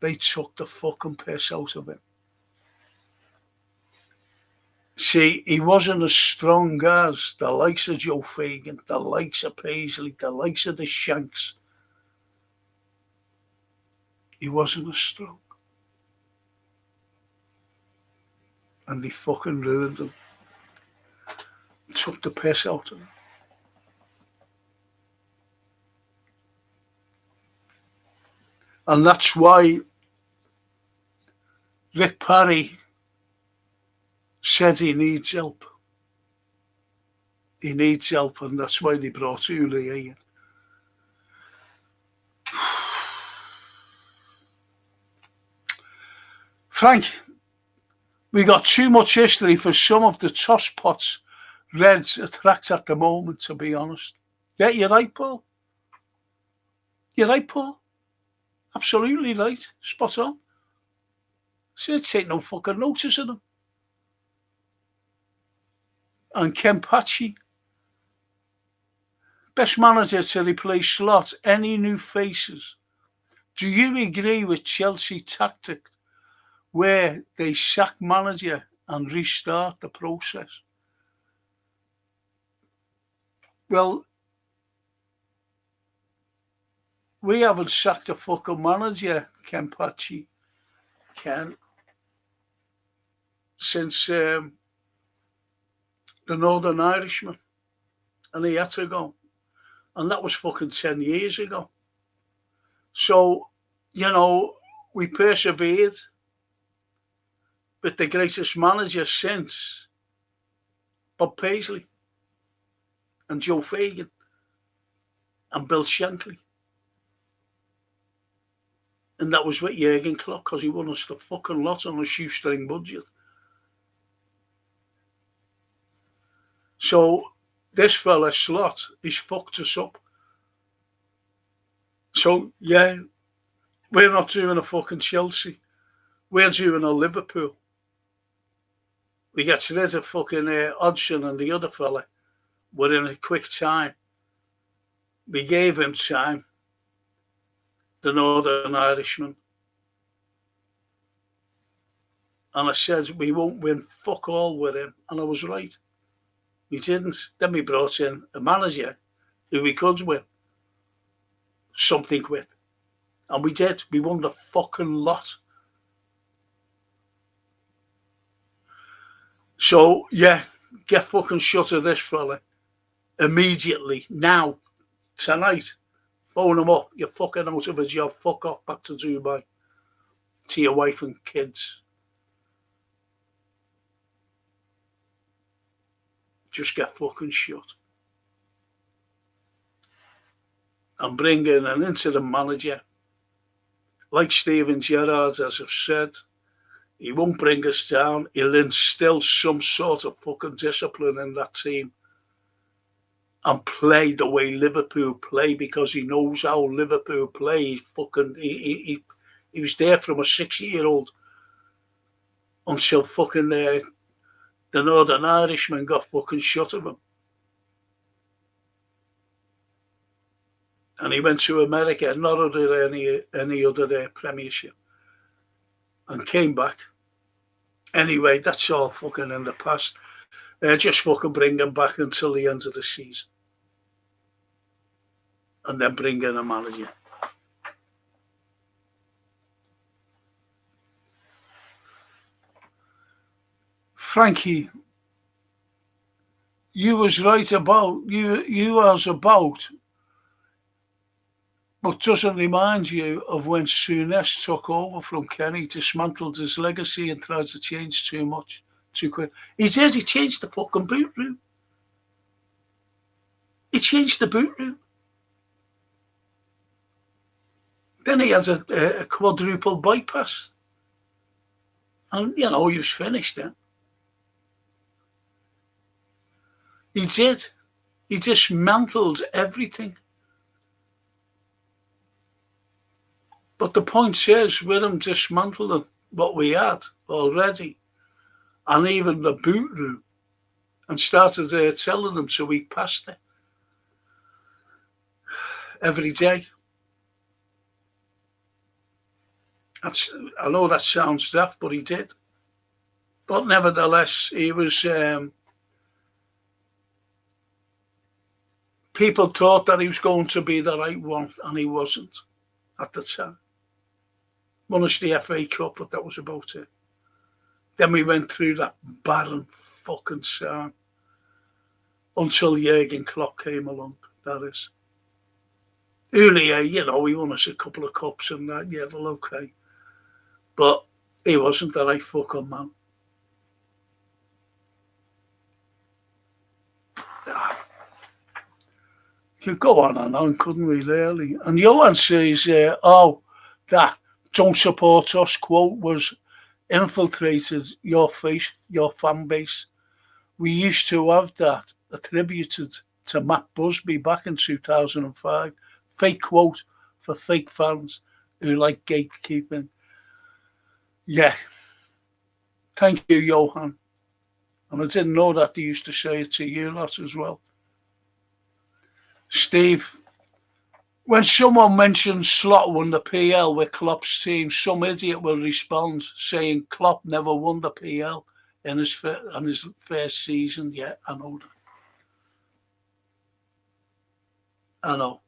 They took the fucking piss out of him. See, he wasn't as strong as the likes of Joe Fagan, the likes of Paisley, the likes of the Shanks. He wasn't as strong. And they fucking ruined him. Took the piss out of him. And that's why Rick Parry said he needs help. He needs help, and that's why they brought Uli in. Frank, we got too much history for some of the tosspots Reds attract at the moment, to be honest. Yeah, you're right, Paul. You're right, Paul. Absolutely right. Spot on. So take no fucking notice of them. And Kempachi, best manager to replace Slot. Any new faces? Do you agree with Chelsea tactic where they sack manager and restart the process? Well, we haven't sacked a fucking manager, Kempachi, Ken, since the Northern Irishman, and he had to go. And that was fucking 10 years ago. So, you know, we persevered with the greatest manager since Bob Paisley and Joe Fagan and Bill Shankly. And that was with Jurgen Klopp, because he won us the fucking lot on a shoestring budget. So this fella Slot, he's fucked us up. So yeah, we're not doing a fucking Chelsea. We're doing a Liverpool. We get rid of fucking Hodgson and the other fella within a quick time. We gave him time, the Northern Irishman. And I said, we won't win fuck all with him. And I was right. We didn't. Then we brought in a manager who we could win something with. And we did. We won the fucking lot. So, yeah, get fucking shut of this fella immediately, now, tonight. Phone him up. You're fucking out of a job. Fuck off back to Dubai. To your wife and kids. Just get fucking shut. And bring in an interim manager. Like Steven Gerrard, as I've said, he won't bring us down. He'll instill some sort of fucking discipline in that team. And play the way Liverpool play, because he knows how Liverpool play. He was there from a 6-year-old. until fucking the Northern Irishman got fucking shut of him. And he went to America, not under any other premiership, and came back. Anyway, that's all fucking in the past. Just fucking bring him back until the end of the season. And then bring in a manager. Frankie, you was right about, you was about, but doesn't remind you of when Souness took over from Kenny, dismantled his legacy and tried to change too much, too quick. He says he changed the fucking boot room. He changed the boot room. Then he has a quadruple bypass. And, he was finished then. He did. He dismantled everything. But the point is, with him dismantling what we had already, and even the boot room, and started telling them to eat pasta every day. I know that sounds daft, but he did. But nevertheless, he was... people thought that he was going to be the right one, and he wasn't at the time. Won us the FA Cup, but that was about it. Then we went through that barren fucking time until Jurgen Klopp came along, that is. Earlier, he won us a couple of cups and that, yeah, well, okay. But he wasn't the right fucking man. Could go on and on, couldn't we, really? And Johan says, that "don't support us" quote was infiltrated your fan base. We used to have that attributed to Matt Busby back in 2005. Fake quote for fake fans who like gatekeeping. Yeah. Thank you, Johan. And I didn't know that they used to say it to you lot as well. Steve, when someone mentions Slot won the PL with Klopp's team, some idiot will respond saying Klopp never won the PL in his first season. Yeah, I know that. I know.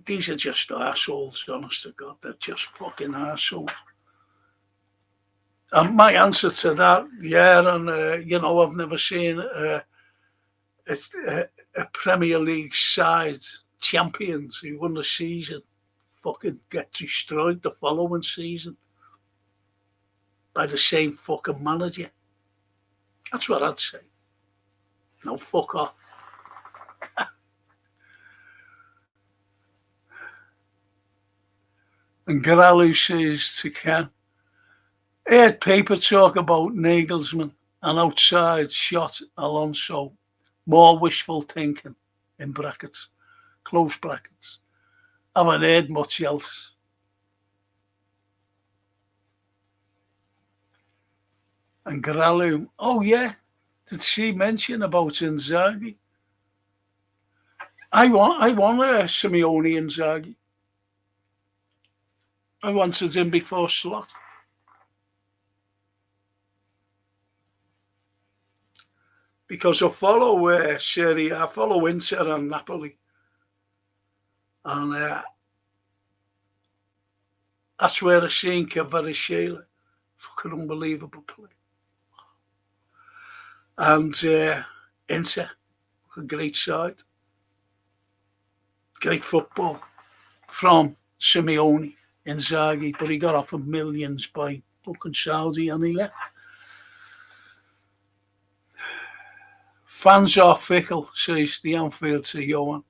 These are just arseholes, honest to God. They're just fucking arseholes. And my answer to that, yeah, and, I've never seen a Premier League side champions who won the season fucking get destroyed the following season by the same fucking manager. That's what I'd say. No, fuck off. And Carlyle says to Ken, I heard people talk about Nagelsmann and outside shot Alonso. More wishful thinking, in brackets, close brackets. I haven't heard much else. And Carlyle, oh yeah, did she mention about Inzaghi? I want Simeone Inzaghi. I wanted him before Slot. Because I follow Serie A, I follow Inter and Napoli. And that's where I seen Kvaratskhelia. Fucking unbelievable play. And Inter, a great side. Great football from Simeone Inzaghi, but he got offered millions by fucking Saudi and he left. Fans are fickle, says the Anfield to Johan.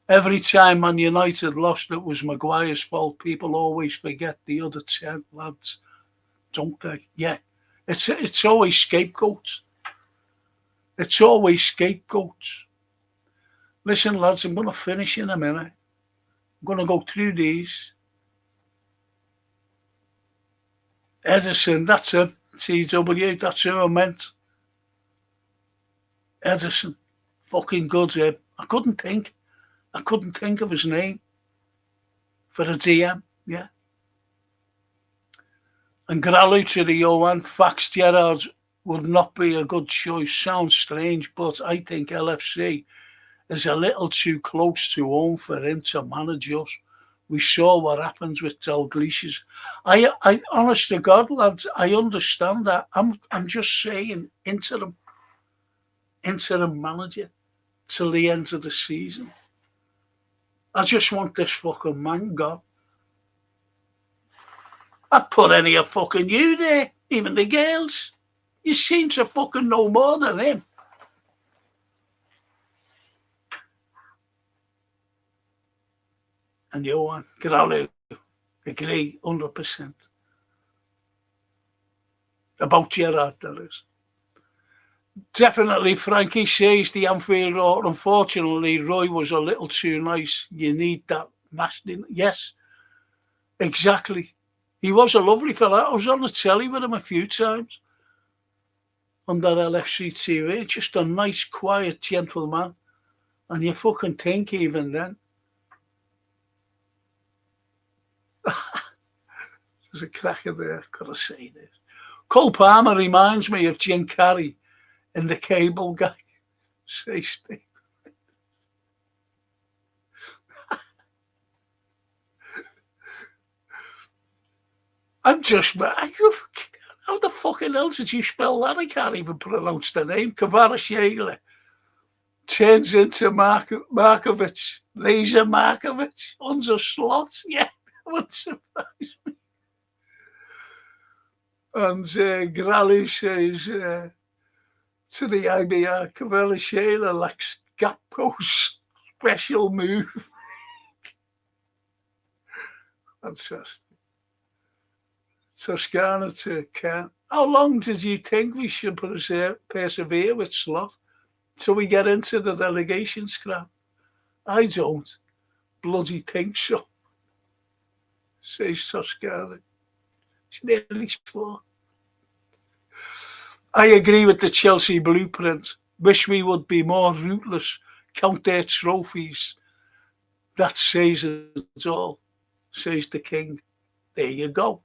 Every time Man United lost, it was Maguire's fault. People always forget the other 10 lads, don't they? Yeah, it's always scapegoats. It's always scapegoats. Listen, lads, I'm going to finish in a minute. I'm going to go through these. Edison, that's him. TW, that's who I meant. Edison. Fucking good, him. I couldn't think of his name for a DM, yeah. And Gralou to the Johan, Fax Gerrard would not be a good choice. Sounds strange, but I think LFC is a little too close to home for him to manage us. We saw what happens with Dalglish. I honest to God, lads, I understand that. I'm just saying interim manager till the end of the season. I just want this fucking man gone. I'd put any of fucking you there, even the girls. You seem to fucking know more than him. And Johan, Gralou, agree 100%. About Gerrard, that is. Definitely, Frankie says the Anfield Road. Unfortunately, Roy was a little too nice. You need that nasty. Yes, exactly. He was a lovely fella. I was on the telly with him a few times on that LFC TV. Just a nice, quiet, gentleman. And you fucking think even then. There's a cracker there. Gotta say this. Cole Palmer reminds me of Jim Carrey in The Cable Guy. Say Steve. I'm just, how the fucking hell did you spell that? I can't even pronounce the name. Kvaratskhelia turns into Markovic, Laser Markovic, under slot. Yeah, wouldn't surprise me. And Gralou says to the IBR, Kvaratskhelia lacks Gakpo's special move. Fantastic. Toscana to Ken. How long did you think we should persevere with Slot till we get into the relegation scrap? I don't bloody think so, says Toscana. It's nearly 4. I agree with the Chelsea blueprint. Wish we would be more ruthless, count their trophies. That says it all, says the king. There you go.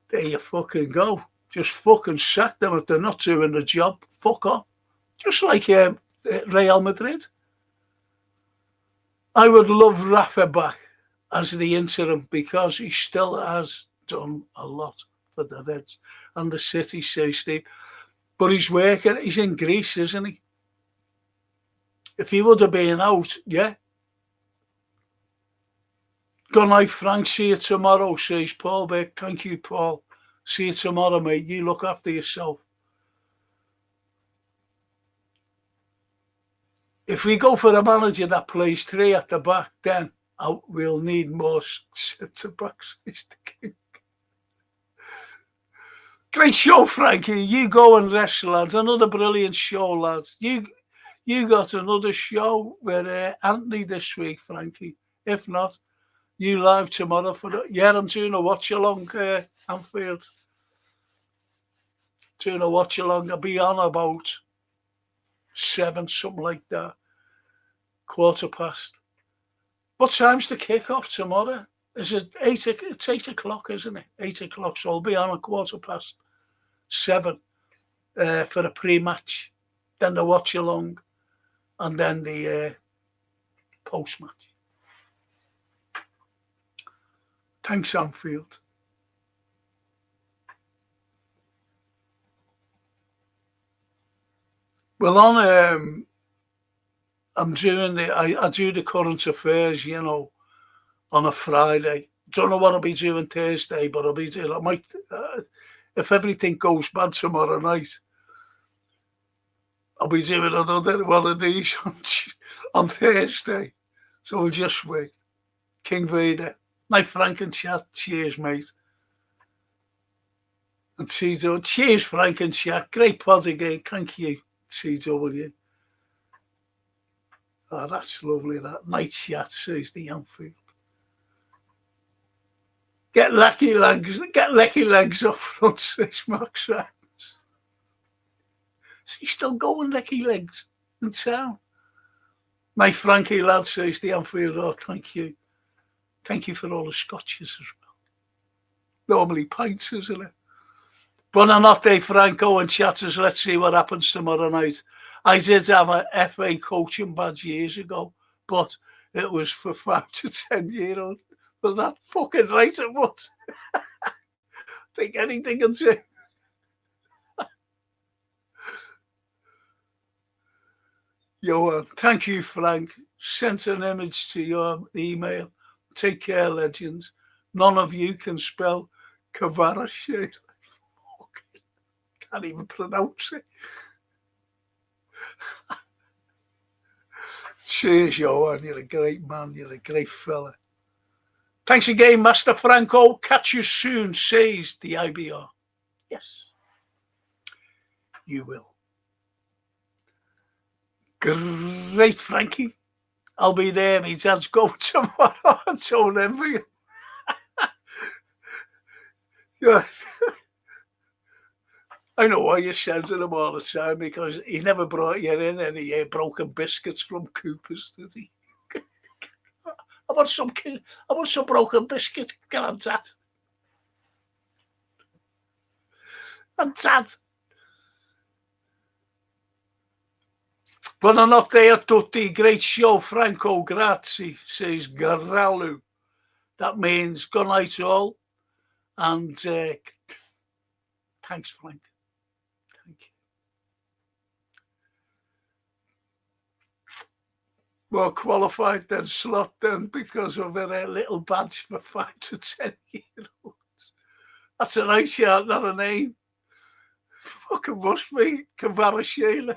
There you fucking go. Just fucking sack them if they're not doing the job. Fuck off. Just like Real Madrid. I would love Rafa back as the interim because he still has done a lot for the Reds and the City, says Steve. But he's working. He's in Greece, isn't he? If he would have been out, yeah. Good night, Frank. See you tomorrow, says Paul Beck. Thank you, Paul. See you tomorrow, mate. You look after yourself. If we go for a manager that plays 3 at the back, then we'll need more centre-backs, says the king. Great show, Frankie. You go and rest, lads. Another brilliant show, lads. You got another show with Anthony this week, Frankie. If not, you live tomorrow for the... Yeah, I'm doing a watch-along, Anfield. Doing a watch-along. I'll be on about 7, something like that. 8:15. What time's the kick-off tomorrow? Is it 8? It's 8 o'clock, isn't it? 8 o'clock. So I'll be on at 7:15 for the pre-match. Then the watch-along. And then the post-match. Thanks, Anfield. Well, I'm doing I do the current affairs, you know, on a Friday. Don't know what I'll be doing Thursday, but I'll be doing. I might, if everything goes bad tomorrow night, I'll be doing another one of these on Thursday. So we'll just wait. King Vader. Night, Frank and chat. Cheers, mate. And CW. Cheers, Frank and chat. Great pod again. Thank you, CW. Oh, that's lovely, that. Night chat, says the Anfield. Get lecky legs up front, says Max Rams. He's still going lecky legs in town. My Frankie lad says the Anfield Road, thank you. Thank you for all the scotches as well. Normally pints, isn't it? Buonanotte, Franco and chatters. Let's see what happens tomorrow night. I did have a FA coaching badge years ago, but it was for 5 to 10-year-olds. Well, that fucking right it was. Think anything can say. Johan, thank you, Frank. Sent an image to your email. Take care, legends. None of you can spell Kvaratskhelia. Can't even pronounce it. Cheers, Johan. You're a great man. You're a great fella. Thanks again, Master Franco. Catch you soon, says the IBR. Yes, you will. Great, Frankie. I'll be there. My dad's go tomorrow. I told him. Yeah. I know why you're sending him all the time, because he never brought you in any broken biscuits from Cooper's, did he? I want some broken biscuits, Granddad. And Dad. Buonanotte a tutti. Great show, Franco. Grazie, says Carlyle. That means good night all. And thanks, Frank. Thank you. More qualified than Slot then, because of a little badge for 5 to 10-year-olds. That's a nice yard, not a name. Fucking must be Kvaratskhelia.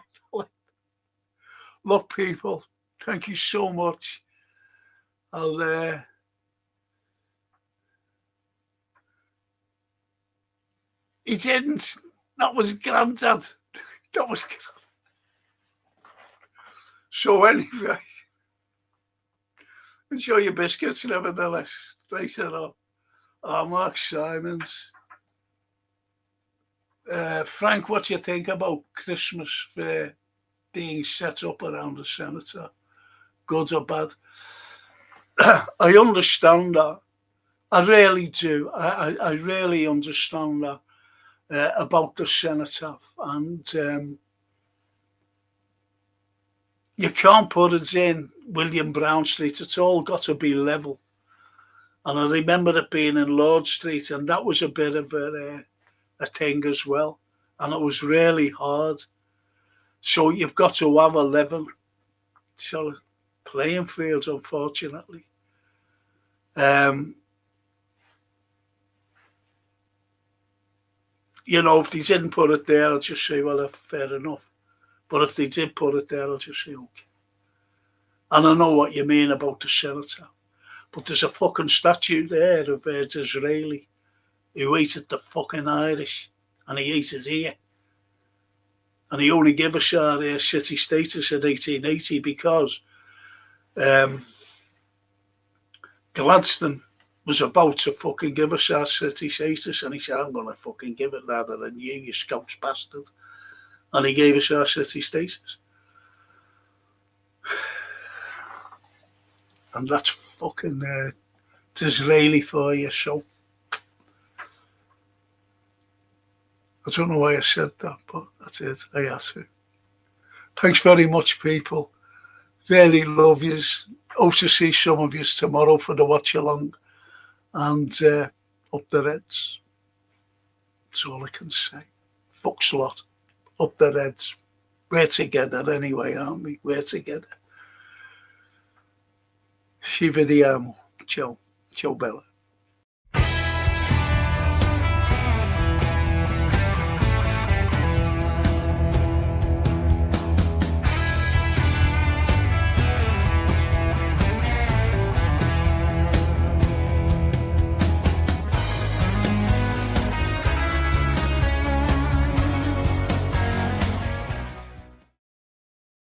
Look, people, thank you so much. He didn't. That was Granddad. That was. So anyway, enjoy your biscuits, nevertheless. Later on. Mark Simons. Frank, what do you think about Christmas fair being set up around the Senator? Good or bad? I understand that. I really do. I really understand that about the Senator. And you can't put it in William Brown Street. It's all got to be level. And I remember it being in Lord Street, and that was a bit of a thing as well. And it was really hard. So you've got to have a level sort of playing fields, unfortunately. You know, if they didn't put it there, I'll just say, well, fair enough. But if they did put it there, I'll just say, okay. And I know what you mean about the Senator. But there's a fucking statue there of Disraeli who hated the fucking Irish, and he hated here. And he only gave us our city status in 1880 because Gladstone was about to fucking give us our city status, and he said, I'm going to fucking give it rather than you Scots bastard. And he gave us our city status. And that's fucking Disraeli for you, so. I don't know why I said that, but that's it. I had to. Thanks very much, people. Really love yous. Hope to see some of yous tomorrow for the watch along. And up the Reds. That's all I can say. Fuck Slot. Up the Reds. We're together anyway, aren't we? We're together. Ci vediamo. Ciao. Ciao, Bella.